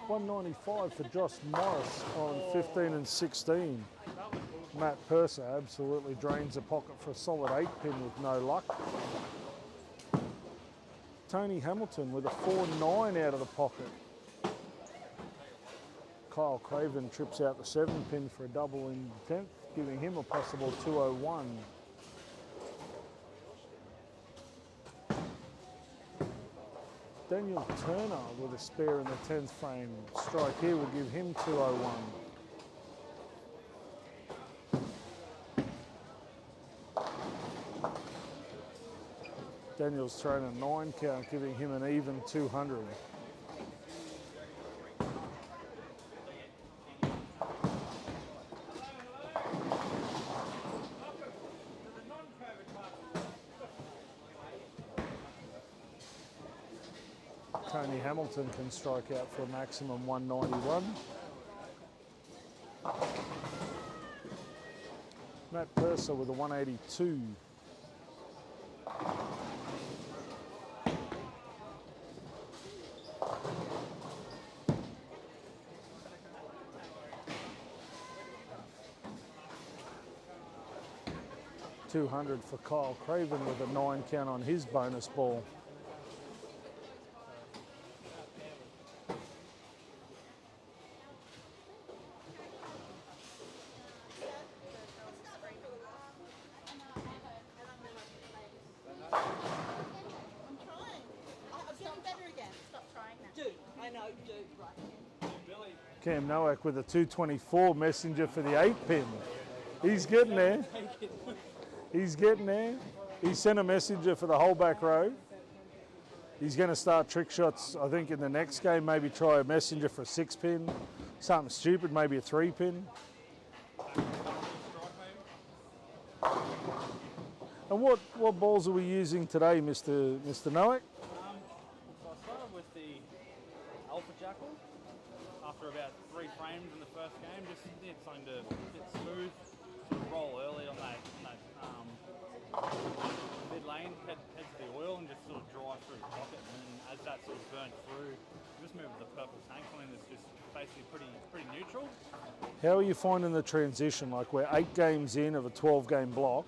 A: $195 for Josh Morris on 15 and 16. Matt Purser absolutely drains the pocket for a solid 8-pin with no luck. Tony Hamilton with a 4-9 out of the pocket. Kyle Craven trips out the 7-pin for a double in 10th, giving him a possible 201. Daniel Turner with a spare in the 10th frame. Strike here will give him 201. Daniel's thrown a 9 count, giving him an even 200. Tony Hamilton can strike out for a maximum 191. Matt Purser with a 182. $200 for Kyle Craven with a 9 count on his bonus ball. Cam Nowak with a 224 messenger for the 8-pin. He's getting there. He's getting there. He sent a messenger for the whole back row. He's going to start trick shots, I think, in the next game. Maybe try a messenger for a 6-pin. Something stupid, maybe a 3-pin. And what balls are we using today, Mr. Nowak?
C: So I started with the Alpha Jackal after about 3 frames in the first game. Just needed something to get smooth, sort of roll early on that mid lane, head to the oil and just sort of drive through the pocket. And then as that sort of burnt through, just move with the purple tank line that's just basically pretty neutral.
A: How are you finding the transition? Like we're 8 games in of a 12-game block.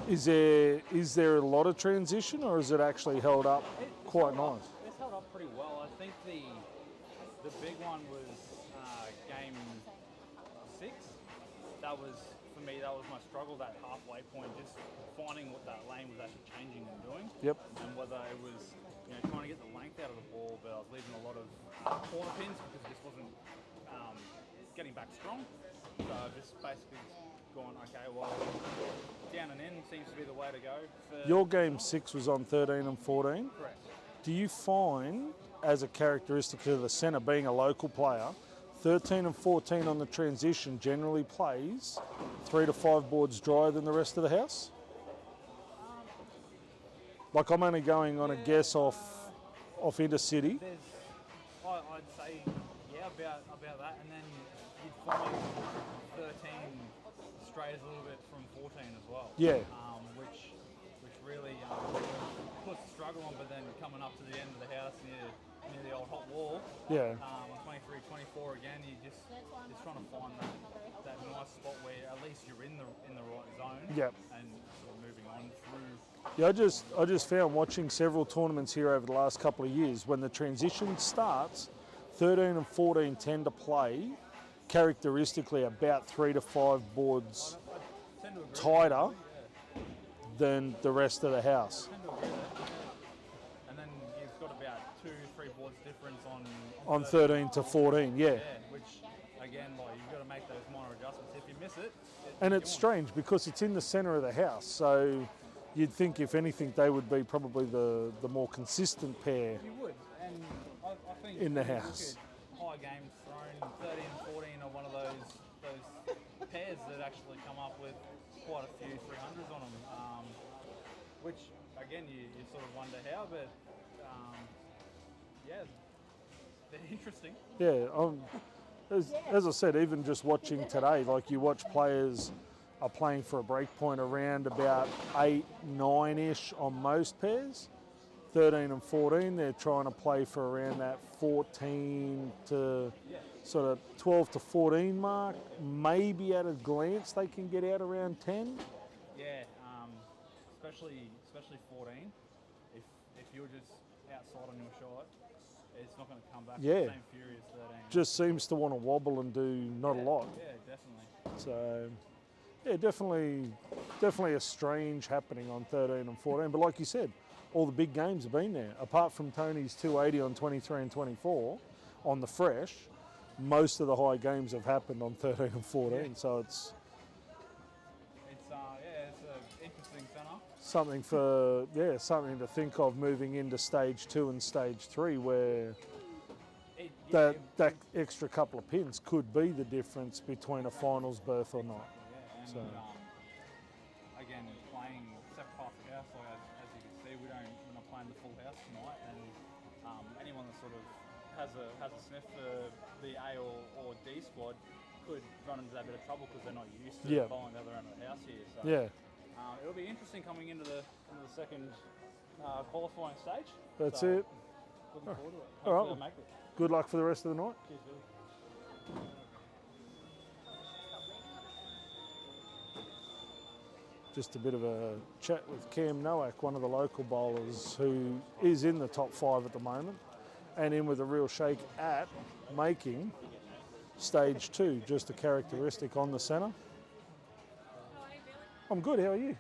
A: Is there a lot of transition, or is it actually held up quite nice?
C: It's held up pretty well. I think the big one was game 6. That was, for me, that was my struggle, that halfway point, just finding what that lane was actually changing and doing.
A: Yep.
C: And whether it was, trying to get the length out of the ball, but I was leaving a lot of corner pins because it just wasn't getting back strong. So I've just basically going, okay, well, down and in seems to be the way to go.
A: Your game 6 was on 13 and 14.
C: Correct.
A: Do you find, as a characteristic of the centre, being a local player, 13 and 14 on the transition generally plays 3 to 5 boards drier than the rest of the house? Like I'm only going on a guess off intercity.
C: I'd say, yeah, about that, and then you'd find 13 strays a little bit from 14 as well.
A: Yeah.
C: Which really puts the struggle on, but then coming up to the end of the house near the old hot wall.
A: Yeah.
C: On 23, 24 again, you just trying to find that nice spot where at least you're in the right zone.
A: Yep.
C: And sort of moving on through.
A: Yeah, I just found watching several tournaments here over the last couple of years, when the transition starts, 13 and 14 tend to play characteristically about 3 to 5 boards tighter than the rest of the house.
C: I tend to agree with that. And then you've got about 2-3 boards difference
A: On 13 to 14, yeah.
C: Which again, like, you've got to make those minor adjustments. If you miss it,
A: And it's strange because it's in the centre of the house, so you'd think if anything they would be probably the more consistent pair.
C: You would, and I think
A: in the
C: if you look
A: house.
C: at high games thrown, 13 and 14 are one of those pairs that actually come up with quite a few 300s on them, which again you sort of wonder how, but yeah, they're interesting.
A: Yeah, as I said, even just watching today, like you watch players are playing for a break point around about 8, 9-ish on most pairs. 13 and 14, they're trying to play for around that 14 to sort of 12 to 14 mark. Maybe at a glance they can get out around 10.
C: Yeah, especially 14. If you're just outside on your shot, it's not going to come back with the same fury as 13.
A: Just seems to want to wobble and do not a lot.
C: Yeah, definitely.
A: So, yeah, definitely a strange happening on 13 and 14. But like you said, all the big games have been there. Apart from Tony's 280 on 23 and 24 on the fresh, most of the high games have happened on 13 and 14. So it's an interesting centre. Something to think of moving into stage 2 and stage 3, where that extra couple of pins could be the difference between a finals berth or not.
C: Yeah, and again, playing separate parts of the house, like as you can see, we're not playing the full house tonight, and anyone that sort of has a sniff for the A or D squad could run into that bit of trouble because they're not used to bowling the other end of the house here. So it'll be interesting coming into the second qualifying stage.
A: That's
C: so,
A: it.
C: Looking forward to it.
A: All right.
C: Make it.
A: Good luck for the rest of the night.
C: Cheers, Billy.
A: Just a bit of a chat with Cam Nowak, one of the local bowlers who is in the top 5 at the moment and in with a real shake at making stage 2, just a characteristic on the centre. I'm good, how are you?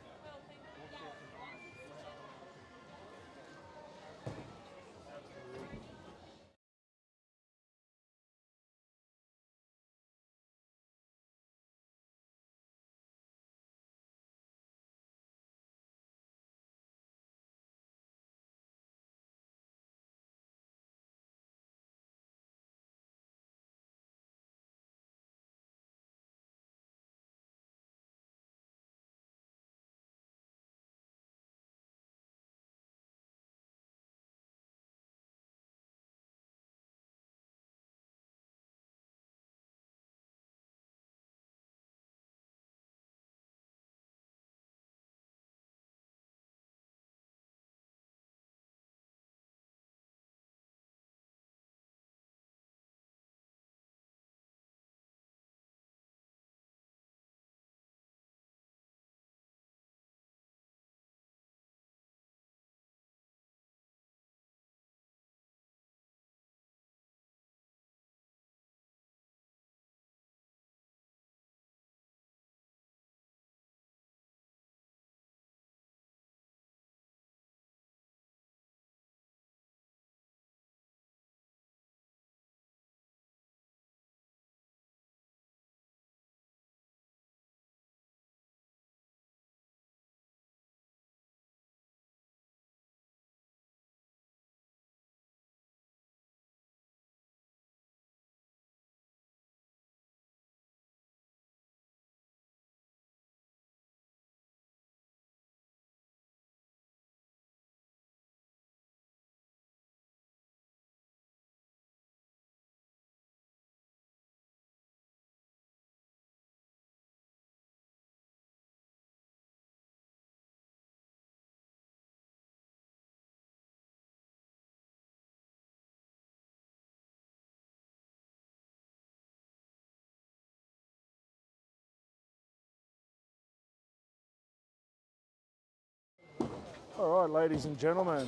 A: All right, ladies and gentlemen,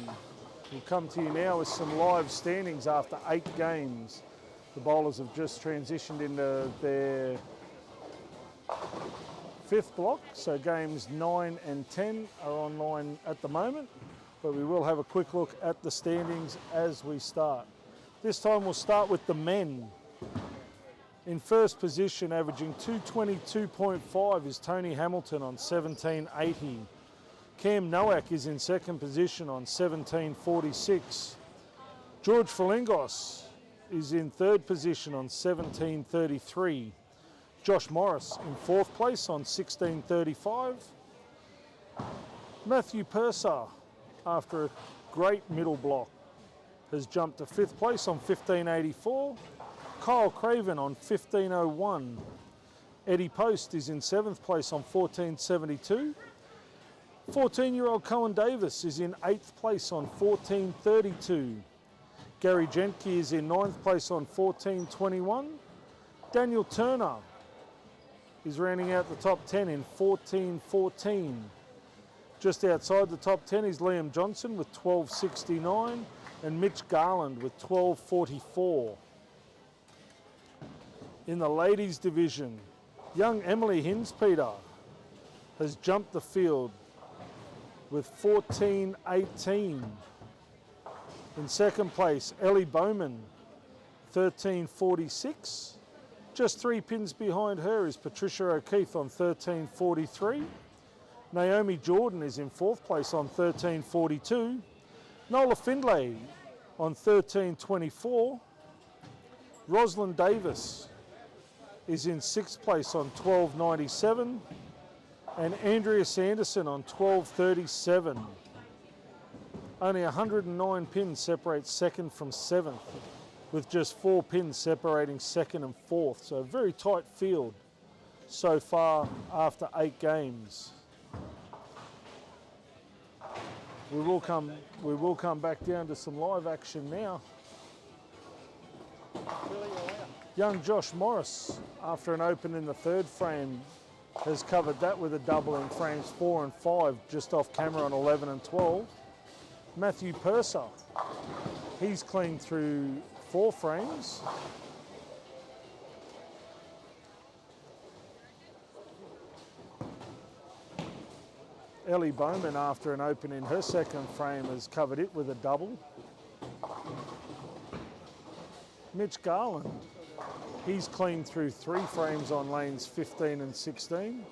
A: we'll come to you now with some live standings after 8 games. The bowlers have just transitioned into their 5th block, so games 9 and 10 are online at the moment, but we will have a quick look at the standings as we start. This time we'll start with the men. In first position, averaging 222.5, is Tony Hamilton on 1780. Cam Nowak is in second position on 1746. George Falingos is in third position on 1733. Josh Morris in 4th place on 1635. Matthew Purser, after a great middle block, has jumped to 5th place on 1584. Kyle Craven on 15.01. Eddie Post is in 7th place on 14.72. 14-year-old Cohen Davis is in 8th place on 14.32. Gary Jentke is in 9th place on 14.21. Daniel Turner is rounding out the top 10 in 14.14. Just outside the top 10 is Liam Johnson with 12.69 and Mitch Garland with 12.44. In the ladies division, young Emily Hinspeter has jumped the field with 14.18. In second place, Ellie Bowman, 13.46. Just 3 pins behind her is Patricia O'Keefe on 13.43. Naomi Jordan is in 4th place on 13.42. Nola Findlay on 13.24. Rosalind Davis is in 6th place on 12.97. And Andrea Sanderson on 12.37. Only 109 pins separate 2nd from 7th, with just 4 pins separating 2nd and 4th. So a very tight field so far after 8 games. We will come back down to some live action now. Young Josh Morris, after an open in the 3rd frame, has covered that with a double in frames 4 and 5, just off camera on 11 and 12. Matthew Purser, he's cleaned through 4 frames. Ellie Bowman, after an open in her 2nd frame, has covered it with a double. Mitch Garland, he's cleaned through 3 frames on lanes 15 and 16.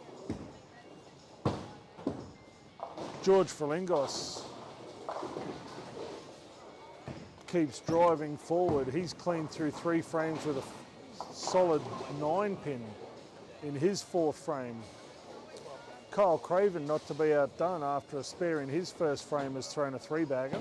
A: George Frelingos keeps driving forward. He's cleaned through 3 frames with a solid 9 pin in his 4th frame. Kyle Craven, not to be outdone, after a spare in his 1st frame, has thrown a 3-bagger.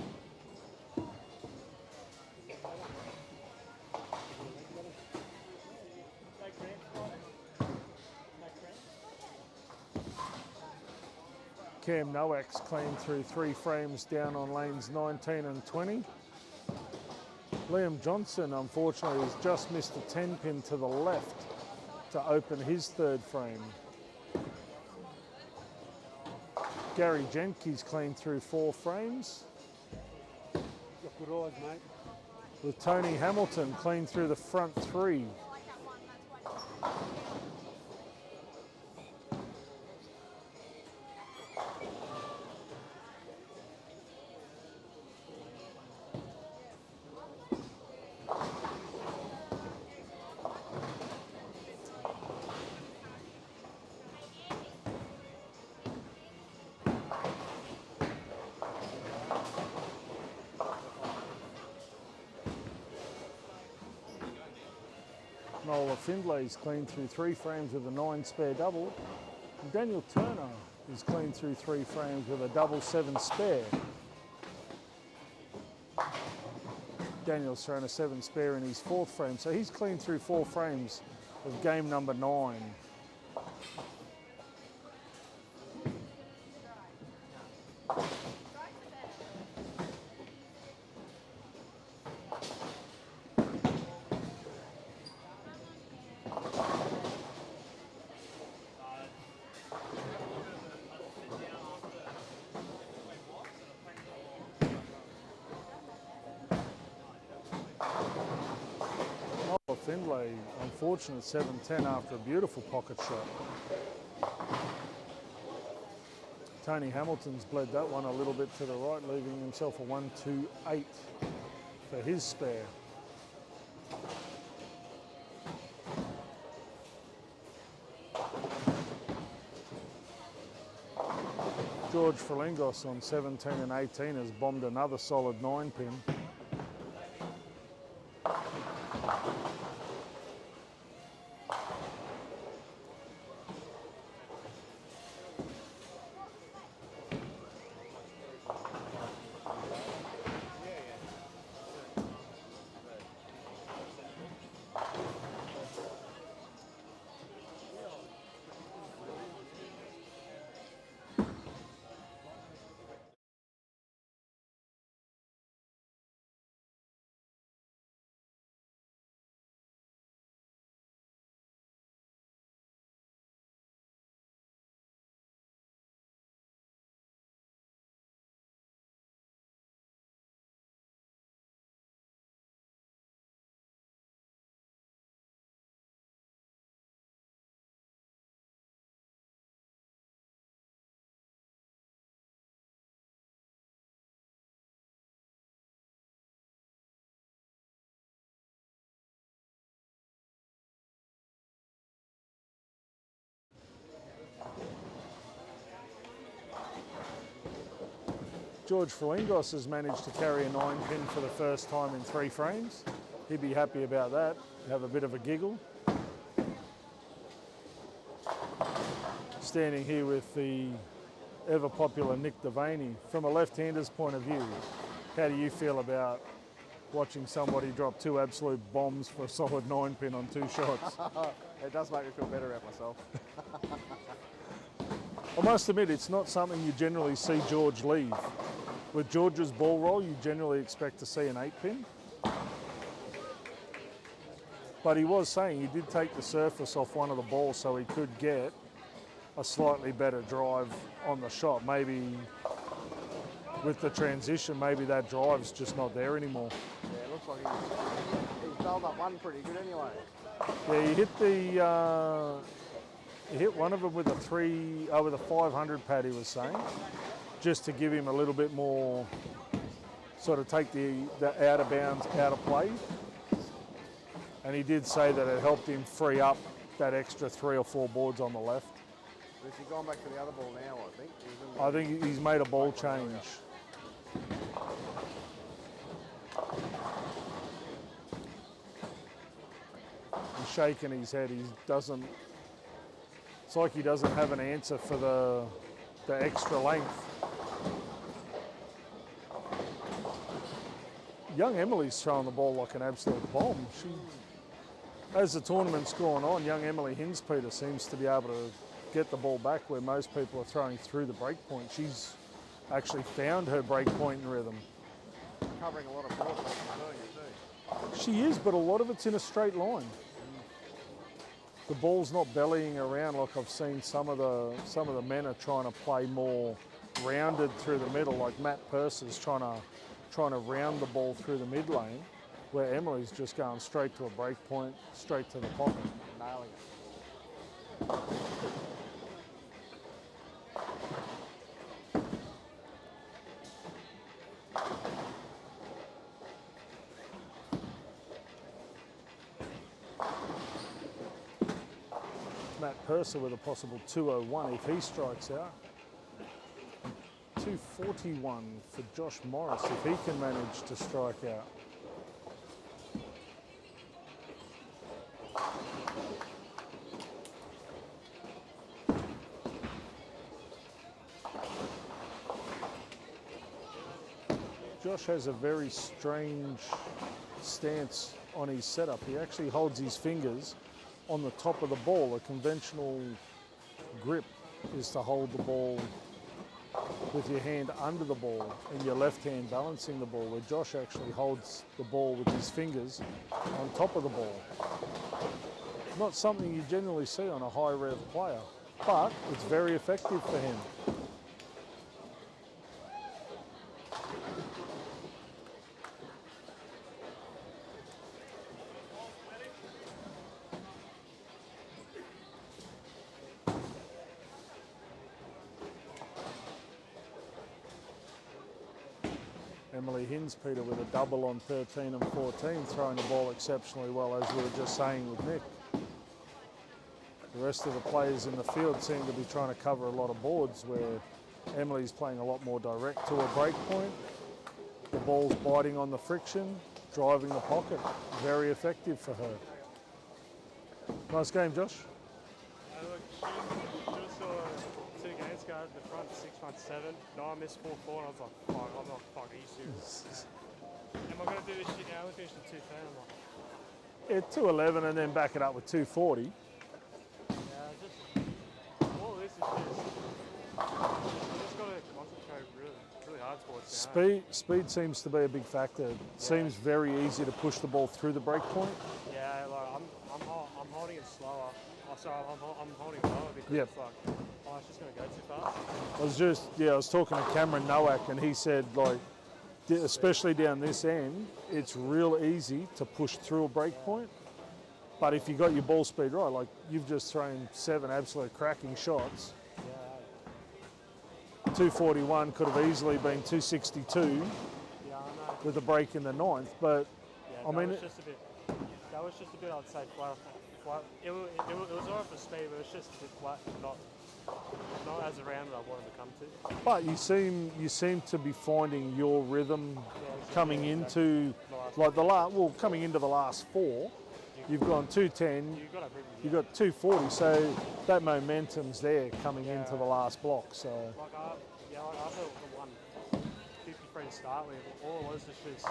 A: Cam Nowak's cleaned through 3 frames down on lanes 19 and 20. Liam Johnson, unfortunately, has just missed a 10 pin to the left to open his 3rd frame. Gary Jentke's cleaned through 4 frames.
D: Got good eyes, mate.
A: With Tony Hamilton cleaned through the front 3. Nola Findlay's cleaned through 3 frames with a 9 spare double. And Daniel Turner is cleaned through 3 frames with a double 7 spare. Daniel's thrown a 7 spare in his 4th frame, so he's cleaned through 4 frames of game number 9. Findlay, unfortunate 7-10 after a beautiful pocket shot. Tony Hamilton's bled that one a little bit to the right, leaving himself a 1-2-8 for his spare. George Frelingos on 17 and 18 has bombed another solid 9 pin. George Fruingos has managed to carry a 9-pin for the first time in 3 frames. He'd be happy about that, have a bit of a giggle. Standing here with the ever popular Nick Devaney. From a left-hander's point of view, how do you feel about watching somebody drop 2 absolute bombs for a solid 9-pin on 2 shots?
H: It does make me feel better about myself.
A: I must admit, it's not something you generally see George leave. With George's ball roll, you generally expect to see an 8-pin. But he was saying he did take the surface off one of the balls so he could get a slightly better drive on the shot. Maybe with the transition, maybe that drive's just not there anymore.
H: Yeah, it looks like he's dialed up one pretty good anyway.
A: Yeah, he hit one of them with a 500 pad, he was saying, just to give him a little bit more, sort of take the out of bounds, out of play. And he did say that it helped him free up that extra 3 or 4 boards on the left.
H: Has he gone back to the other ball now, I think?
A: I think he's made a ball change. He's shaking his head. He doesn't. It's like he doesn't have an answer for the extra length. Young Emily's throwing the ball like an absolute bomb. As the tournament's gone on, young Emily Hinspeter seems to be able to get the ball back where most people are throwing through the break point. She's actually found her break point in rhythm.
H: Covering a lot of balls, doing it too.
A: She is, but a lot of it's in a straight line. The ball's not bellying around like I've seen some of the men are trying to play more rounded through the middle, like Matt Purser's trying to round the ball through the mid lane, where Emily's just going straight to a break point, straight to the pocket.
H: Nailing it.
A: Matt Purser with a possible 201 if he strikes out. 241 for Josh Morris if he can manage to strike out. Josh has a very strange stance on his setup. He actually holds his fingers on the top of the ball. A conventional grip is to hold the ball with your hand under the ball and your left hand balancing the ball, where Josh actually holds the ball with his fingers on top of the ball. Not something you generally see on a high rev player, but it's very effective for him. Emily Hinspeter with a double on 13 and 14, throwing the ball exceptionally well, as we were just saying with Nick. The rest of the players in the field seem to be trying to cover a lot of boards, where Emily's playing a lot more direct to a break point. The ball's biting on the friction, driving the pocket. Very effective for her. Nice game, Josh.
I: Just saw 2 games ago, the front 6, front 7. No, I missed 4-4, and I was like, fuck, I'm not fucking serious. Am I going to do this shit now? We finished at 210.
A: Yeah, 211 and then back it up with 240.
I: Yeah, all this is just, you just got to concentrate really hard towards now.
A: Speed seems to be a big factor. It seems very easy to push the ball through the break point.
I: Yeah, like I'm holding it slower. Oh, sorry, I'm holding it lower because it's like, oh, it's just going to go too fast.
A: I was talking to Cameron Nowak, and he said, like, especially down this end, it's real easy to push through a break point. But if you got your ball speed right, like you've just thrown 7 absolute cracking shots. 241 could have easily been 262
I: Yeah, I know.
A: with a break in the 9th, but
I: Yeah,
A: I mean,
I: that was just a bit, I'd say, flat. It was alright for speed, but it was just a bit flat, not not as a round that I wanted to come to.
A: But you seem to be finding your rhythm coming into coming into the last four. You've gone 210.
I: You've got to bring
A: You've got 240, so that momentum's there coming into the last block. So
I: like after the 153 to start with, all it was just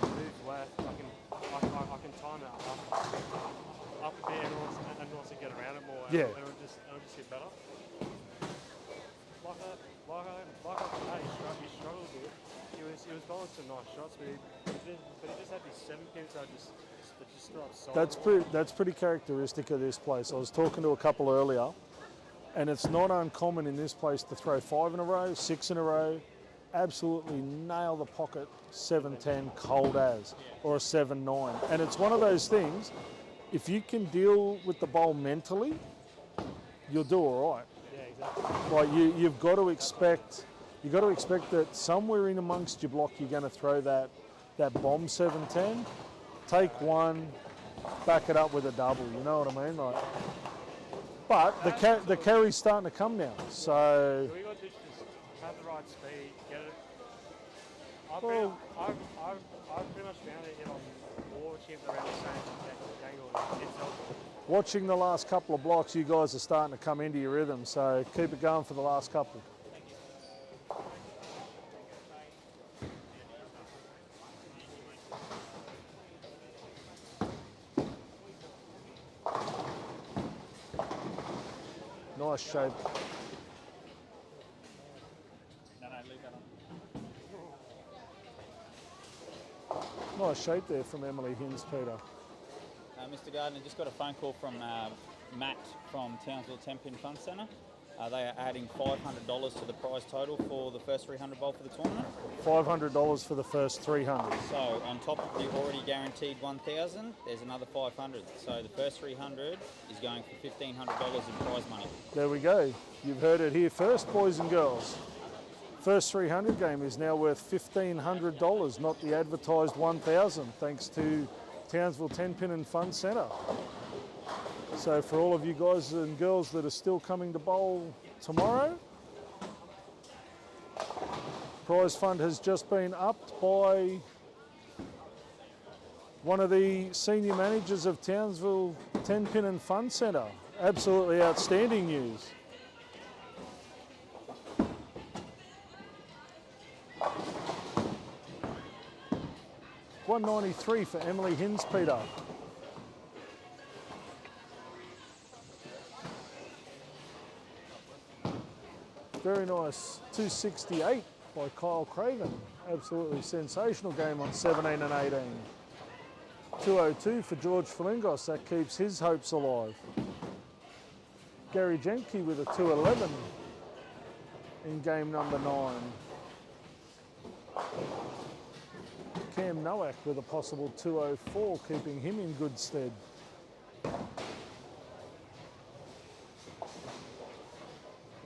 I: move left. I can time it up a bit and also get around it more. And
A: Yeah.
I: it'll just get better. Like after that, he struggled a bit. He was bowling some nice shots, but he just had these 7 pins that just stood up solid.
A: that's pretty characteristic of this place. I was talking to a couple earlier, and it's not uncommon in this place to throw 5 in a row, 6 in a row, absolutely nail the pocket 7-10 cold as, or a 7-9. And it's one of those things, if you can deal with the bowl mentally, you'll do all right.
I: Yeah, exactly.
A: Like you've got to expect that somewhere in amongst your block you're going to throw that bomb 7-10, take one, back it up with a double. You know what I mean? Like, but the carry's starting to come now. So
I: We got to just have the right speed, get it. I've pretty much found it on watching it around the same angle. It's helpful.
A: watching the last couple of blocks, you guys are starting to come into your rhythm. So keep it going for the last couple. Nice shape.
F: No, leave that on.
A: Nice shape there from Emily Hinz, Peter.
F: Mr. Gardner, just got a phone call from Matt from Townsville 10-Pin Fun Centre. They are adding $500 to the prize total for the first 300 bowl for the tournament.
A: $500 for the first 300.
F: So on top of the already guaranteed 1,000, there's another 500. So the first 300 is going for $1,500 in prize money.
A: There we go. You've heard it here first, boys and girls. First 300 game is now worth $1,500, not the advertised 1,000, thanks to Townsville 10-Pin and Fun Centre. So for all of you guys and girls that are still coming to bowl tomorrow, prize fund has just been upped by one of the senior managers of Townsville 10-Pin and Fun Centre. Absolutely outstanding news. $193 for Emily Hinz, Peter. Very nice 268 by Kyle Craven. Absolutely sensational game on 17 and 18. 202 for George Flingos. That keeps his hopes alive. Gary Jenke with a 211 in game number 9. Cam Nowak with a possible 204, keeping him in good stead.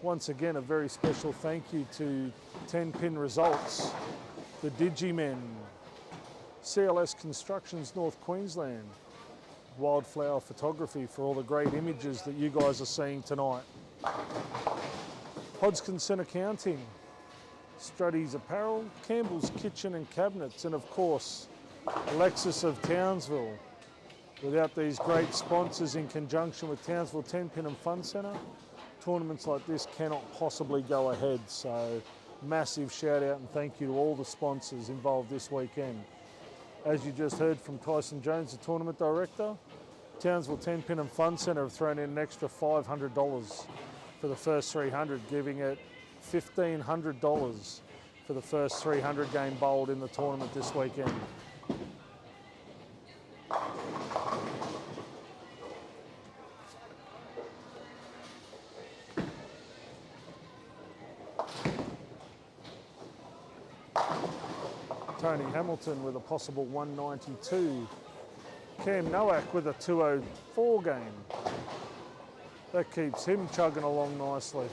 A: Once again, a very special thank you to 10-Pin Results, the Digimen, CLS Constructions North Queensland, Wildflower Photography for all the great images that you guys are seeing tonight. Hodgkinson Accounting, Struddy's Apparel, Campbell's Kitchen and Cabinets, and of course, Lexus of Townsville. Without these great sponsors in conjunction with Townsville 10-Pin and Fun Centre, tournaments like this cannot possibly go ahead. So massive shout out and thank you to all the sponsors involved this weekend. As you just heard from Tyson Jones, the tournament director, Townsville 10-Pin and Fun Centre have thrown in an extra $500 for the first 300, giving it $1,500 for the first 300 game bowled in the tournament this weekend. Tony Hamilton with a possible 192. Cam Nowak with a 204 game. That keeps him chugging along nicely.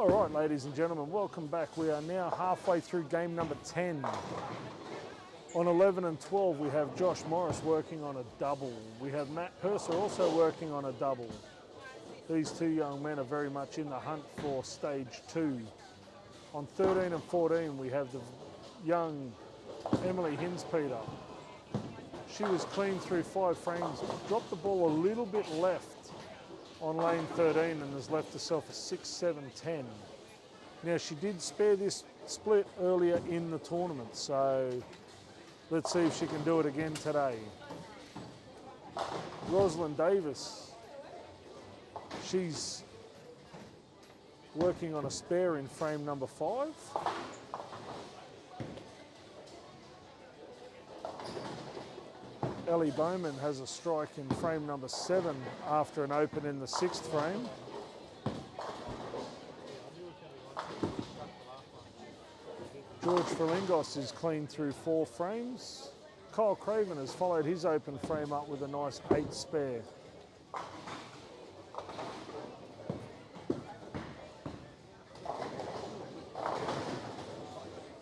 A: All right, ladies and gentlemen, welcome back. We are now halfway through game number 10. On 11 and 12, we have Josh Morris working on a double. We have Matt Purser also working on a double. These two young men are very much in the hunt for stage 2. On 13 and 14, we have the young Emily Hinspeter. She was clean through 5 frames, dropped the ball a little bit left on lane 13 and has left herself a 6-7-10. Now, she did spare this split earlier in the tournament, so let's see if she can do it again today. Rosalind Davis, she's working on a spare in frame number 5. Ellie Bowman has a strike in frame number 7 after an open in the 6th frame. George Ferlingos is clean through 4 frames. Kyle Craven has followed his open frame up with a nice 8 spare.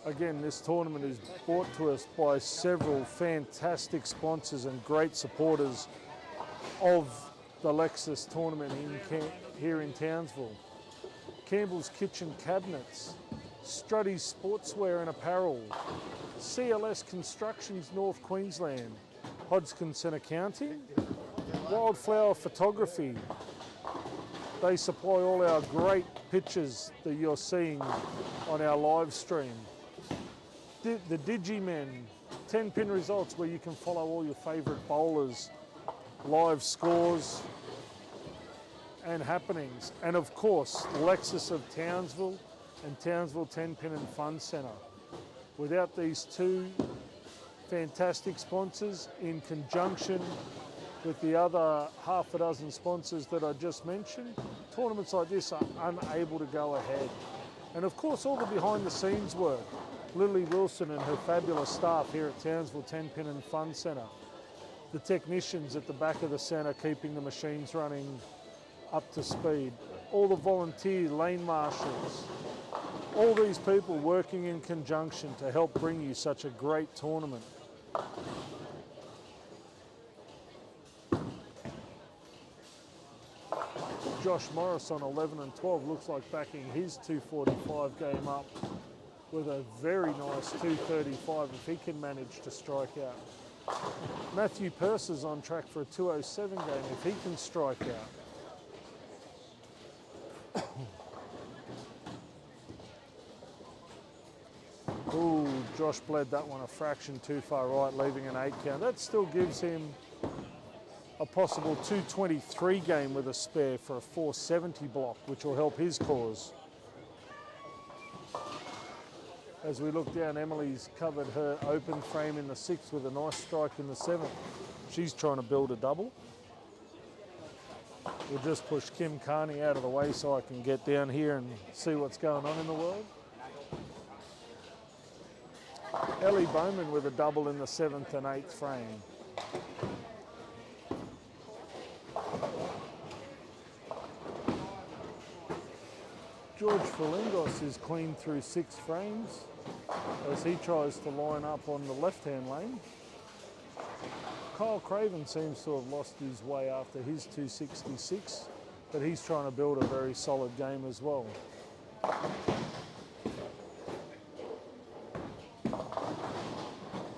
A: Again, this tournament is brought to us by several fantastic sponsors and great supporters of the Lexus tournament here in Townsville. Campbell's Kitchen Cabinets, Struddy's Sportswear and Apparel, CLS Constructions North Queensland, Hodgkinson Accounting, Wildflower Photography. They supply all our great pictures that you're seeing on our live stream. The Digimen 10-pin results, where you can follow all your favourite bowlers, live scores and happenings. And of course, Lexus of Townsville and Townsville 10-pin and Fun Centre. Without these two fantastic sponsors, in conjunction with the other half a dozen sponsors that I just mentioned, tournaments like this are unable to go ahead. And of course, all the behind the scenes work. Lily Wilson and her fabulous staff here at Townsville 10-pin and Fun Centre. The technicians at the back of the centre keeping the machines running up to speed. All the volunteer lane marshals. All these people working in conjunction to help bring you such a great tournament. Josh Morris on 11 and 12 looks like backing his 245 game up with a very nice 235 if he can manage to strike out. Matthew Purser's on track for a 207 game if he can strike out. Ooh, Josh bled that one a fraction too far right, leaving an 8 count. That still gives him a possible 223 game with a spare for a 470 block, which will help his cause. As we look down, Emily's covered her open frame in the 6th with a nice strike in the 7th. She's trying to build a double. We'll just push Kim Carney out of the way so I can get down here and see what's going on in the world. Ellie Bowman with a double in the 7th and 8th frame. George Ferlingos is clean through 6 frames as he tries to line up on the left-hand lane. Kyle Craven seems to have lost his way after his 266, but he's trying to build a very solid game as well.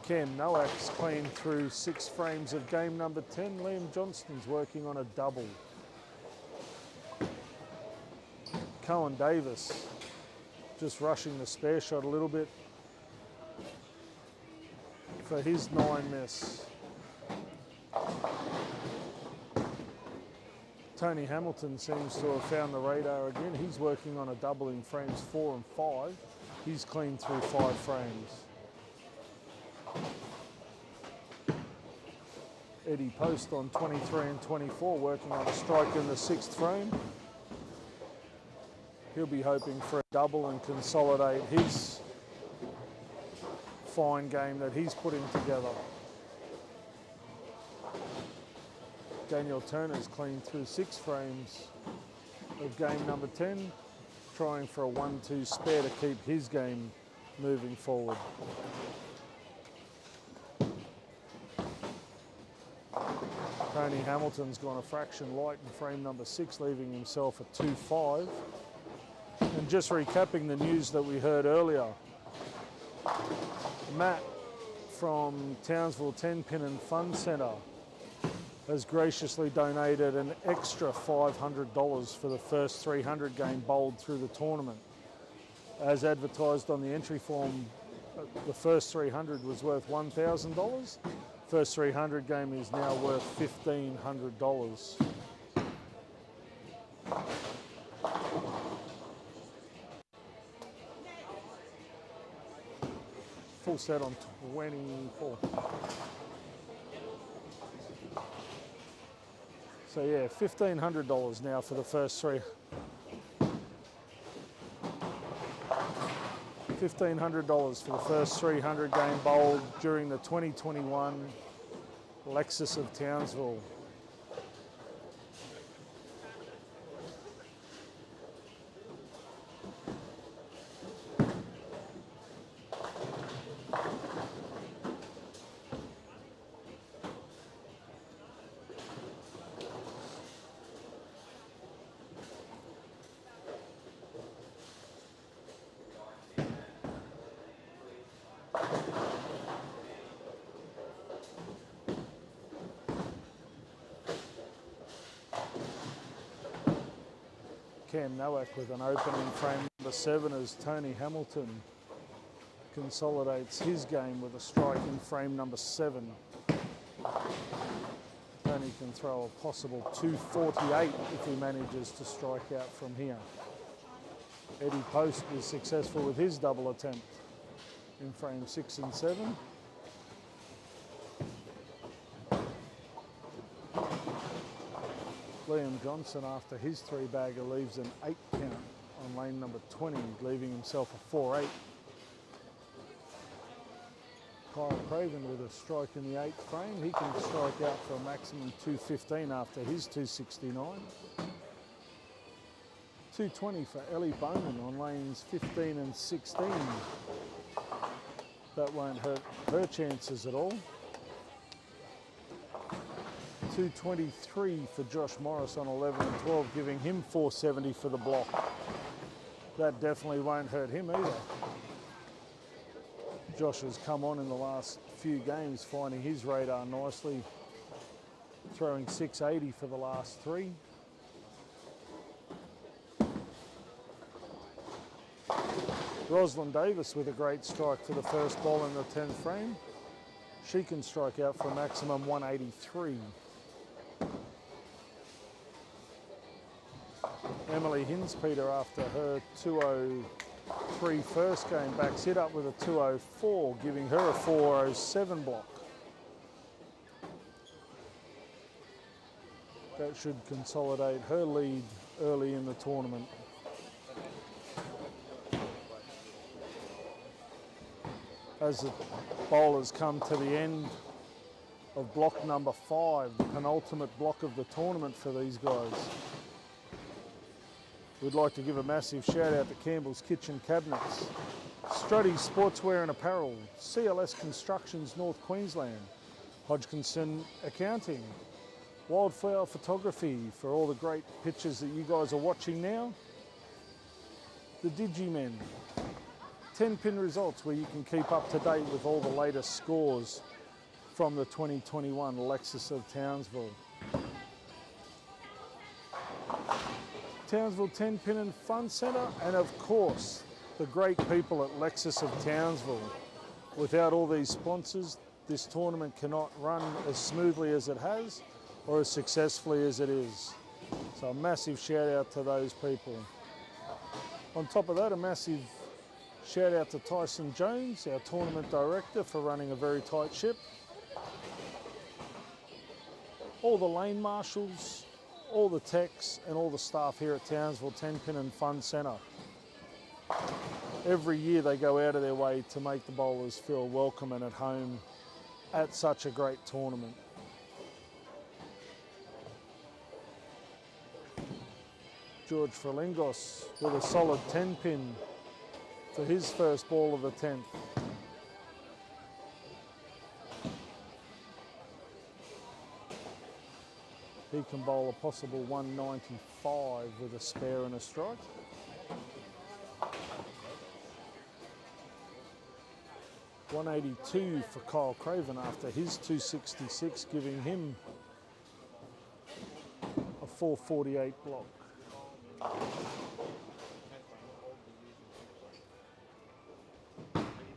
A: Cam Nowak's clean through 6 frames of game number 10. Liam Johnston's working on a double. Cohen Davis just rushing the spare shot a little bit for his 9 miss. Tony Hamilton seems to have found the radar again. He's working on a double in frames 4 and 5. He's clean through 5 frames. Eddie Post on 23 and 24 working on a strike in the 6th frame. He'll be hoping for a double and consolidate his fine game that he's putting together. Daniel Turner's clean through 6 frames of game number 10. trying for a 1-2 spare to keep his game moving forward. Tony Hamilton's gone a fraction light in frame number 6, leaving himself at 2-5. And just recapping the news that we heard earlier, Matt from Townsville 10-Pin and Fun Centre has graciously donated an extra $500 for the first 300 game bowled through the tournament. As advertised on the entry form, the first 300 was worth $1,000. First 300 game is now worth $1,500. Full set on 24. So yeah, $1,500 now for the first three. $1,500 for the first 300 game bowled during the 2021 Lexus of Townsville. Cam Nowak with an opening frame number 7 as Tony Hamilton consolidates his game with a strike in frame number 7. Tony can throw a possible 248 if he manages to strike out from here. Eddie Post is successful with his double attempt in frame 6 and 7. Liam Johnson, after his 3-bagger, leaves an 8 count on lane number 20, leaving himself a 4-8. Kyle Craven with a strike in the 8th frame. He can strike out for a maximum 215 after his 269. 220 for Ellie Bowman on lanes 15 and 16. That won't hurt her chances at all. 223 for Josh Morris on 11 and 12, giving him 470 for the block. That definitely won't hurt him either. Josh has come on in the last few games, finding his radar nicely, throwing 680 for the last 3. Rosalind Davis with a great strike for the first ball in the 10th frame. She can strike out for a maximum 183. Emily Hinspeter, after her 203 first game, backs it up with a 204, giving her a 407 block. That should consolidate her lead early in the tournament. As the bowlers come to the end of block number 5, the penultimate block of the tournament for these guys. We'd like to give a massive shout out to Campbell's Kitchen Cabinets, Struddy's Sportswear and Apparel, CLS Constructions North Queensland, Hodgkinson Accounting, Wildflower Photography for all the great pictures that you guys are watching now, the Digimen, 10-pin results where you can keep up to date with all the latest scores from the 2021 Lexus of Townsville. Townsville 10-Pin and Fun Centre, and of course, the great people at Lexus of Townsville. Without all these sponsors, this tournament cannot run as smoothly as it has or as successfully as it is. So a massive shout out to those people. On top of that, a massive shout out to Tyson Jones, our tournament director, for running a very tight ship. All the lane marshals, all the techs and all the staff here at Townsville 10-Pin and Fun Centre. Every year they go out of their way to make the bowlers feel welcome and at home at such a great tournament. George Frelingos with a solid 10 pin for his first ball of the 10th. He can bowl a possible 195 with a spare and a strike. $182 for Kyle Craven after his 266, giving him a 448 block.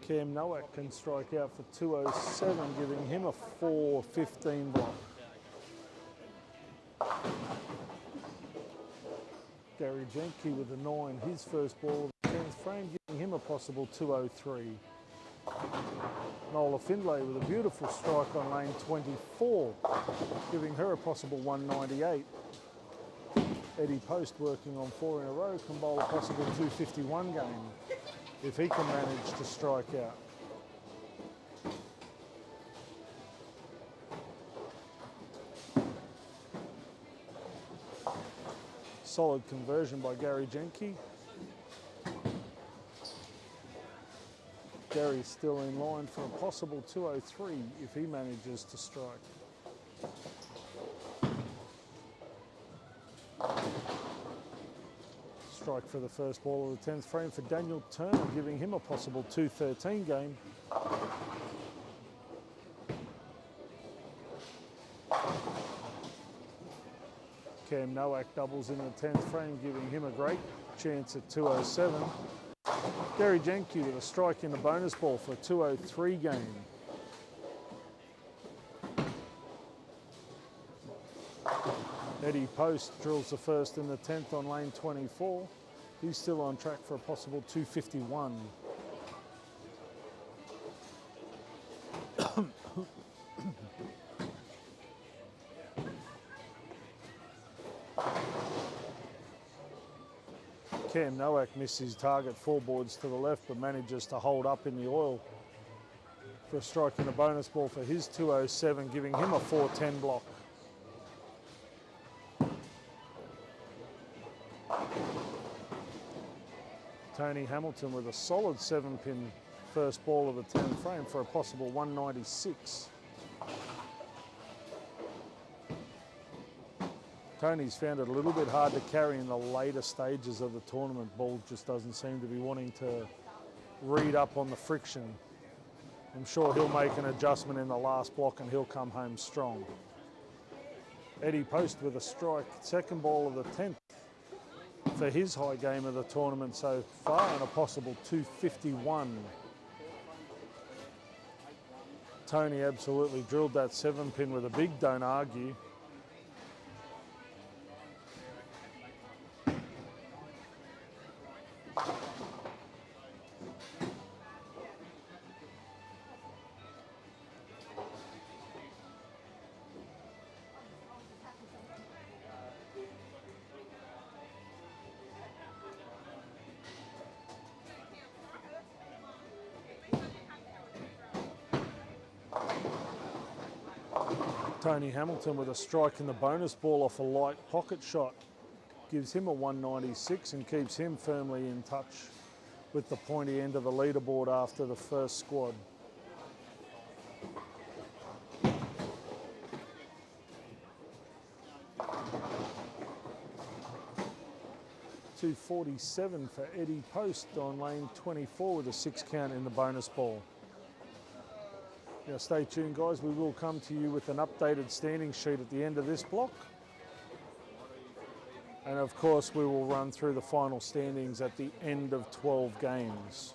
A: Cam Nowak can strike out for 207, giving him a 415 block. Gary Jenke with a 9, his first ball of the 10th frame, giving him a possible 203. Nola Findlay with a beautiful strike on lane 24, giving her a possible 198. Eddie Post working on 4 in a row can bowl a possible 251 game if he can manage to strike out. Solid conversion by Gary Jenke. Gary's still in line for a possible 203 if he manages to strike. Strike for the first ball of the 10th frame for Daniel Turner, giving him a possible 213 game. Cam Nowak doubles in the 10th frame, giving him a great chance at 207. Gary Jenke with a strike in the bonus ball for a 203 game. Eddie Post drills the first in the 10th on lane 24. He's still on track for a possible 251. Cam Nowak missed his target 4 boards to the left, but manages to hold up in the oil for a strike in the bonus ball for his 207, giving him a 410 block. Tony Hamilton with a solid 7-pin first ball of the 10th frame for a possible 196. Tony's found it a little bit hard to carry in the later stages of the tournament. Ball just doesn't seem to be wanting to read up on the friction. I'm sure he'll make an adjustment in the last block and he'll come home strong. Eddie Post with a strike, second ball of the 10th for his high game of the tournament so far, and a possible 251. Tony absolutely drilled that 7-pin with a big don't argue. Tony Hamilton with a strike in the bonus ball off a light pocket shot gives him a 196 and keeps him firmly in touch with the pointy end of the leaderboard after the first squad. $247 for Eddie Post on lane 24 with a 6 count in the bonus ball. Now stay tuned guys, we will come to you with an updated standing sheet at the end of this block. And of course we will run through the final standings at the end of 12 games.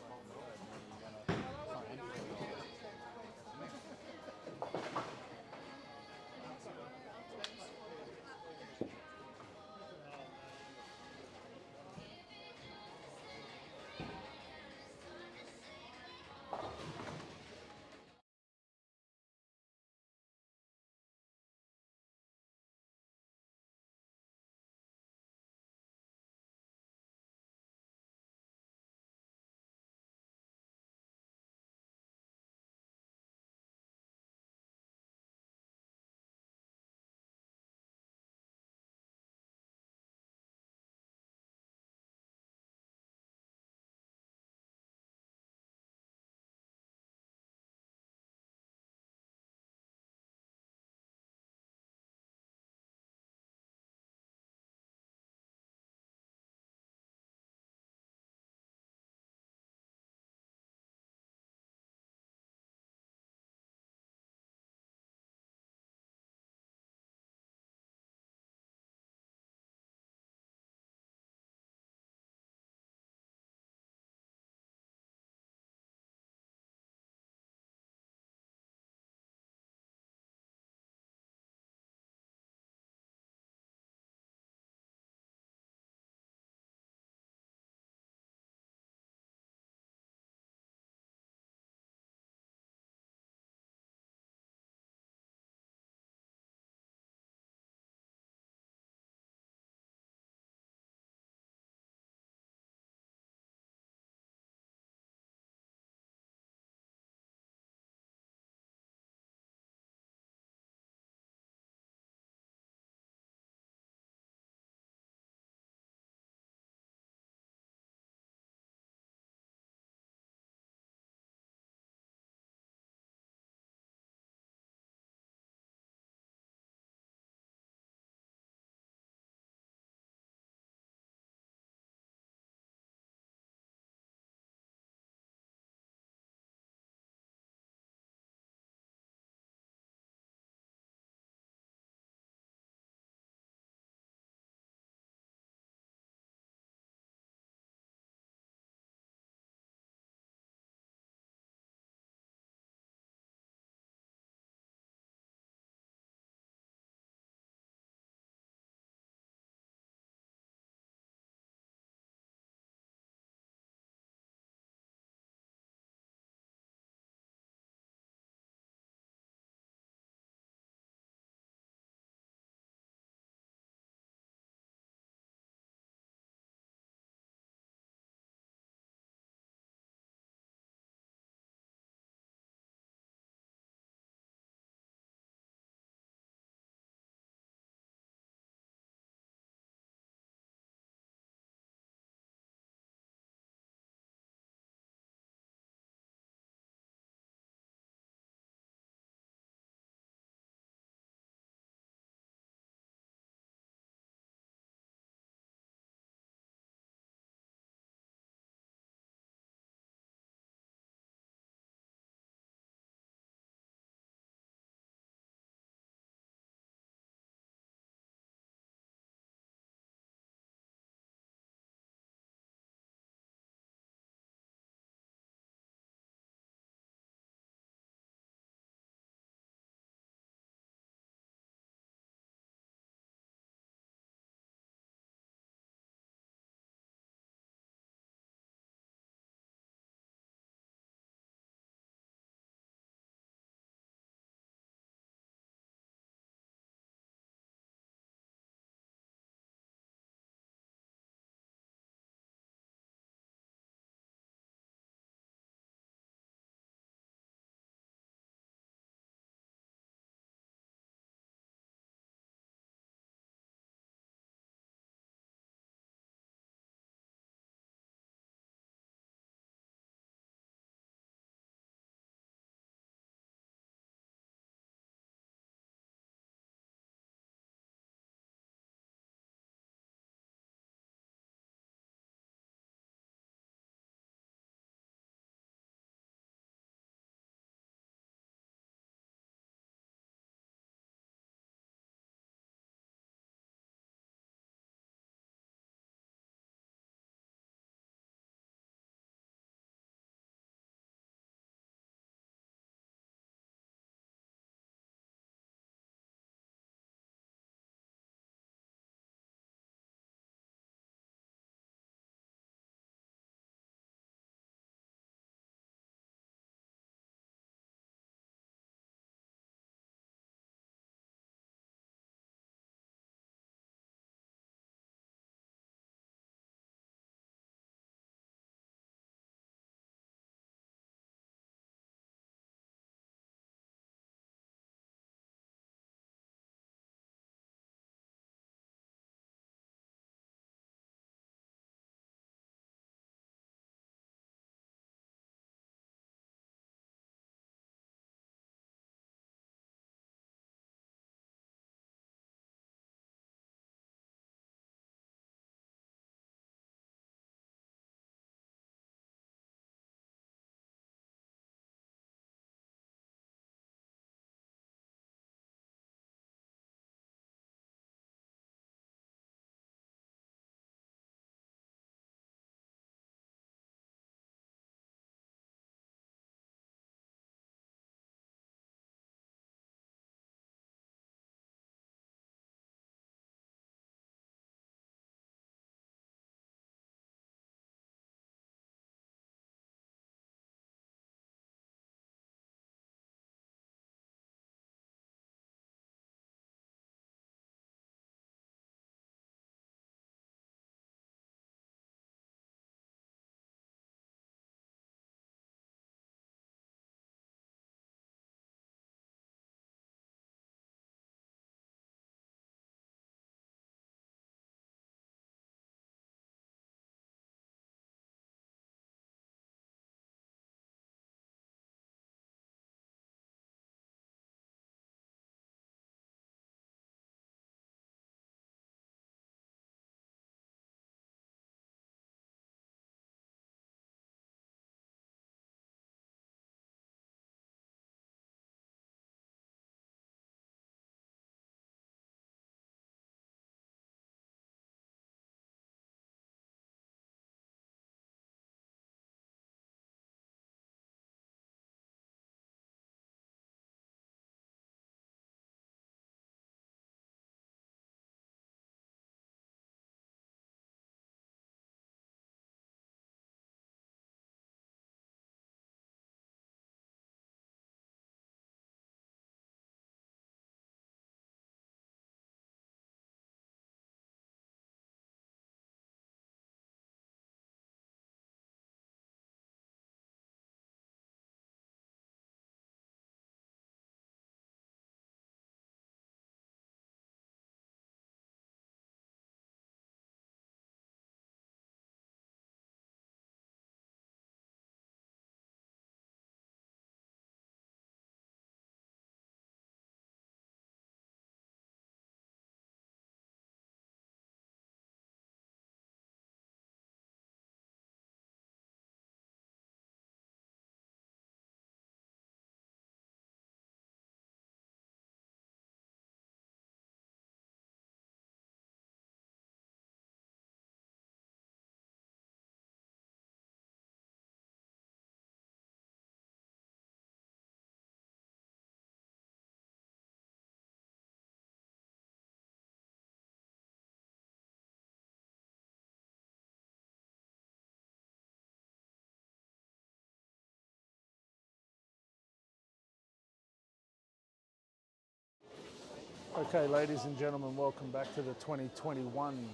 A: Okay, ladies and gentlemen, welcome back to the 2021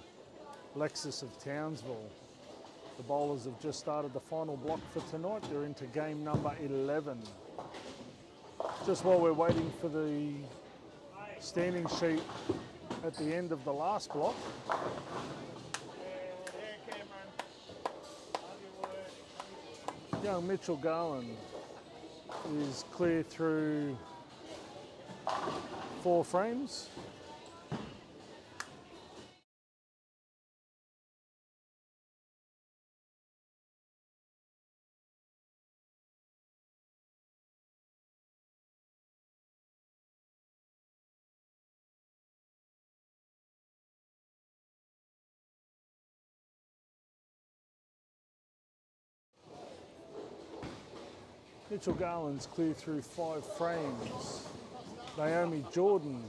A: Lexus of Townsville. The bowlers have just started the final block for tonight. They're into game number 11. Just while we're waiting for the standing sheet at the end of the last block, young Mitchell Garland is clear through 4 frames. Mitchell Garland's clear through 5 frames. Naomi Jordan,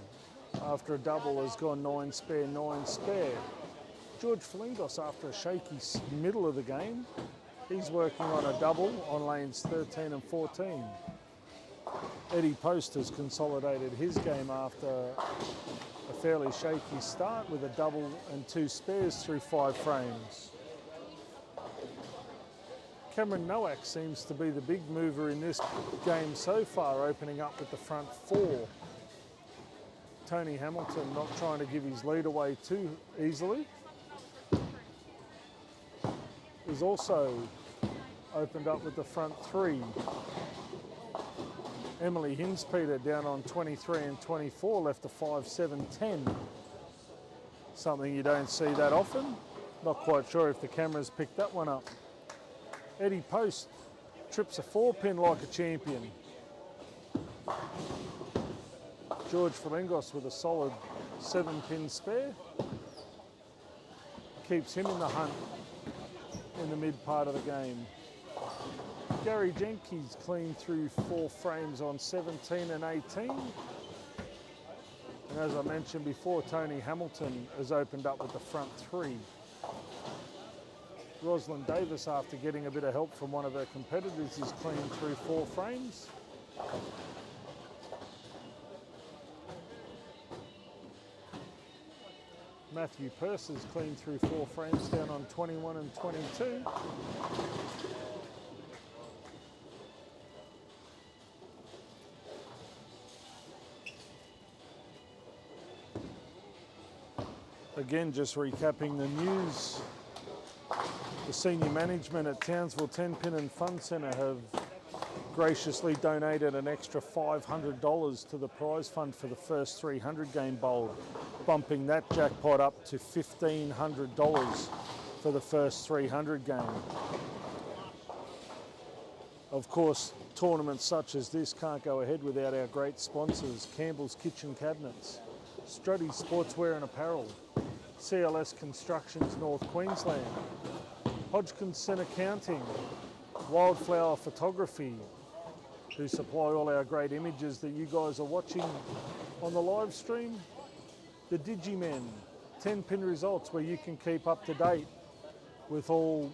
A: after a double, has gone 9 spare, 9 spare. George Flingos, after a shaky middle of the game, he's working on a double on lanes 13 and 14. Eddie Post has consolidated his game after a fairly shaky start with a double and 2 spares through 5 frames. Cameron Nowak seems to be the big mover in this game so far, opening up with the front 4. Tony Hamilton not trying to give his lead away too easily. He's also opened up with the front 3. Emily Hinspeter down on 23 and 24, left a 5-7-10. Something you don't see that often. Not quite sure if the cameras picked that one up. Eddie Post trips a 4-pin like a champion. George Flingos with a solid 7-pin spare. Keeps him in the hunt in the mid part of the game. Gary Jenkins clean through 4 frames on 17 and 18. And as I mentioned before, Tony Hamilton has opened up with the front 3. Rosalind Davis, after getting a bit of help from one of her competitors, is clean through 4 frames. Matthew Purse is clean through 4 frames, down on 21 and 22. Again, just recapping the news. The senior management at Townsville 10-Pin and Fun Centre have graciously donated an extra $500 to the prize fund for the first 300 game bowl, bumping that jackpot up to $1,500 for the first 300 game. Of course, tournaments such as this can't go ahead without our great sponsors: Campbell's Kitchen Cabinets, Struddy Sportswear and Apparel, CLS Constructions North Queensland, Hodgkinson Accounting, Wildflower Photography, who supply all our great images that you guys are watching on the live stream, the Digimen, 10-pin results, where you can keep up to date with all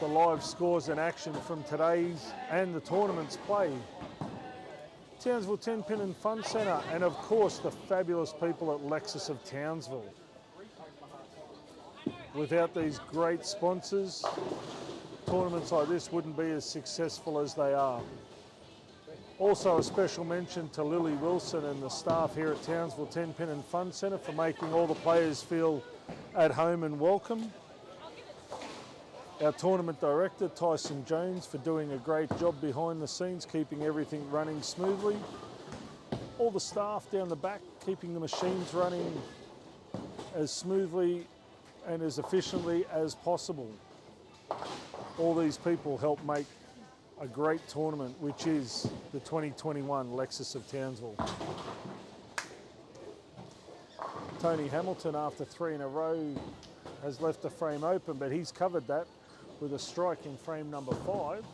A: the live scores and action from today's and the tournament's play. Townsville 10-Pin and Fun Centre, and of course the fabulous people at Lexus of Townsville. Without these great sponsors, tournaments like this wouldn't be as successful as they are. Also a special mention to Lily Wilson and the staff here at Townsville 10-Pin and Fun Centre for making all the players feel at home and welcome. Our tournament director, Tyson Jones, for doing a great job behind the scenes, keeping everything running smoothly. All the staff down the back, keeping the machines running as smoothly and as efficiently as possible. All these people help make a great tournament, which is the 2021 Lexus of Townsville. Tony Hamilton, after 3 in a row, has left the frame open, but he's covered that with a strike in frame number 5.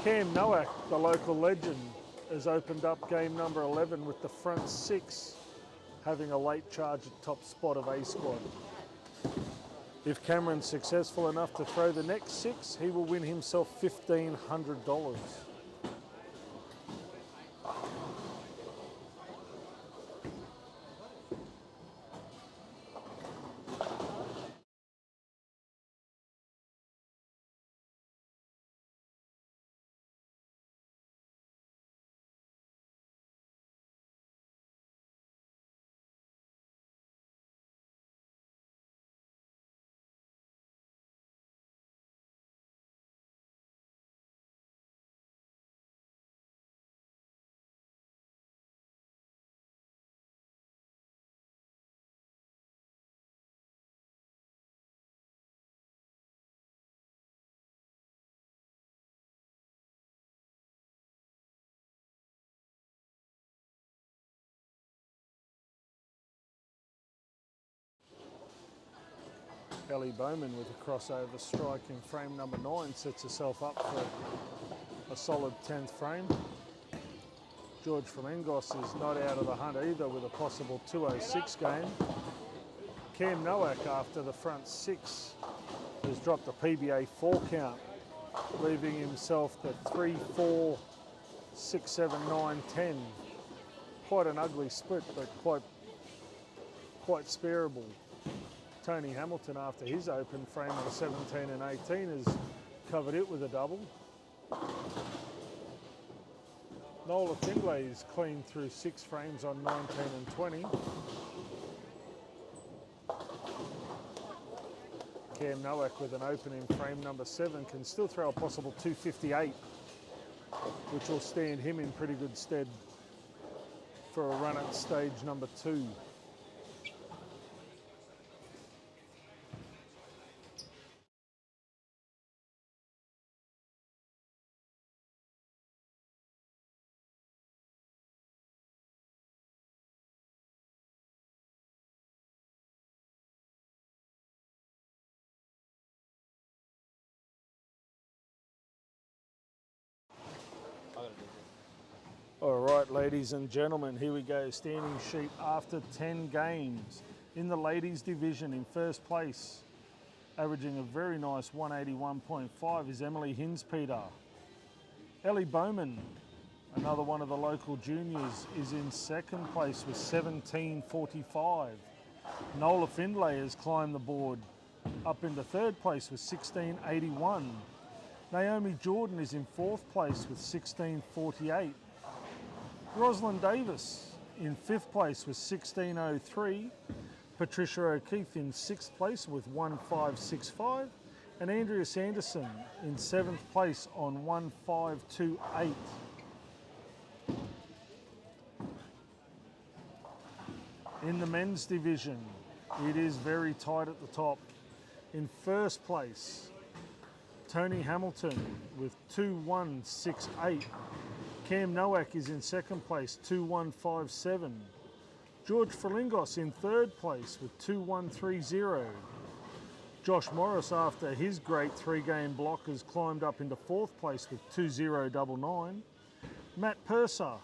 A: Cam Nowak, the local legend, has opened up game number 11 with the front 6, having a late charge at top spot of A squad. If Cameron's successful enough to throw the next 6, he will win himself $1,500. Ellie Bowman with a crossover strike in frame number 9 sets herself up for a solid 10th frame. George Flamengos is not out of the hunt either with a possible 206 game. Cam Nowak after the front 6 has dropped a PBA 4 count, leaving himself the 3, 4, 6, 7, 9, 10. Quite an ugly split, but quite spareable. Tony Hamilton after his open frame on 17 and 18 has covered it with a double. Nola Findlay is clean through 6 frames on 19 and 20. Cam Nowak with an open in frame number 7 can still throw a possible 258, which will stand him in pretty good stead for a run at stage number 2. All right, ladies and gentlemen, here we go. Standing sheet after 10 games. In the ladies division in first place, averaging a very nice 181.5 is Emily Hinspeter. Ellie Bowman, another one of the local juniors, is in second place with 17.45. Nola Findlay has climbed the board up into third place with 16.81. Naomi Jordan is in fourth place with 16.48. Rosalind Davis in fifth place with 16.03. Patricia O'Keefe in sixth place with 1565. And Andrea Sanderson in seventh place on 1528. In the men's division, it is very tight at the top. In first place, Tony Hamilton with 2168. Cam Nowak is in second place, 2157. George Flamengos in third place with 2130. Josh Morris, after his great 3-game block, has climbed up into fourth place with 2099. Matt Purser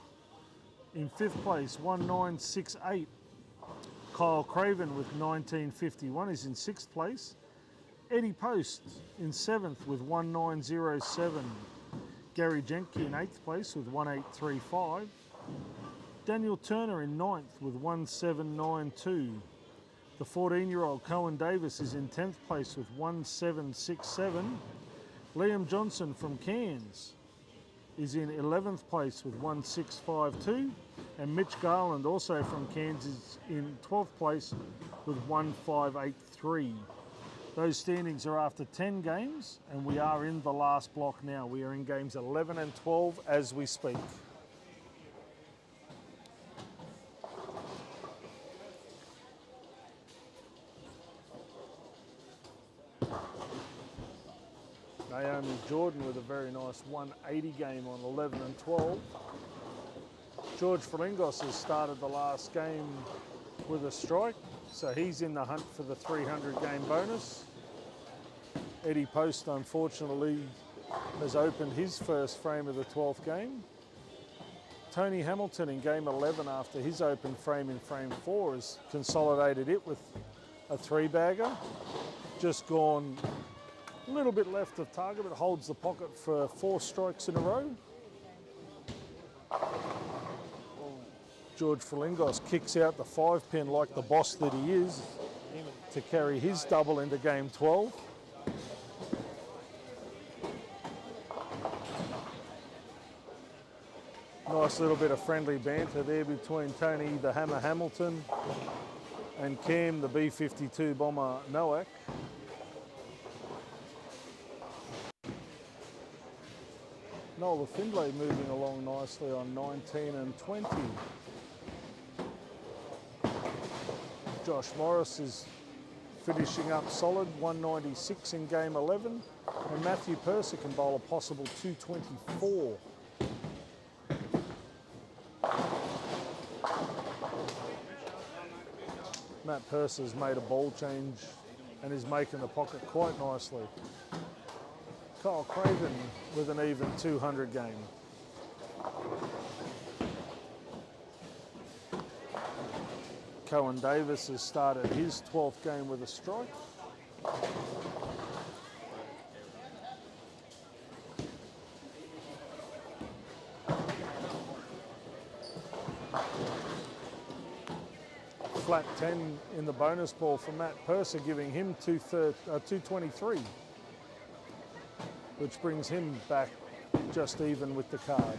A: in fifth place, 1968. Kyle Craven with 1951 is in sixth place. Eddie Post in seventh with 1907. Gary Jenke in eighth place with 1835. Daniel Turner in ninth with 1792. The 14-year-old Cohen Davis is in 10th place with 1767. Liam Johnson from Cairns is in 11th place with 1652. And Mitch Garland, also from Cairns, is in 12th place with 1583. Those standings are after 10 games, and we are in the last block now. We are in games 11 and 12 as we speak. Naomi Jordan with a very nice 180 game on 11 and 12. George Flamengos has started the last game with a strike, so he's in the hunt for the 300 game bonus. Eddie Post, unfortunately, has opened his first frame of the 12th game. Tony Hamilton in game 11 after his open frame in frame 4 has consolidated it with a 3-bagger. Just gone a little bit left of target, but holds the pocket for 4 strikes in a row. George Flamengos kicks out the 5-pin like the boss that he is to carry his double into game 12. Nice little bit of friendly banter there between Tony the Hammer Hamilton and Cam the B-52 bomber Nowak. Nola Findlay moving along nicely on 19 and 20. Josh Morris is finishing up solid, 196 in game 11. And Matthew Purser can bowl a possible 224. Matt Purser's made a ball change and is making the pocket quite nicely. Kyle Craven with an even 200 game. Cohen Davis has started his 12th game with a strike. Flat 10 in the bonus ball for Matt Purser, giving him 223, which brings him back just even with the card.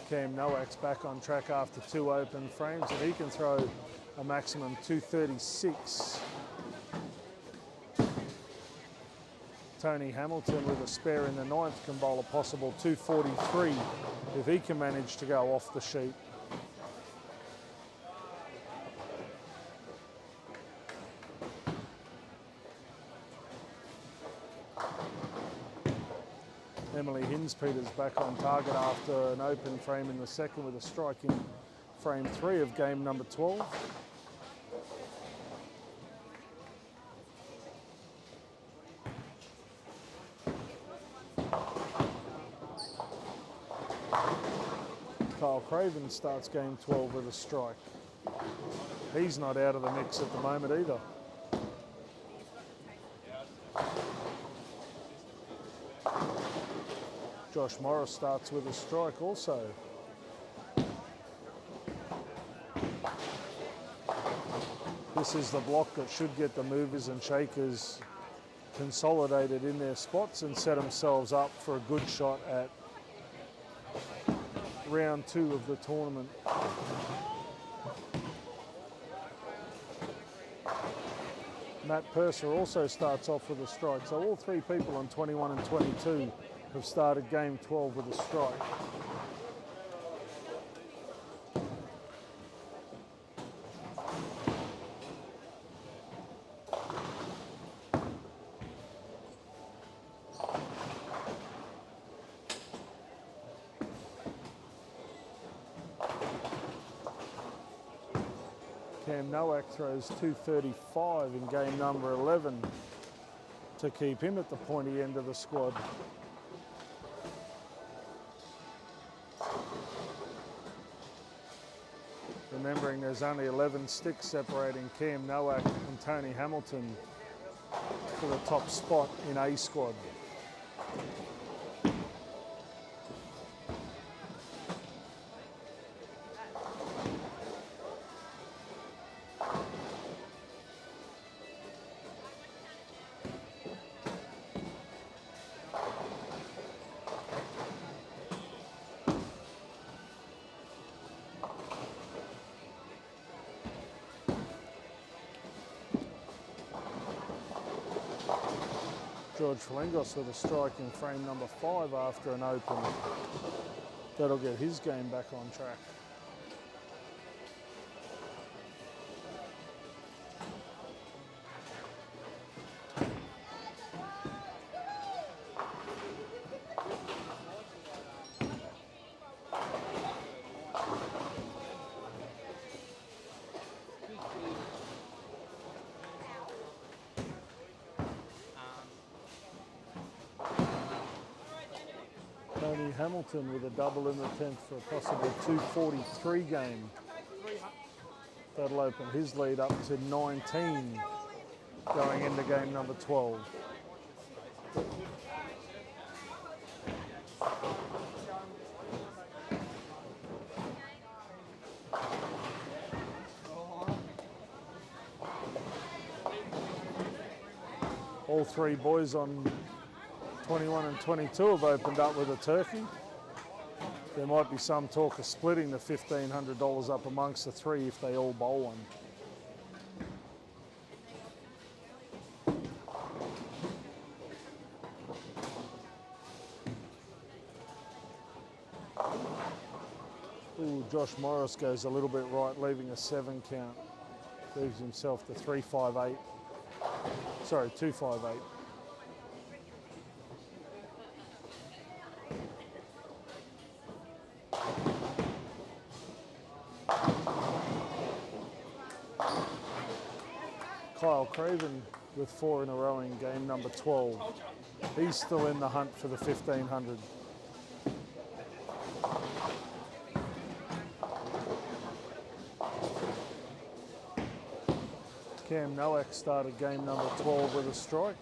A: Cam Nowak's back on track after 2 open frames, and he can throw a maximum 236. Tony Hamilton with a spare in the 9th can bowl a possible 243 if he can manage to go off the sheet. Emily Hinspeters back on target after an open frame in the 2nd with a strike in frame 3 of game number 12. Kyle Craven starts game 12 with a strike. He's not out of the mix at the moment either. Josh Morris starts with a strike also. This is the block that should get the movers and shakers consolidated in their spots and set themselves up for a good shot at round 2 of the tournament. Matt Purser also starts off with a strike, so all 3 people on 21 and 22 have started game 12 with a strike. Cam Nowak throws 235 in game number 11 to keep him at the pointy end of the squad. Remembering there's only 11 sticks separating Cam Nowak and Tony Hamilton for the top spot in A squad. George Flengos with a strike in frame number 5 after an open. That'll get his game back on track. Tony Hamilton with a double in the 10th for a possible 243 game. That'll open his lead up to 19 going into game number 12. All 3 boys on 21 and 22 have opened up with a turkey. There might be some talk of splitting the $1,500 up amongst the 3 if they all bowl one. Ooh, Josh Morris goes a little bit right, leaving a 7 count. Leaves himself to 358. Sorry, 258. Kyle Craven with 4 in a row in game number 12. He's still in the hunt for the 1500. Cam Nowak started game number 12 with a strike.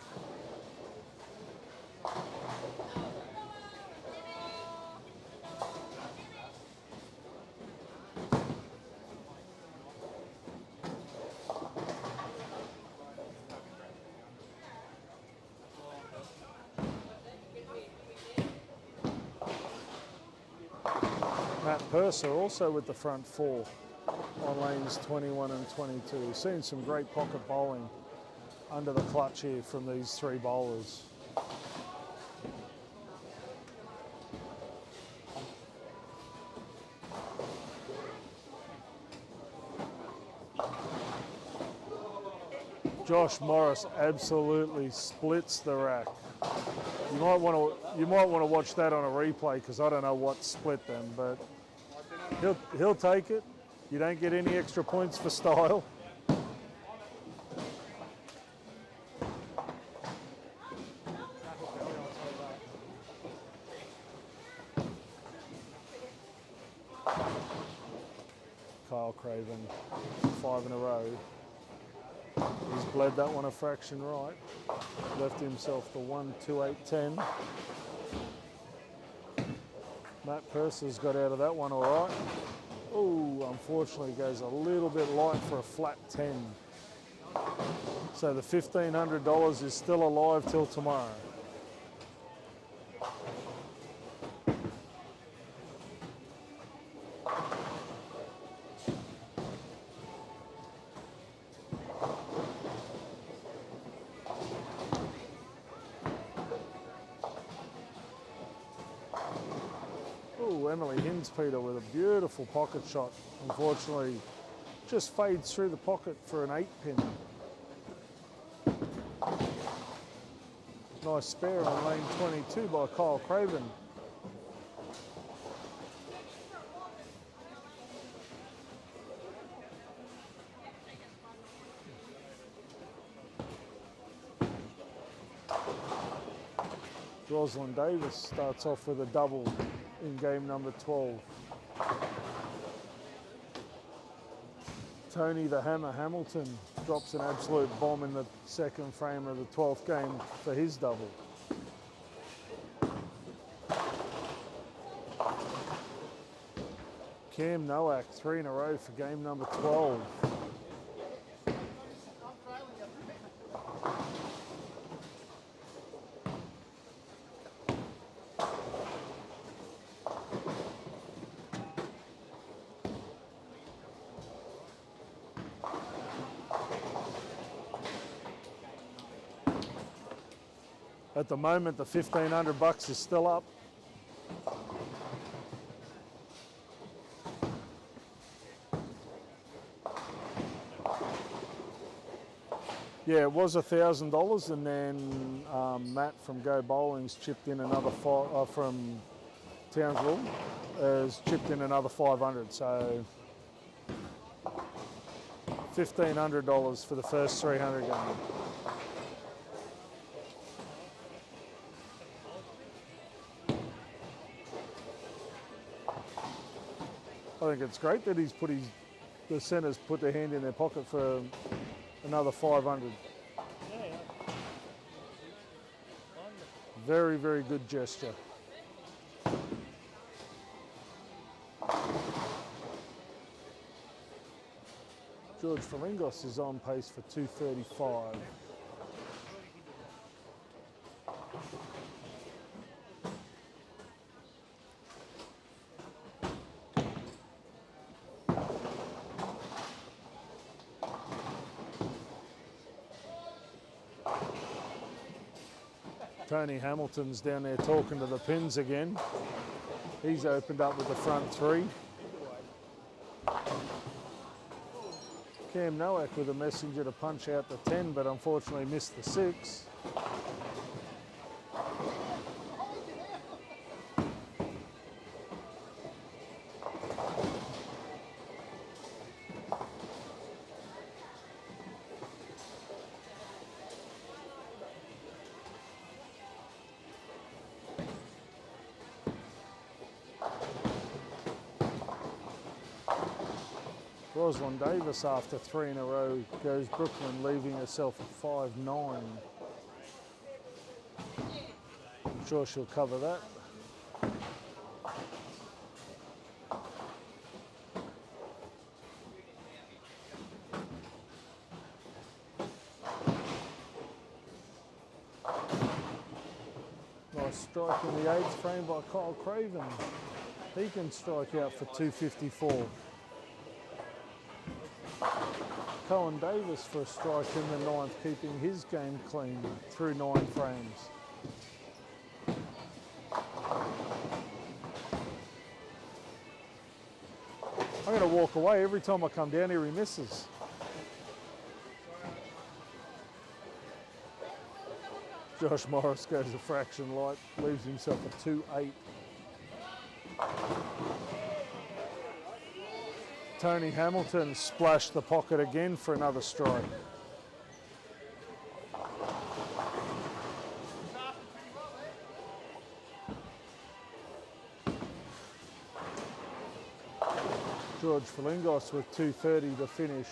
A: Matt Purser also with the front 4 on lanes 21 and 22. Seen some great pocket bowling under the clutch here from these 3 bowlers. Josh Morris absolutely splits the rack. You might want to watch that on a replay because I don't know what split them, but he'll take it. You don't get any extra points for style. Kyle Craven, 5 in a row. He's bled that one a fraction right. Left himself the 1, 2, 8, 10. Matt Purser's got out of that one all right. Oh, unfortunately goes a little bit light for a flat 10. So the $1,500 is still alive till tomorrow. Emily Hinspeter with a beautiful pocket shot. Unfortunately, just fades through the pocket for an 8-pin. Nice spare on lane 22 by Kyle Craven. Rosalind Davis starts off with a double in game number 12. Tony the Hammer Hamilton drops an absolute bomb in the second frame of the 12th game for his double. Cam Nowak, 3 in a row for game number 12. At the moment, the $1,500 is still up. Yeah, it was $1,000, and then Matt from Go Bowling's chipped in another from Townsville has chipped in another $500. So $1,500 for the first 300 game. I think it's great that he's put the centres put their hand in their pocket for another 500. Very, very good gesture. George Falingos is on pace for 235. Tony Hamilton's down there talking to the pins again. He's opened up with the front 3. Cam Nowak with a messenger to punch out the 10, but unfortunately missed the 6. Rosalind Davis, after 3 in a row, goes Brooklyn, leaving herself at 5-9. I'm sure she'll cover that. Nice strike in the 8th frame by Kyle Craven. He can strike out for 254. Cohen Davis for a strike in the 9th, keeping his game clean through 9 frames. I'm going to walk away. Every time I come down here, he misses. Josh Morris goes a fraction light, leaves himself a 2-8. Tony Hamilton splashed the pocket again for another strike. George Falingos with 230 to finish.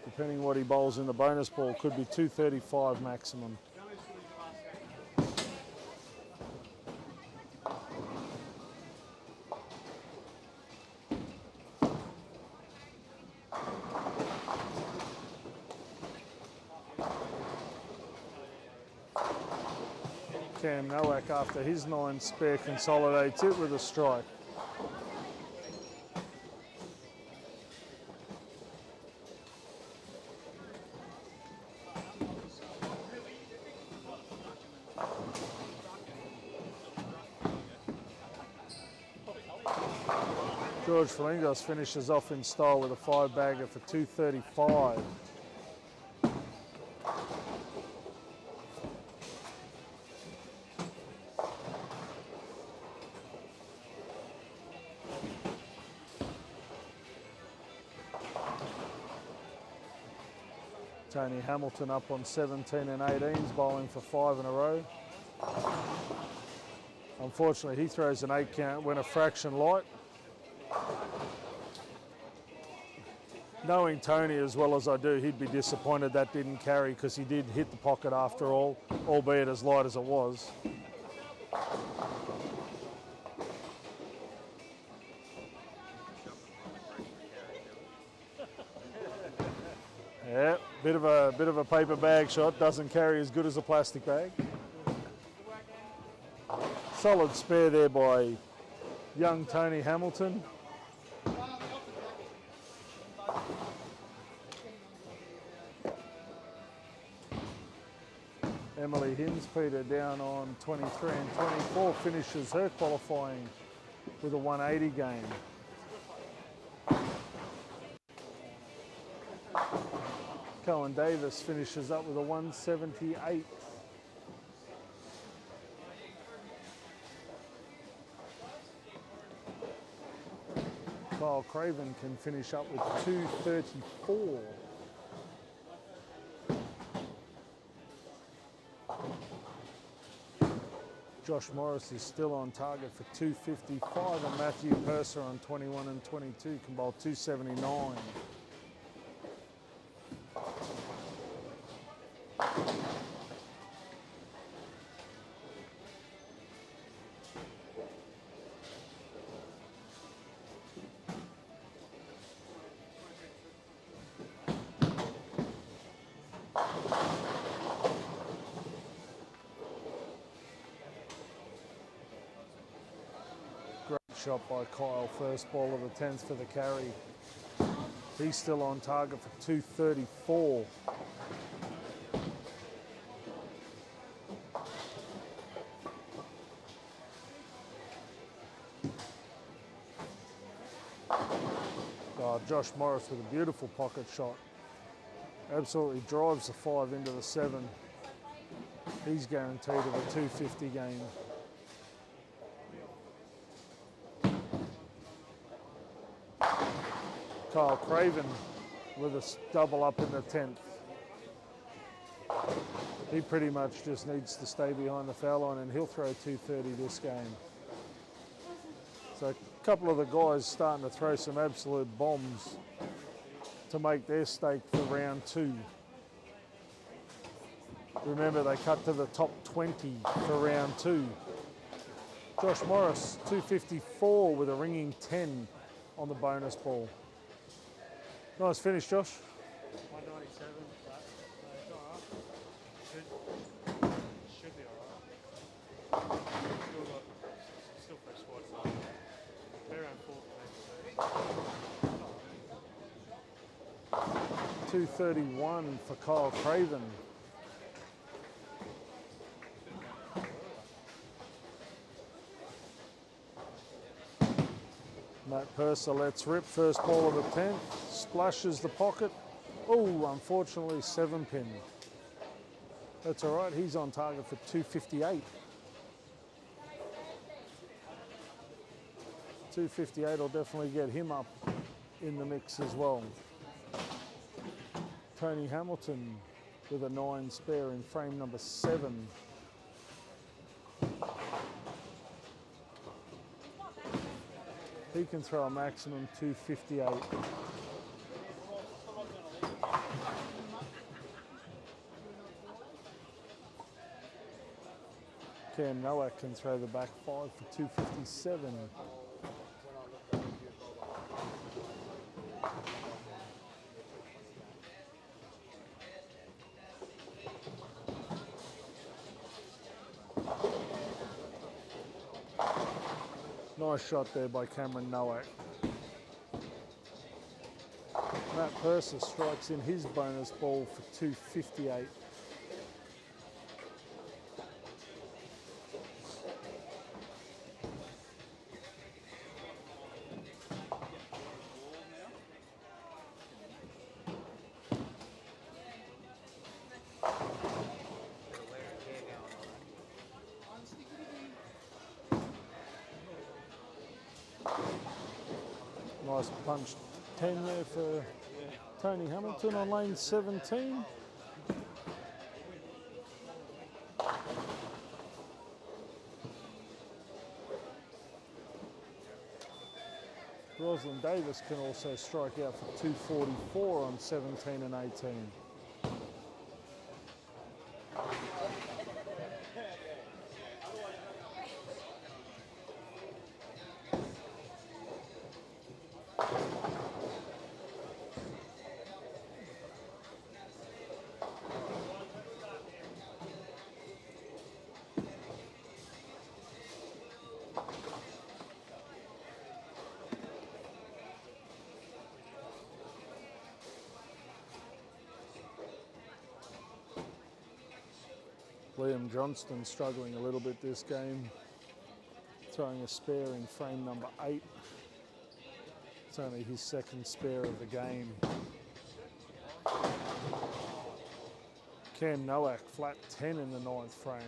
A: Depending what he bowls in the bonus ball, could be 235 maximum. Cam Nowak, after his 9 spare, consolidates it with a strike. George Falingos finishes off in style with a 5-bagger for 235. Tony Hamilton up on 17 and 18s, bowling for 5 in a row. Unfortunately, he throws an 8 count, went a fraction light. Knowing Tony as well as I do, he'd be disappointed that didn't carry, because he did hit the pocket after all, albeit as light as it was. Yeah, bit of a paper bag shot, doesn't carry as good as a plastic bag. Solid spare there by young Tony Hamilton. Emily Hinspeter down on 23 and 24 finishes her qualifying with a 180 game. Cohen Davis finishes up with a 178. Kyle Craven can finish up with 234. Josh Morris is still on target for 255, and Matthew Purser on 21 and 22 can bowl 279. Shot by Kyle, first ball of the 10th for the carry. He's still on target for 234. Oh, Josh Morris with a beautiful pocket shot. Absolutely drives the 5 into the 7. He's guaranteed of a 250 game. Kyle Craven with a double up in the 10th. He pretty much just needs to stay behind the foul line, and he'll throw 230 this game. So a couple of the guys starting to throw some absolute bombs to make their stake for round 2. Remember, they cut to the top 20 for round 2. Josh Morris, 254 with a ringing 10 on the bonus ball. Nice finish, Josh.
I: 197. It's alright. Should be alright. Still fresh squad, so they're around 4 for me.
A: 231 for Kyle Craven. Matt Purser lets rip, first ball of the 10th, splashes the pocket. Oh, unfortunately 7 pin. That's all right, he's on target for 258. 258 will definitely get him up in the mix as well. Tony Hamilton with a 9 spare in frame number 7. He can throw a maximum 258. Cam Nowak can throw the back 5 for 257. Nice shot there by Cameron Nowak. Matt Purser strikes in his bonus ball for 258. Nice punch 10 there for Tony Hamilton on lane 17. Rosalind Davis can also strike out for 244 on 17 and 18. Liam Johnston struggling a little bit this game, throwing a spare in frame number 8. It's only his second spare of the game. Cam Nowak flat 10 in the 9th frame.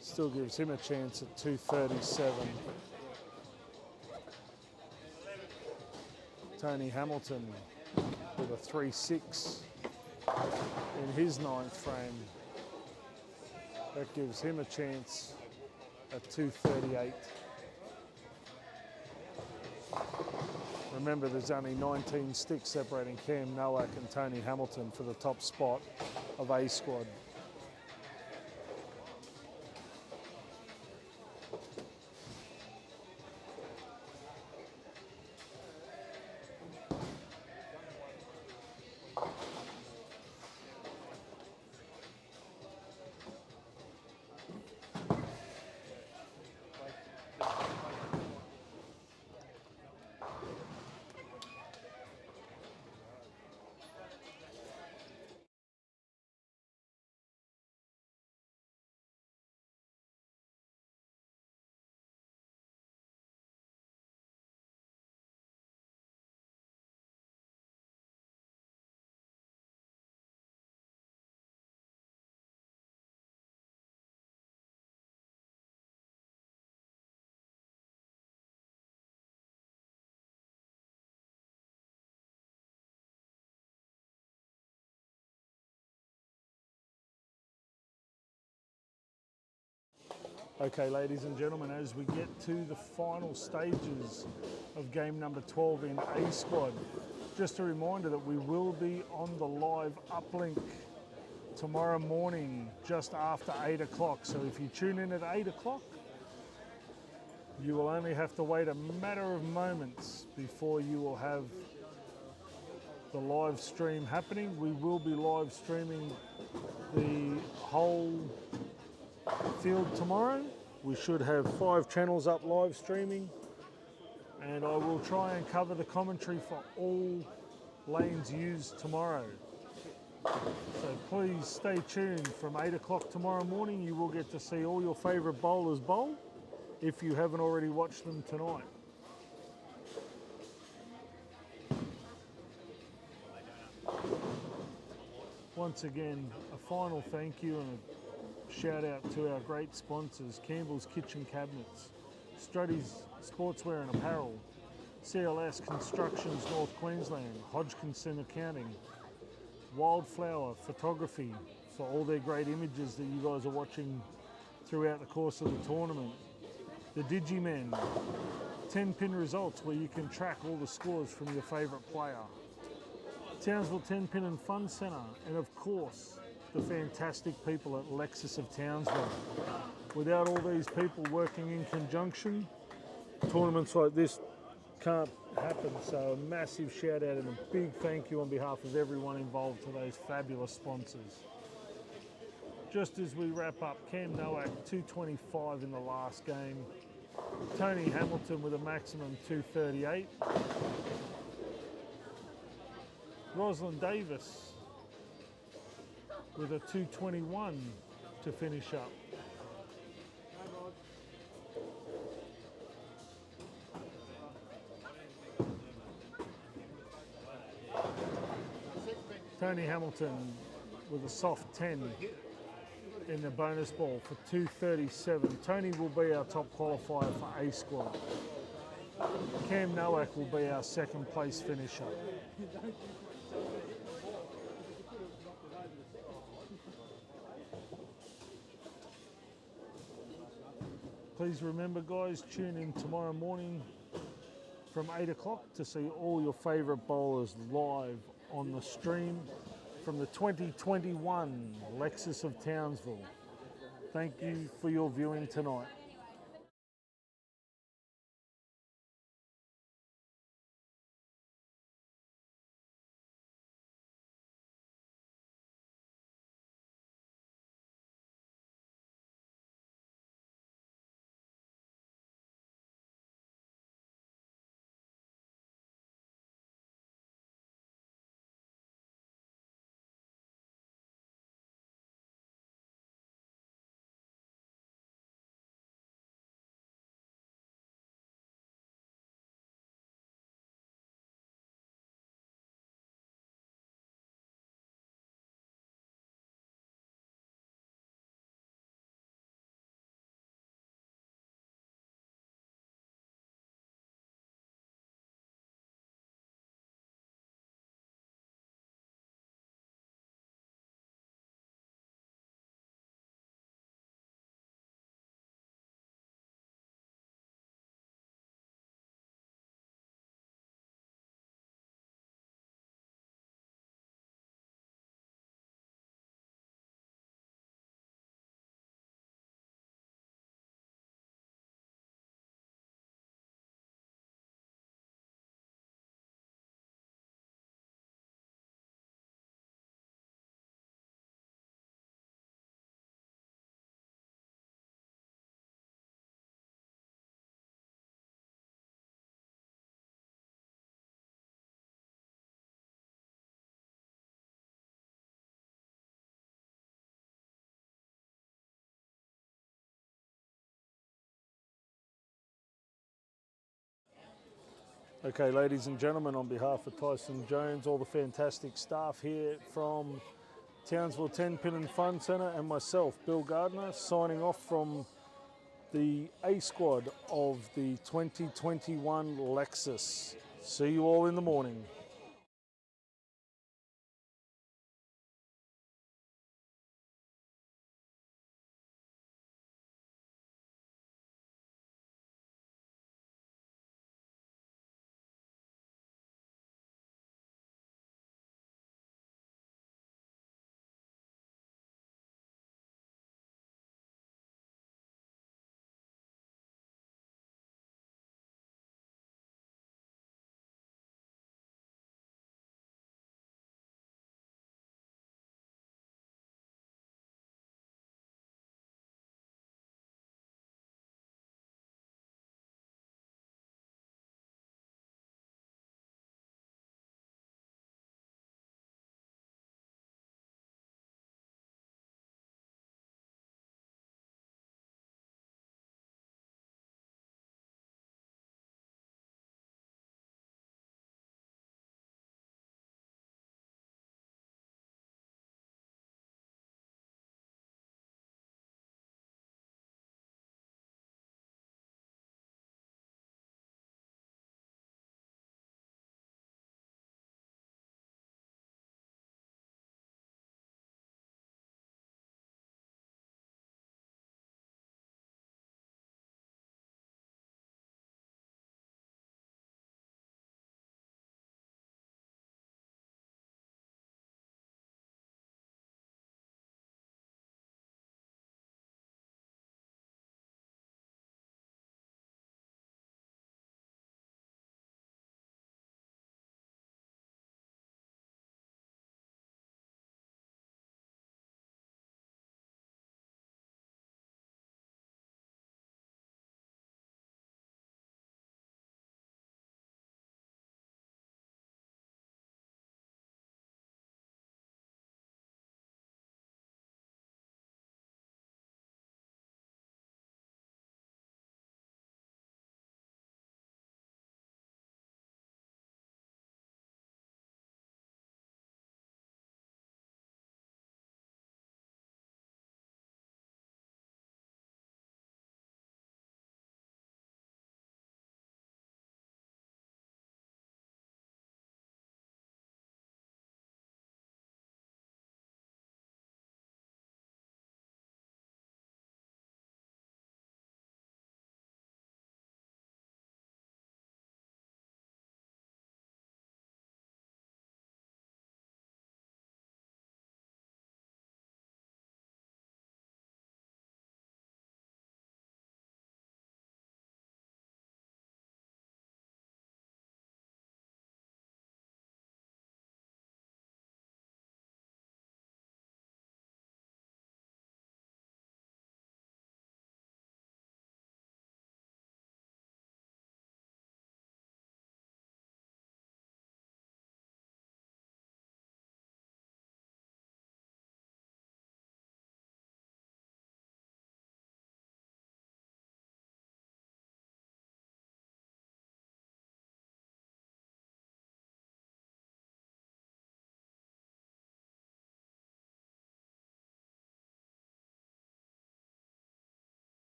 A: Still gives him a chance at 237. Tony Hamilton with a 3-6 in his 9th frame. That gives him a chance at 238. Remember, there's only 19 sticks separating Cam Nowak and Tony Hamilton for the top spot of A squad. Okay, ladies and gentlemen, as we get to the final stages of game number 12 in A squad, just a reminder that we will be on the live uplink tomorrow morning just after 8 o'clock. So if you tune in at 8 o'clock, you will only have to wait a matter of moments before you will have the live stream happening. We will be live streaming the whole field tomorrow. We should have 5 channels up live streaming, and I will try and cover the commentary for all lanes used tomorrow. So please stay tuned. From 8 o'clock tomorrow morning, you will get to see all your favourite bowlers bowl if you haven't already watched them tonight. Once again, a final thank you and a shout out to our great sponsors: Campbell's Kitchen Cabinets, Struddy's Sportswear and Apparel, CLS Constructions North Queensland, Hodgkinson Accounting, Wildflower Photography for all their great images that you guys are watching throughout the course of the tournament, the Digimen 10-pin results where you can track all the scores from your favourite player, Townsville 10-pin and Fun Centre, and of course the fantastic people at Lexus of Townsville. Without all these people working in conjunction, tournaments like this can't happen. So a massive shout out and a big thank you on behalf of everyone involved to those fabulous sponsors. Just as we wrap up, Cam Nowak 225 in the last game, Tony Hamilton with a maximum 238, Rosalind Davis with a 221 to finish up. Tony Hamilton with a soft 10 in the bonus ball for 237. Tony will be our top qualifier for A squad. Cam Nowak will be our second place finisher. Please remember, guys, tune in tomorrow morning from 8 o'clock to see all your favourite bowlers live on the stream from the 2021 Lexus of Townsville. Thank you for your viewing tonight. Okay, ladies and gentlemen, on behalf of Tyson Jones, all the fantastic staff here from Townsville 10-Pin and Fun Centre, and myself, Bill Gardner, signing off from the A squad of the 2021 Lexus. See you all in the morning.